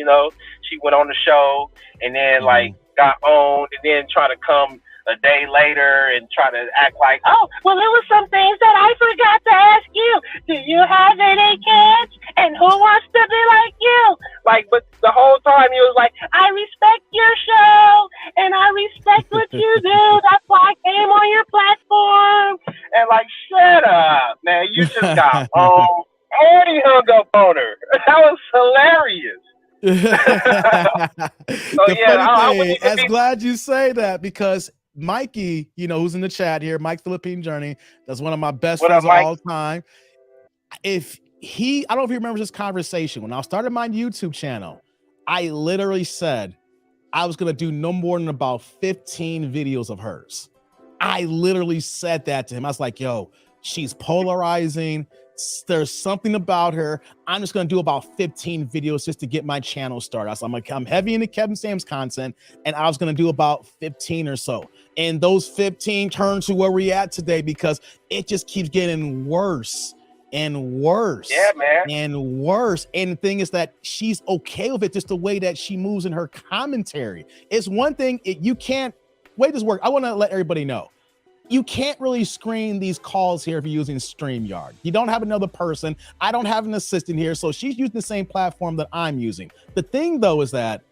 She went on the show and then like got owned and then try to come a day later and try to act like, oh, well, there were some things that I forgot to ask you. Do you have any kids? And who wants to be like you? Like, but the whole time he was like, I respect your show and I respect what you do. That's why I came on your platform. And like, shut up, man. You just got owned. And he hung up on her. That was hilarious. I'm glad you say that because Mikey, who's in the chat here, Mike Philippine Journey, that's one of my best friends of all time. I don't know if he remembers this conversation. When I started my YouTube channel, I literally said I was going to do no more than about 15 videos of hers. I literally said that to him. I was like, yo, she's polarizing. There's something about her. I'm just going to do about 15 videos just to get my channel started. So I'm heavy into Kevin Sam's content, and I was going to do about 15 or so. And those 15 turned to where we're at today because it just keeps getting worse and worse. Yeah, man. And worse. And the thing is that she's okay with it, just the way that she moves in her commentary. It's one thing, you can't, wait this work. I want to let everybody know. You can't really screen these calls here if you're using StreamYard. You don't have another person. I don't have an assistant here, so she's using the same platform that I'm using. The thing, though, is that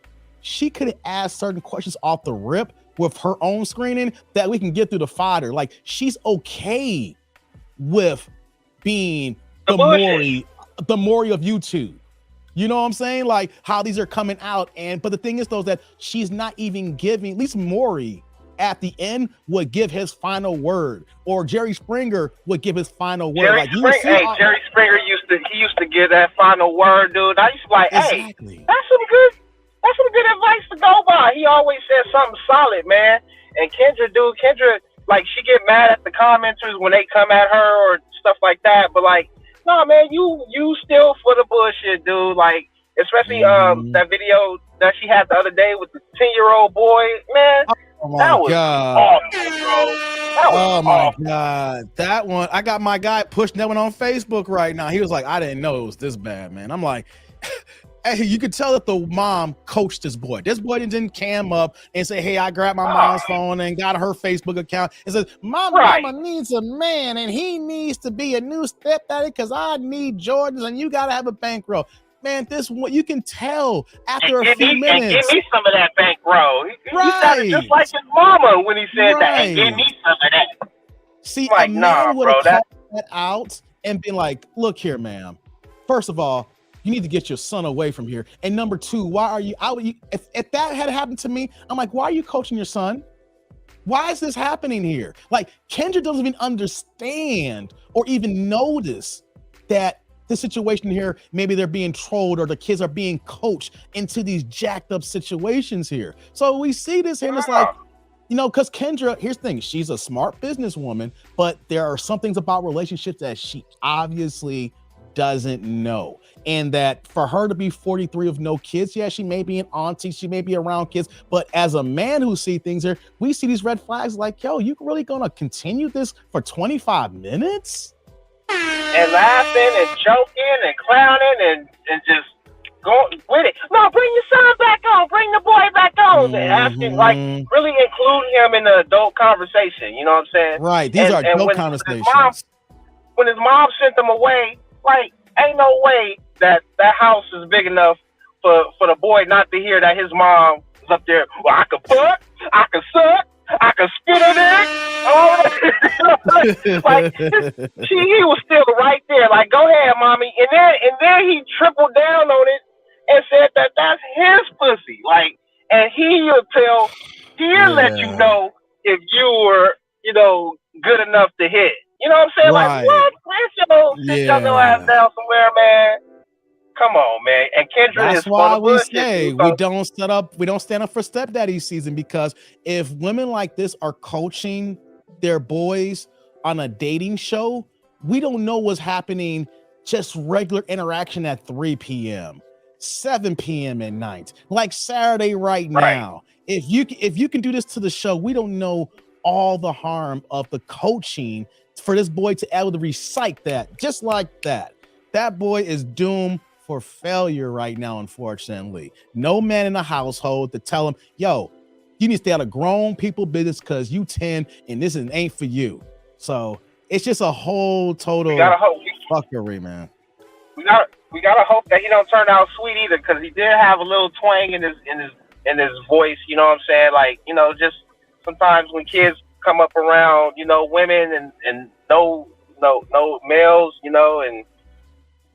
she could ask certain questions off the rip with her own screening that we can get through the fodder. Like, she's okay with being the Maury of YouTube. You know what I'm saying? Like, how these are coming out. But the thing is, though, that she's not even giving, at least Maury, at the end would give his final word, or Jerry Springer would give his final word. Jerry Springer used to give that final word, dude. I used to be like, exactly. Hey, that's some good advice to go by. He always said something solid, man. And Kendra, like, she get mad at the commenters when they come at her or stuff like that. But like, no, man, you still for the bullshit, dude. Like, especially that video that she had the other day with the 10-year-old boy, man. Oh my God. Awesome, bro. My God. That one, I got my guy pushing that one on Facebook right now. He was like, I didn't know it was this bad, man. I'm like, hey, you could tell that the mom coached this boy. This boy didn't cam up and say, hey, I grabbed my mom's phone and got her Facebook account and says, mama needs a man and he needs to be a new stepdaddy because I need Jordans and you got to have a bankroll. Man, this what you can tell after a few minutes. And give me some of that bankroll. He sounded just like his mama when he said that. Hey, give me some of that. See, like, a man would have called that out and been like, look here, ma'am. First of all, you need to get your son away from here. And number two, why are you out? If that had happened to me, I'm like, why are you coaching your son? Why is this happening here? Like, Kendra doesn't even understand or even notice that the situation here, maybe they're being trolled or the kids are being coached into these jacked up situations here. So we see this here and it's like, because Kendra, here's the thing, she's a smart businesswoman, but there are some things about relationships that she obviously doesn't know. And that for her to be 43 with no kids, yeah, she may be an auntie, she may be around kids, but as a man who see things here, we see these red flags like, yo, you really gonna continue this for 25 minutes? And laughing and joking and clowning and just going with it. No, bring your son back on. Bring the boy back on. And asking, like, really including him in the adult conversation. You know what I'm saying? Right. These are adult conversations. When his mom sent him away, like, ain't no way that house is big enough for the boy not to hear that his mom was up there. Well, I could fuck, I could suck, I could spit on it. Like he was still right there. Like, go ahead, mommy. And then he tripled down on it and said that that's his pussy. Like, and he'll let you know if you were, good enough to hit. You know what I'm saying? Right. Like, what? Sit your ass down somewhere, man. Come on, man. And Kendra That's is why full we of say bullshit, we don't stand up for stepdaddy season, because if women like this are coaching their boys on a dating show, we don't know what's happening, just regular interaction at 3 p.m., 7 p.m. at night, like Saturday right now. If you can do this to the show, we don't know all the harm of the coaching for this boy to be able to recite that just like that. That boy is doomed for failure right now, unfortunately. No man in the household to tell him, yo, you need to stay out of grown people business because you 10 and this ain't for you. So it's just a whole total fuckery, man. We gotta hope that he don't turn out sweet either, because he did have a little twang in his voice. You know what I'm saying? Like, just sometimes when kids come up around, women and no males, and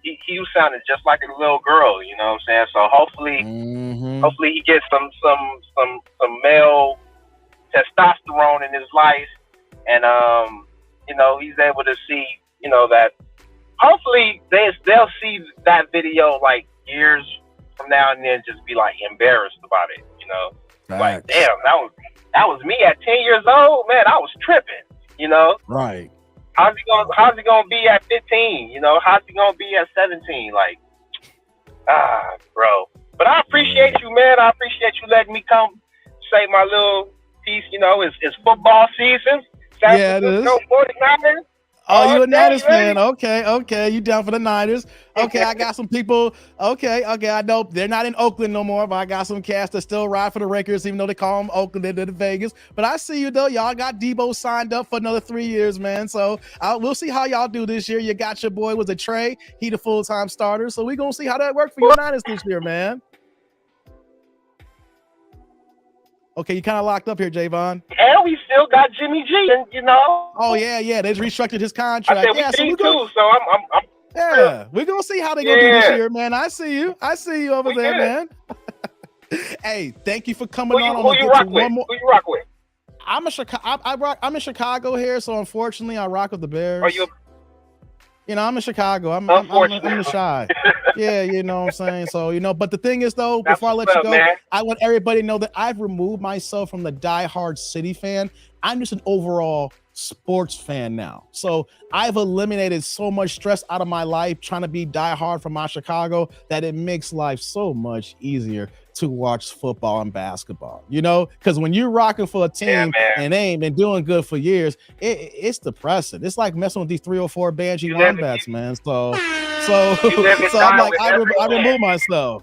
he was sounding just like a little girl, you know what I'm saying? So hopefully he gets some male testosterone in his life, and he's able to see, that hopefully they'll see that video like years from now and then just be like embarrassed about it, like, damn, that was me at 10 years old, man. I was tripping, Right. How's he gonna be at 15? How's he gonna be at 17? Like, bro. But I appreciate you, man. I appreciate you letting me come say my little piece. It's football season. Yeah, it is. 49ers. Oh, you a Niners fan? Okay. You down for the Niners? Okay, I got some people. Okay. I know they're not in Oakland no more, but I got some cast that still ride for the Raiders, even though they call them Oakland, they're in Vegas. But I see you though. Y'all got Debo signed up for another 3 years, man. So we'll see how y'all do this year. You got your boy was a Trey. He the full-time starter. So we gonna see how that works for your Niners this year, man. Okay, you kind of locked up here, Javon. And we still got Jimmy G, and Oh yeah, they restructured his contract. I said we too, so I'm yeah, we're gonna see how they gonna do this year, man. I see you over there, man. Hey, thank you for coming on. Who you rock with? I'm in Chicago here, so unfortunately, I rock with the Bears. Are you? I'm in Chicago. I'm the Shy. Yeah, you know what I'm saying? So, but the thing is, though, before I let you go, man, I want everybody to know that I've removed myself from the diehard City fan. I'm just an overall sports fan now. So I've eliminated so much stress out of my life trying to be diehard from my Chicago that it makes life so much easier to watch football and basketball, because when you're rocking for a team and they ain't been doing good for years, it's depressing. It's like messing with these 3 or 4 Banshee Wombats, man. So I'm like, I remove myself.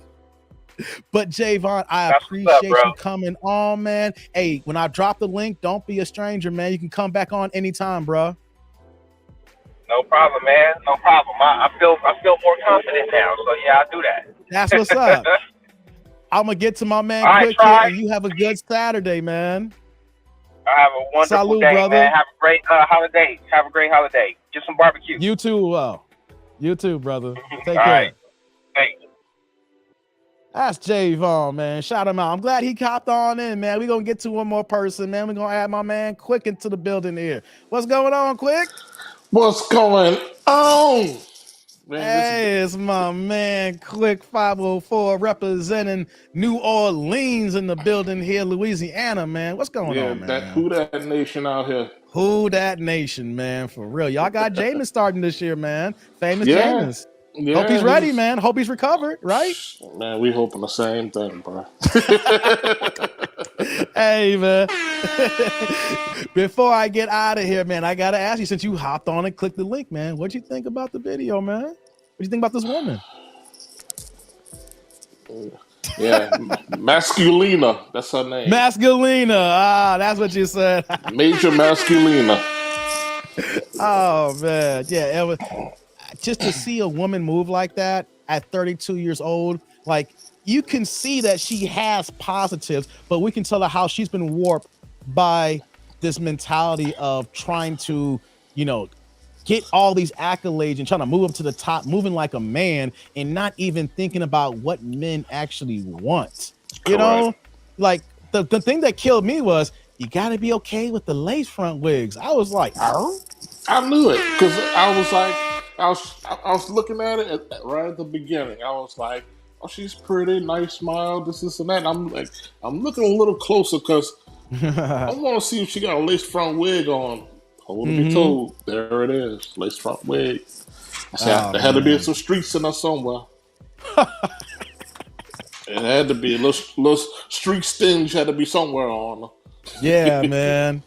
But Javon, I appreciate you coming on, man. Hey, when I drop the link, don't be a stranger, man. You can come back on anytime, bro. No problem, man. No problem. I feel more confident now. So yeah, I'll do that. That's what's up. I'm gonna get to my man quick here, and you have a good Saturday, man. I have a wonderful day, brother. Man. Have a great holiday. Have a great holiday. Get some barbecue. You too, brother. Take care. Right. Thanks. That's Javon, man. Shout him out. I'm glad he copped on in, man. We're gonna get to one more person, man. We're gonna add my man Quick into the building here. What's going on, Quick? What's going on? Man, hey, it's my man Quick 504 representing New Orleans in the building here, Louisiana, man. What's going on, man? Who that nation out here? Who that nation, man? For real. Y'all got Jameis starting this year, man. Famous Jameis. Yeah, hope he's ready, man. Hope he's recovered, right? Man, we hoping the same thing, bro. Hey, man. Before I get out of here, man, I got to ask you, since you hopped on and clicked the link, man, what'd you think about the video, man? What'd you think about this woman? Yeah, Masculina. That's her name. Masculina. Ah, that's what you said. Major Masculina. Oh, man. Yeah, it was just to see a woman move like that at 32 years old, like, you can see that she has positives, but we can tell her how she's been warped by this mentality of trying to, you know, get all these accolades and trying to move up to the top, moving like a man, and not even thinking about what men actually want. You know, like the thing that killed me was you got to be okay with the lace front wigs. I was like, oh, I knew it because I was like, I was looking at it right at the beginning. I was like, oh, she's pretty, nice smile, this and that. And I'm like, I'm looking a little closer because I want to see if she got a lace front wig on. Hold to be told, there it is, lace front wig. I said, there had to be some streaks in there somewhere. It had to be a little streak stinge had to be somewhere on her. Yeah, man.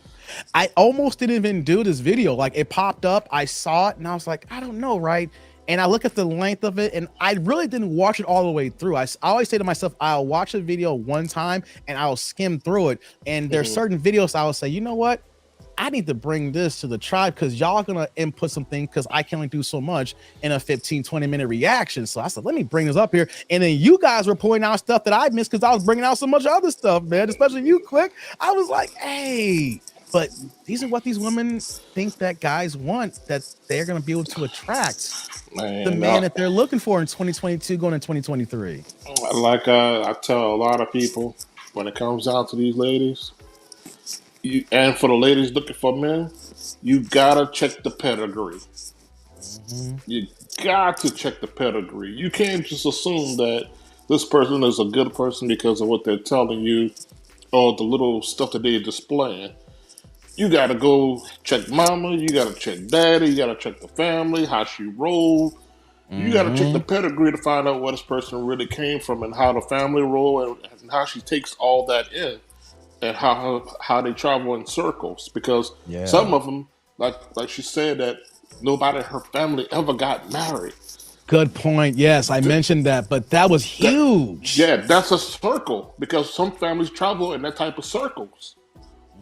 I almost didn't even do this video. Like it popped up, I saw it, and I was like, I don't know, right? And I look at the length of it, and I really didn't watch it all the way through. I always say to myself, I'll watch a video one time and I'll skim through it. And there's certain videos I will say, you know what? I need to bring this to the tribe because y'all gonna input some things because I can only do so much in a 15-20 minute reaction. So I said, let me bring this up here. And then you guys were pointing out stuff that I missed because I was bringing out so much other stuff, man, especially you, Quick. I was like, hey, but these are what these women think that guys want, that they're gonna be able to attract the man that they're looking for in 2022 going in 2023. Like I tell a lot of people, when it comes down to these ladies, and for the ladies looking for men, you gotta check the pedigree. You got to check the pedigree. You can't just assume that this person is a good person because of what they're telling you or the little stuff that they're displaying. You gotta go check mama, you gotta check daddy, you gotta check the family, how she rolled. You gotta check the pedigree to find out where this person really came from and how the family roll and how she takes all that in. And how they travel in circles, because some of them, like she said, that nobody in her family ever got married. Good point. Yes, I mentioned that, but that was huge. That's a circle because some families travel in that type of circles.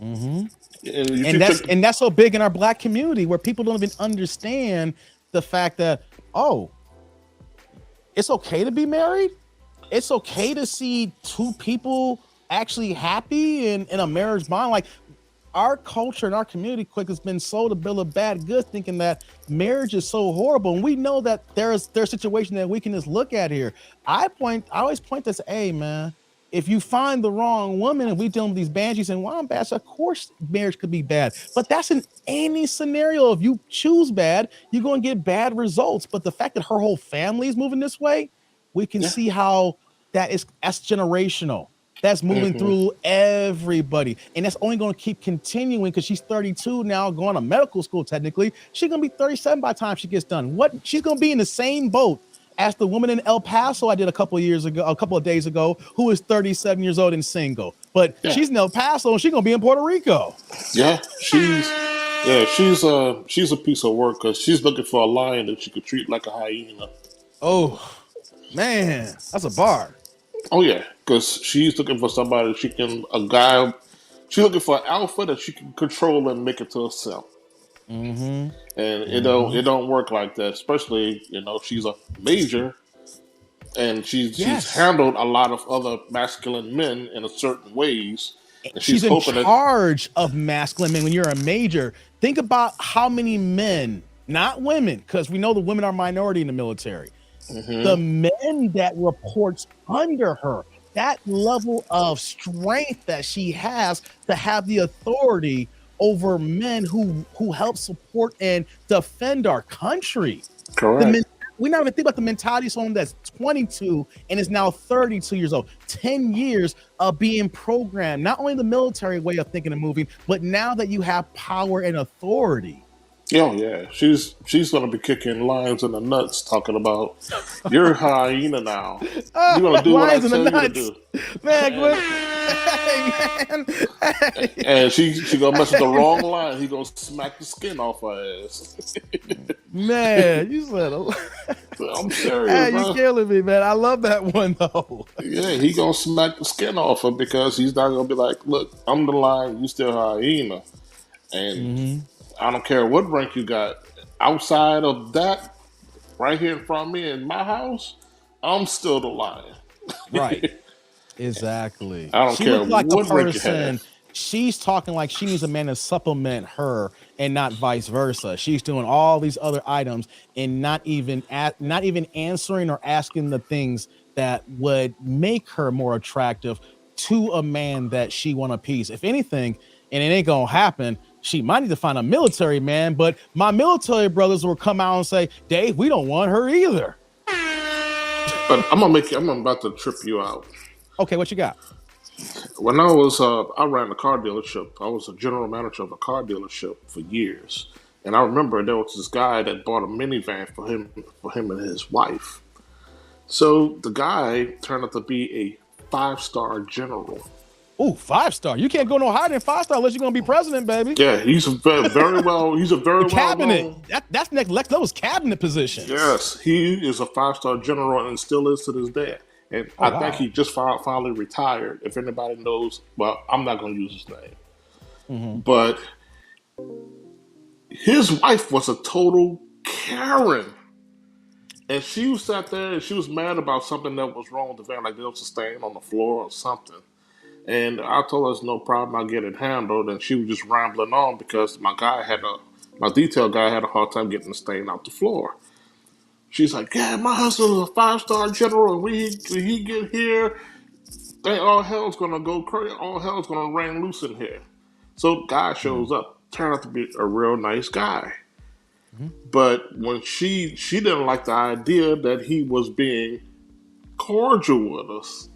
And that's so big in our Black community where people don't even understand the fact that, oh, it's okay to be married. It's okay to see two people actually happy in a marriage bond. Like our culture and our community, Quick, has been sold a bill of bad goods, thinking that marriage is so horrible. And we know that there's situations that we can just look at here. I always point this, hey man, if you find the wrong woman, and we dealing with these banshees and wombats, of course marriage could be bad. But that's in any scenario. If you choose bad, you're going to get bad results. But the fact that her whole family is moving this way, we can see how that's generational. That's moving through everybody. And that's only going to keep continuing because she's 32 now, going to medical school technically. She's going to be 37 by the time she gets done. She's going to be in the same boat as the woman in El Paso I did a couple of days ago, who is 37 years old and single. But she's in El Paso and she's going to be in Puerto Rico. Yeah, she's a piece of work because she's looking for a lion that she could treat like a hyena. Oh, man, that's a bar. Oh yeah, because she's looking for somebody she's looking for an alpha that she can control and make it to herself. And it don't work like that, especially she's a major and she's handled a lot of other masculine men in a certain ways. And she's in charge of masculine men. When you're a major, think about how many men, not women, because we know the women are minority in the military. The men that reports under her, that level of strength that she has to have the authority over men who help support and defend our country. Correct. We not even think about the mentality of someone that's 22 and is now 32 years old. 10 years of being programmed, not only the military way of thinking and moving, but now that you have power and authority. Oh yeah, she's gonna be kicking lions in the nuts, talking about you're a hyena now. You're gonna do what I tell you to do, man. And she gonna mess with the wrong lion. He gonna smack the skin off her ass. Man, you said I'm serious. Hey, you killing me, man. I love that one though. Yeah, he gonna smack the skin off her because he's not gonna be like, look, I'm the lion, you still a hyena, and. I don't care what rank you got. Outside of that, right here in front of me in my house, I'm still the lion. Right. Exactly. I don't care like what a rank you have. person she's talking like she needs a man to supplement her and not vice versa. She's doing all these other items and not even answering or asking the things that would make her more attractive to a man that she want to appease. If anything, and it ain't gonna happen, she might need to find a military man, but my military brothers will come out and say, Dave, we don't want her either. But I'm about to trip you out. Okay, what you got? When I ran a car dealership. I was a general manager of a car dealership for years, and I remember there was this guy that bought a minivan for him and his wife. So the guy turned out to be a 5-star general. Ooh, 5-star. You can't go no higher than 5-star unless you're gonna be president, baby. Yeah, he's a very well. He's a very cabinet. Well known. That's next level's cabinet positions. Yes, he is a 5-star general and still is to this day. And I think he just finally retired. If anybody knows, well, I'm not going to use his name. But his wife was a total Karen. And she sat there and she was mad about something that was wrong with the van, like there was a stain on the floor or something. And I told her it's no problem, I'll get it handled. And she was just rambling on because my detail guy had a hard time getting the stain out the floor. She's like, yeah, my husband is a 5-star general, and when he get here, all hell's gonna go crazy. All hell's gonna rain loose in here. So guy shows up, turned out to be a real nice guy. But when she didn't like the idea that he was being cordial with us.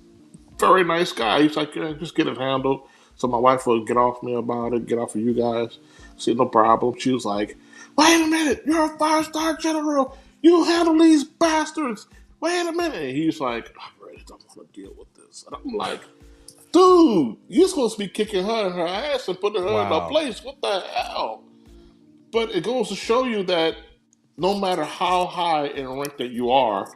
Very nice guy. He's like, yeah, just get it handled. So my wife will get off me about it, get off of you guys. See, no problem. She was like, wait a minute, you're a 5-star general. You handle these bastards. Wait a minute. And he's like, I really don't want to deal with this. And I'm like, dude, you're supposed to be kicking her in her ass and putting her in her place. What the hell? But it goes to show you that no matter how high in rank that you are,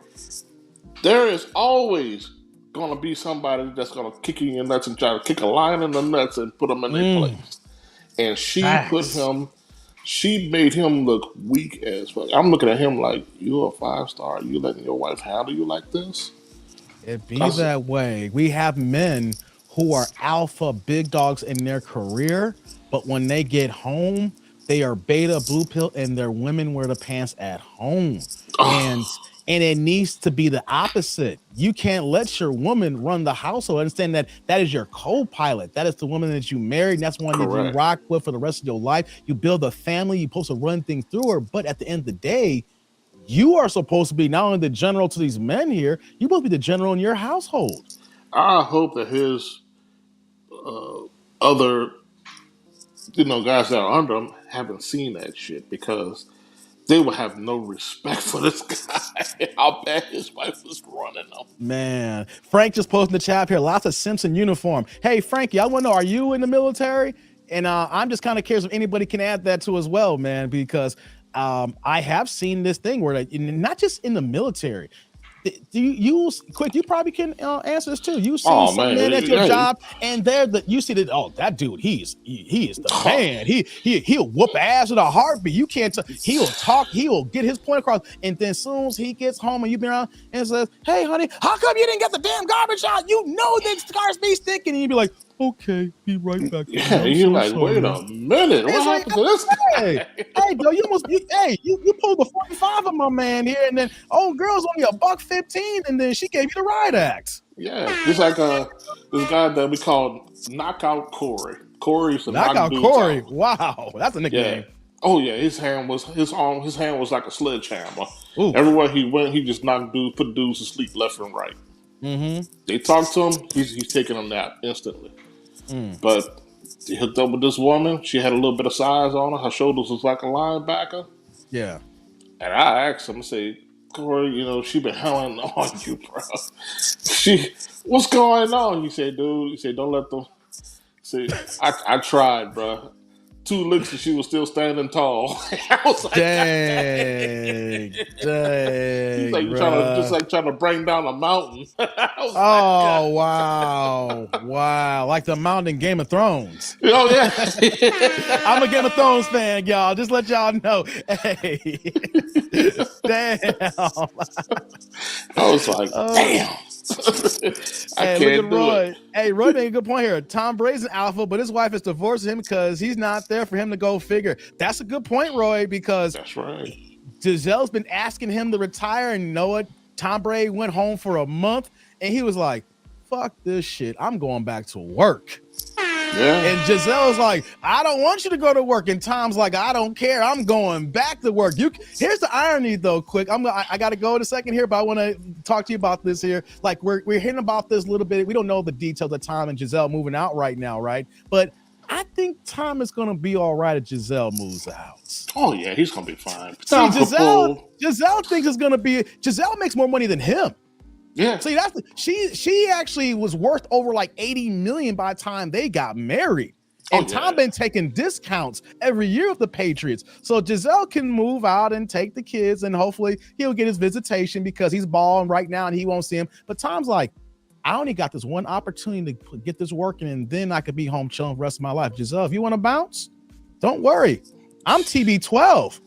there is always going to be somebody that's going to kick you in your nuts and try to kick a lion in the nuts and put them in their place. And she made him look weak as fuck. I'm looking at him like, you're a 5-star. You letting your wife handle you like this? It be that way. We have men who are alpha big dogs in their career, but when they get home, they are beta blue pill and their women wear the pants at home. And it needs to be the opposite. You can't let your woman run the household. Understand that is your co-pilot. That is the woman that you married. And that's one that you rock with for the rest of your life. You build a family. You're supposed to run things through her. But at the end of the day, you are supposed to be not only the general to these men here, you're supposed to be the general in your household. I hope that his other, guys that are under him haven't seen that shit, because they will have no respect for this guy. How bad his wife was running him. Man, Frank just posted in the chat here. Lots of Simpson uniform. Hey, Frankie, I want to know, are you in the military? And I'm just kind of curious if anybody can add that to as well, man, because I have seen this thing where, not just in the military. Do you use quick? You probably can answer this too. You see some man at your job, and you see that. Oh, that dude, he is the man. He'll whoop ass in a heartbeat. You can't. He'll talk. He'll get his point across. And then as soon as he gets home, and you've been around, and says, "Hey, honey, how come you didn't get the damn garbage out? You know that cars be sticking." And you'd be like, "Okay, be right back." Yeah, you're like, wait a minute, what happened to this guy? Hey, bro, you pulled the 45 of my man here, and then girl's only $1.15, and then she gave you the riot act. Yeah, just like this guy that we called Knockout Corey. Corey used to Knockout Corey. Out. Wow, that's a nickname. Yeah. Oh yeah, his hand was like a sledgehammer. Ooh. Everywhere he went, he just put dudes to sleep left and right. Mm-hmm. They talked to him, he's taking a nap instantly. But he hooked up with this woman. She had a little bit of size on her. Her shoulders was like a linebacker. Yeah. And I asked him, I say, Corey, she been hounding on you, bro. What's going on? He said, dude, don't let them. See, I tried, bro. 2 licks and she was still standing tall. I was like, dang. He's like, trying to bring down a mountain. Wow. Like the mountain in Game of Thrones. Oh, yeah. I'm a Game of Thrones fan, y'all. Just let y'all know. Hey. Damn. I was like, damn. I Hey, look can't at do Roy. it. Hey, Roy made a good point here. Tom Brady's an alpha, but his wife is divorcing him because he's not there for him to go figure. That's a good point, Roy, because That's right. Giselle's been asking him to retire, and you know what? Tom Brady went home for a month, and he was like, fuck this shit. I'm going back to work. Yeah. And Giselle's like, I don't want you to go to work. And Tom's like, I don't care. I'm going back to work. Here's the irony, though. Quick, I got to go in a second here, but I want to talk to you about this here. Like we're hearing about this a little bit. We don't know the details of Tom and Giselle moving out right now, right? But I think Tom is going to be all right if Giselle moves out. Oh yeah, he's gonna be fine. See, Giselle thinks it's going to be. Giselle makes more money than him. Yeah. See, she actually was worth over like 80 million by the time they got married. And Tom been taking discounts every year with the Patriots. So Giselle can move out and take the kids, and hopefully he'll get his visitation because he's balling right now and he won't see him. But Tom's like, I only got this one opportunity to get this working, and then I could be home chilling for the rest of my life. Giselle, if you want to bounce, don't worry. I'm TB12.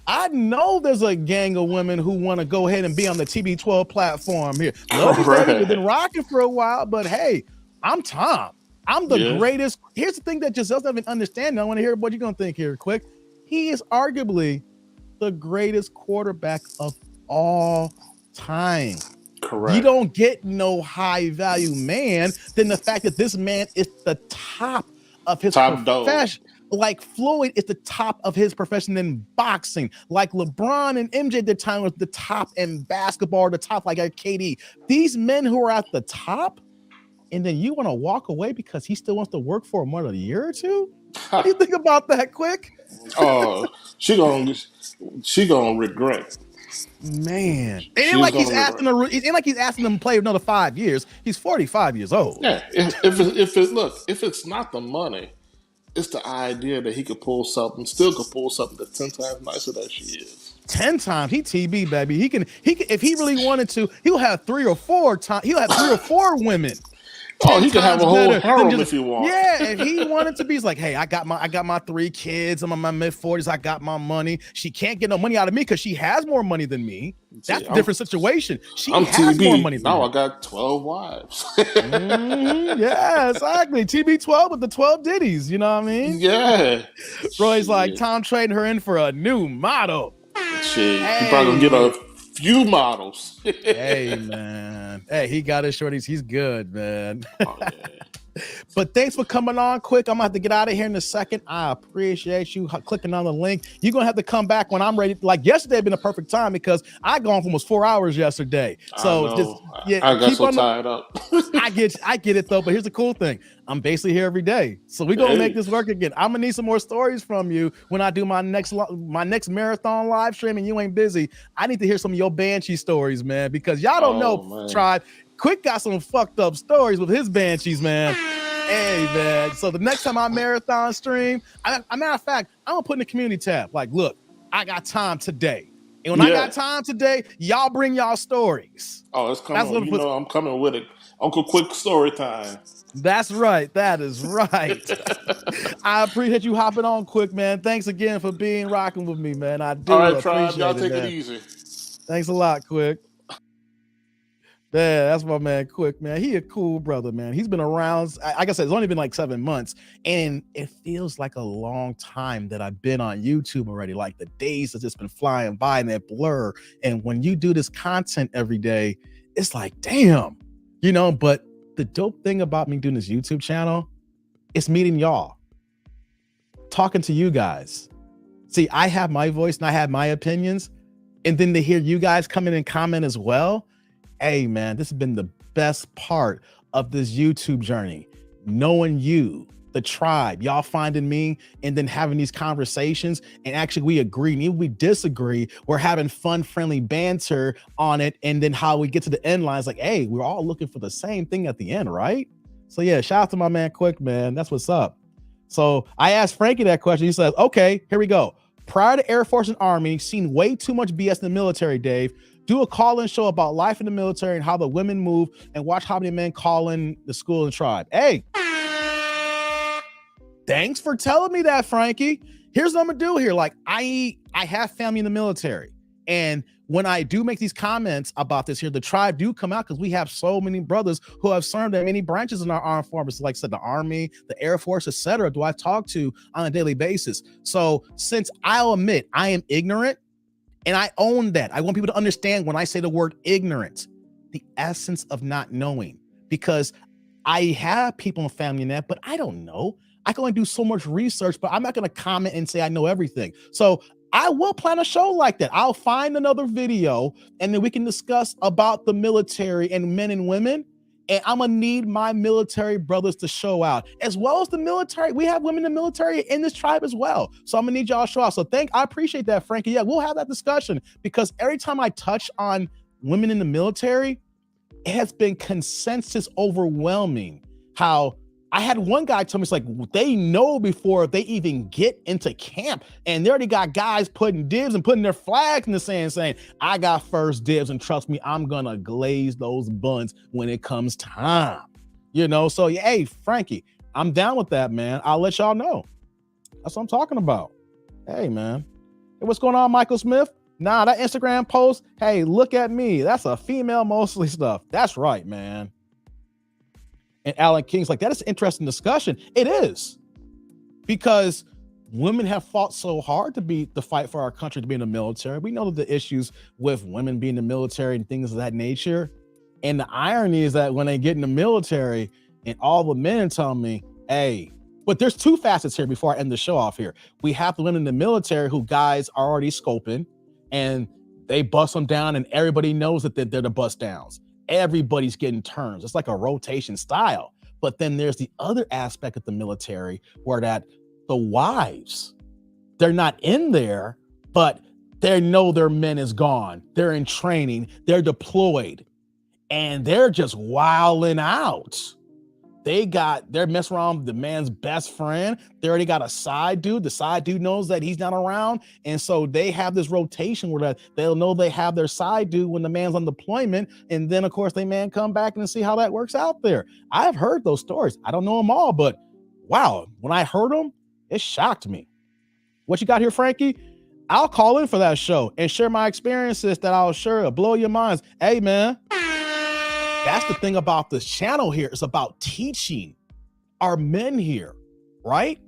I know there's a gang of women who want to go ahead and be on the TB12 platform here. Love you, baby. We've been rocking for a while, but hey, I'm Tom. I'm the greatest. Here's the thing that Giselle doesn't understand. I want to hear what you're going to think here quick. He is arguably the greatest quarterback of all time. Correct. You don't get no high value man than the fact that this man is the top of his profession. Like Floyd is the top of his profession in boxing. Like LeBron and MJ at the time was the top in basketball, the top like KD. These men who are at the top, and then you want to walk away because he still wants to work for more than a year or two? What do you think about that, Quick? Oh, she gonna regret. Man, it ain't like he's asking them to play another 5 years. He's 45 years old. Yeah, if it's not the money, it's the idea that he could pull something that's 10 times nicer than she is. 10 times. He TB, baby. He can if he really wanted to, he'll have 3 or 4 times. He'll have 3 or 4 women. Oh, he could have a whole harem if he wants. Yeah, if he wanted to be, he's like, hey, I got my 3 kids. I'm in my mid-40s. I got my money. She can't get no money out of me because she has more money than me. That's a different situation. I'm has TB. More money than now me. I got 12 wives. Yeah, exactly. TB12 with the 12 ditties. You know what I mean? Yeah. Roy's like, Tom trading her in for a new model. Shit, he probably gonna get a few models. Hey, man. Hey, he got his shorties. He's good, man. Oh, yeah. But thanks for coming on quick. I'm gonna have to get out of here in a second. I appreciate you clicking on the link. You're gonna have to come back when I'm ready. Like yesterday had been a perfect time because I gone for almost 4 hours yesterday. So I got so tied up. I get it though. But here's the cool thing. I'm basically here every day. So we're gonna make this work again. I'm gonna need some more stories from you when I do my next marathon live stream and you ain't busy. I need to hear some of your Banshee stories, man, because y'all don't know, man. Tribe. Quick got some fucked up stories with his Banshees, man. Hey, man. So the next time I marathon stream, matter of fact, I'm gonna put in the community tab. Like, look, I got time today. And when I got time today, y'all bring y'all stories. Oh, it's coming. You know, I'm coming with it. Uncle Quick story time. That's right. That is right. I appreciate you hopping on, Quick, man. Thanks again for rocking with me, man. I do. All right, appreciate Tribe. Y'all take man. it easy. Thanks a lot, Quick. Yeah, that's my man, Quick, man. He a cool brother, man. He's been around. Like I said, it's only been like 7 months, and it feels like a long time that I've been on YouTube already. Like the days have just been flying by and that blur. And when you do this content every day, it's like, damn, you know. But the dope thing about me doing this YouTube channel, it's meeting y'all, talking to you guys. See, I have my voice and I have my opinions, and then to hear you guys come in and comment as well. Hey, man, this has been the best part of this YouTube journey. Knowing you, the tribe, y'all finding me, and then having these conversations. And actually, we agree. And even we disagree, we're having fun, friendly banter on it. And then how we get to the end line is like, hey, we're all looking for the same thing at the end, right? So, yeah, shout out to my man, Quick, man. That's what's up. So I asked Frankie that question. He says, okay, here we go. Prior to Air Force and Army, seen way too much BS in the military, Dave. Do a call-in show about life in the military and how the women move, and watch how many men call in the school and tribe. Hey, thanks for telling me that, Frankie. Here's what I'm gonna do here. Like I have family in the military, And when I do make these comments about this here, the tribe do come out because we have so many brothers who have served in many branches in our armed forces, like I said, the Army, the Air Force, etc. do I talk to on a daily basis. So since I'll admit I am ignorant, and I own that, I want people to understand when I say the word ignorant, the essence of not knowing, because I have people in family in that, but I don't know. I can only do so much research, but I'm not going to comment and say I know everything. So I will plan a show like that. I'll find another video and then we can discuss about the military and men and women. And I'm going to need my military brothers to show out, as well as the military. We have women in the military in this tribe as well. So I'm going to need y'all to show out. So I appreciate that, Frankie. Yeah, we'll have that discussion, because every time I touch on women in the military, it has been consensus overwhelming how I had one guy tell me, it's like, they know before they even get into camp, and they already got guys putting dibs and putting their flags in the sand saying, I got first dibs, and trust me, I'm gonna glaze those buns when it comes time. You know, so hey, Frankie, I'm down with that, man. I'll let y'all know. That's what I'm talking about. Hey, man. Hey, what's going on, Michael Smith? Nah, that Instagram post, hey, look at me. That's a female mostly stuff. That's right, man. And Alan King's like, that is an interesting discussion. It is, because women have fought so hard to fight for our country, to be in the military. We know that the issues with women being in the military and things of that nature. And the irony is that when they get in the military and all the men tell me, hey, but there's two facets here before I end the show off here. We have the women in the military who guys are already scoping, and they bust them down, and everybody knows that they're the bust downs. Everybody's getting turns. It's like a rotation style. But then there's the other aspect of the military where that the wives, they're not in there, but they know their men is gone. They're in training. They're deployed, and they're just wilding out. They're messing around with the man's best friend. They already got a side dude. The side dude knows that he's not around. And so they have this rotation where they'll know they have their side dude when the man's on deployment. And then, of course, they come back and see how that works out there. I've heard those stories. I don't know them all, but wow, when I heard them, it shocked me. What you got here, Frankie? I'll call in for that show and share my experiences that I'll sure blow your minds. Hey, man. That's the thing about this channel here. It's about teaching our men here, right?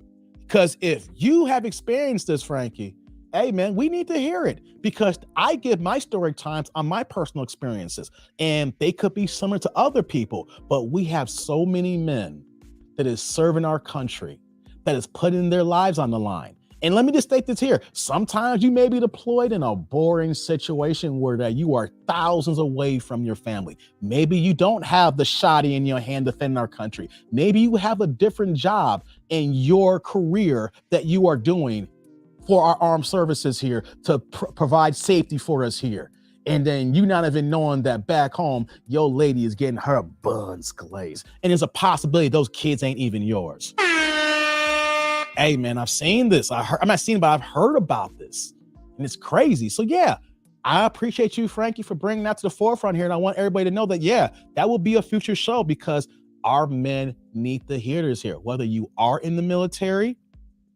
Because if you have experienced this, Frankie, hey, man, we need to hear it, because I give my story times on my personal experiences, and they could be similar to other people, but we have so many men that is serving our country, that is putting their lives on the line. And let me just state this here. Sometimes you may be deployed in a boring situation where that you are thousands away from your family. Maybe you don't have the shotty in your hand defending our country. Maybe you have a different job in your career that you are doing for our armed services here to provide safety for us here. And then you not even knowing that back home, your lady is getting her buns glazed. And there's a possibility those kids ain't even yours. Hey, man, I've seen this. I'm not seeing, but I've heard about this, and it's crazy. So yeah, I appreciate you, Frankie, for bringing that to the forefront here. And I want everybody to know that, yeah, that will be a future show, because our men need to hear this here, whether you are in the military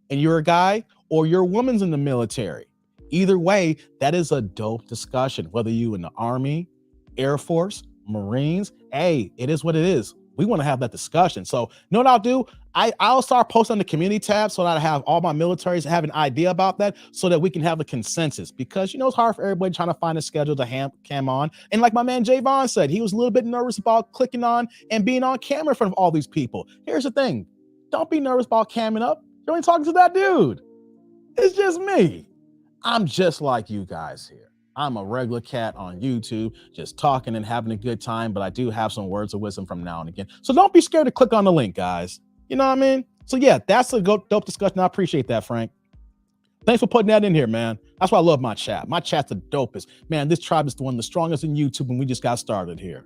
and you're a guy, or your woman's in the military. Either way, that is a dope discussion, whether you in the Army, Air Force, Marines. Hey, it is what it is. We want to have that discussion. So you know what I'll do? I'll start posting on the community tab so that I have all my militaries have an idea about that, so that we can have a consensus, because it's hard for everybody trying to find a schedule to cam on. And like my man Javon said, he was a little bit nervous about clicking on and being on camera in front of all these people. Here's the thing. Don't be nervous about camming up. You're only talking to that dude. It's just me. I'm just like you guys here. I'm a regular cat on YouTube, just talking and having a good time, but I do have some words of wisdom from now and again. So don't be scared to click on the link, guys. You know what I mean? So yeah, that's a dope discussion. I appreciate that, Frank. Thanks for putting that in here, man. That's why I love my chat. My chat's the dopest. Man, this tribe is one of the strongest in YouTube, and we just got started here.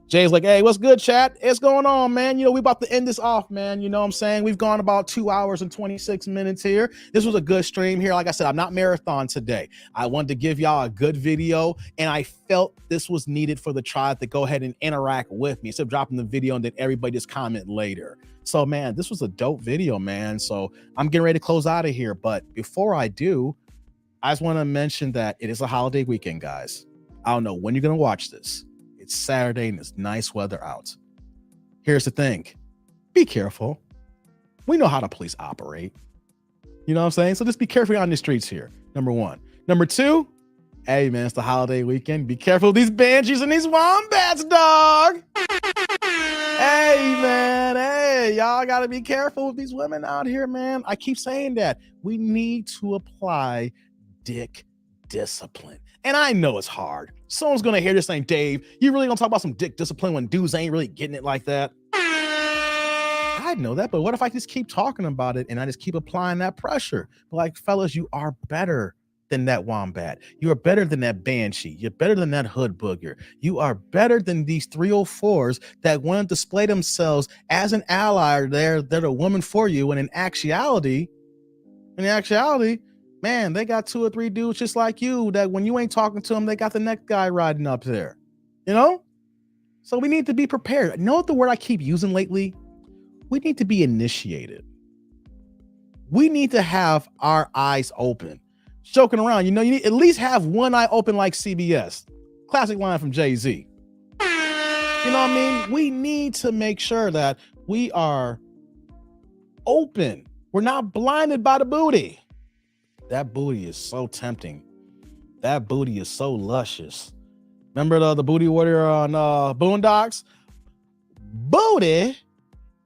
Jay's like, hey, what's good, chat? It's going on, man. We about to end this off, man. You know what I'm saying? We've gone about 2 hours and 26 minutes here. This was a good stream here. Like I said, I'm not marathon today. I wanted to give y'all a good video, and I felt this was needed for the tribe to go ahead and interact with me instead of dropping the video and then everybody just comment later. So, man, this was a dope video, man. So I'm getting ready to close out of here. But before I do, I just want to mention that it is a holiday weekend, guys. I don't know when you're going to watch this. It's Saturday and it's nice weather out. Here's the thing. Be careful. We know how the police operate. You know what I'm saying? So just be careful on the streets here. Number one. Number two, hey, man, it's the holiday weekend. Be careful of these banshees and these wombats, dog. Hey, man. Hey, y'all got to be careful with these women out here, man. I keep saying that. We need to apply dick discipline. And I know it's hard. Someone's going to hear this saying, Dave, you really going to talk about some dick discipline when dudes ain't really getting it like that? I know that, but what if I just keep talking about it and I just keep applying that pressure? Like, fellas, you are better than that wombat. You are better than that banshee. You're better than that hood booger. You are better than these 304s that want to display themselves as an ally. They're a woman for you. And in actuality, man, they got 2 or 3 dudes just like you that when you ain't talking to them, they got the next guy riding up there. You know? So we need to be prepared. You know what the word I keep using lately? We need to be initiated. We need to have our eyes open. Joking around, you know, you need at least have one eye open like CBS. Classic line from Jay-Z. You know what I mean? We need to make sure that we are open. We're not blinded by the booty. That booty is so tempting. That booty is so luscious. Remember the booty warrior on Boondocks? Booty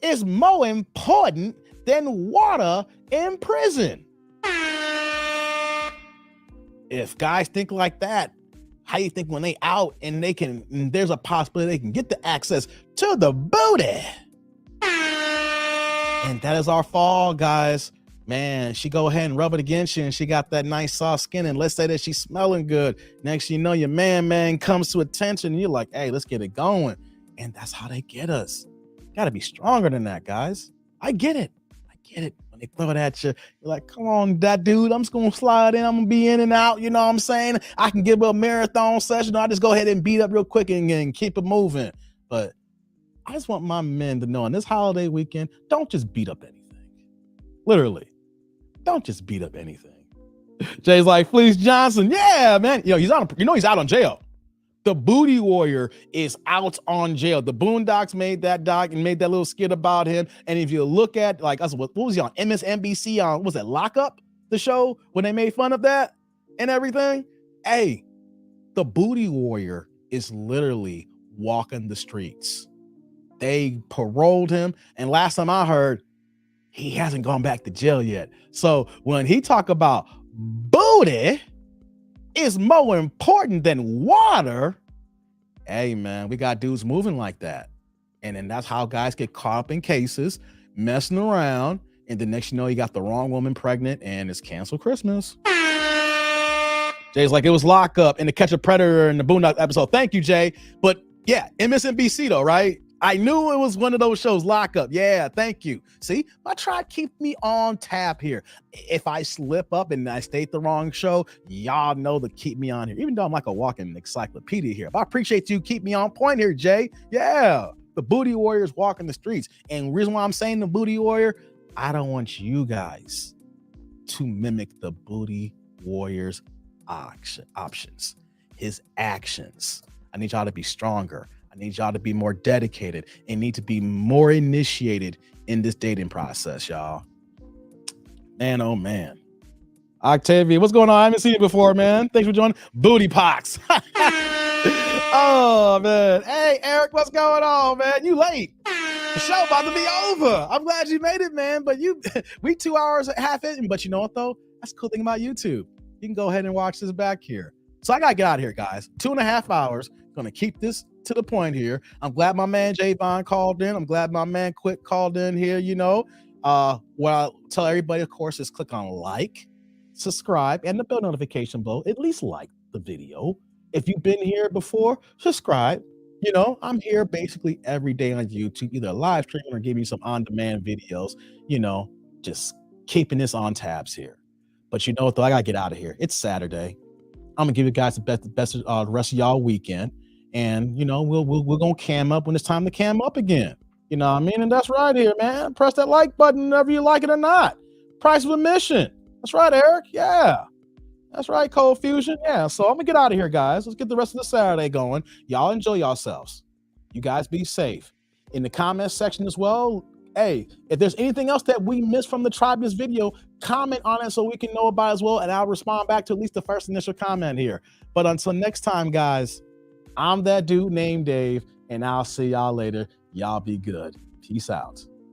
is more important than water in prison. If guys think like that, how you think when they out and there's a possibility they can get the access to the booty? And that is our fall, guys. Man, she go ahead and rub it against you and she got that nice soft skin, and let's say that she's smelling good. Next thing you know, your man comes to attention and you're like, hey, let's get it going. And that's how they get us. Gotta be stronger than that, guys. I get it. When they throw it at you, you're like, come on, that dude, I'm just gonna slide in, I'm gonna be in and out, you know what I'm saying? I can give a marathon session, I just go ahead and beat up real quick and keep it moving. But I just want my men to know on this holiday weekend, don't just beat up anything. Literally, don't just beat up anything. Jay's like, Fleece Johnson, yeah, man. He's out on jail. The Booty Warrior is out on jail. The Boondocks made that doc and made that little skit about him. And if you look at, like, what was he on MSNBC on, was it Lockup, the show, when they made fun of that and everything? Hey, the Booty Warrior is literally walking the streets. They paroled him. And last time I heard, he hasn't gone back to jail yet. So when he talk about booty is more important than water, hey, man, we got dudes moving like that. And then that's how guys get caught up in cases, messing around. And the next you know, you got the wrong woman pregnant and it's canceled Christmas. Jay's like, it was Lockup and To Catch a Predator in the Boondock episode. Thank you, Jay. But yeah, MSNBC though, right? I knew it was one of those shows, Lockup. Yeah, thank you. See, I try to keep me on tap here. If I slip up and I state the wrong show, y'all know to keep me on here, even though I'm like a walking encyclopedia here. But I appreciate you keep me on point here, Jay. Yeah, the Booty Warriors walking the streets. And the reason why I'm saying the Booty Warrior, I don't want you guys to mimic the Booty Warrior's options, his actions. I need y'all to be stronger. I need y'all to be more dedicated and need to be more initiated in this dating process, y'all. Man, oh man. Octavia, what's going on? I haven't seen you before, man. Thanks for joining. Booty Pox. Oh, man. Hey, Eric, what's going on, man? You late. The show about to be over. I'm glad you made it, man. But we 2 hours half in. But you know what, though? That's the cool thing about YouTube. You can go ahead and watch this back here. So I got to get out of here, guys. 2.5 hours. Going to keep this to the point here. I'm glad my man Javon called in. I'm glad my man Quick called in here. You know, what I'll tell everybody, of course, is click on like, subscribe, and the bell notification below. At least like the video. If you've been here before, subscribe. You know, I'm here basically every day on YouTube, either live streaming or giving you some on-demand videos. You know, just keeping this on tabs here. But you know what, though? I gotta get out of here. It's Saturday. I'm gonna give you guys the best the rest of y'all weekend. And you know, we're gonna cam up when it's time to cam up again. You know what I mean? And that's right here, man. Press that like button whether you like it or not. Price of admission. That's right, Eric. Yeah. That's right, Cold Fusion. Yeah, so I'm gonna get out of here, guys. Let's get the rest of the Saturday going. Y'all enjoy yourselves. You guys be safe. In the comments section as well, hey, if there's anything else that we missed from the Tribus video, comment on it so we can know about it as well, and I'll respond back to at least the first initial comment here. But until next time, guys, I'm that dude named Dave, and I'll see y'all later. Y'all be good. Peace out.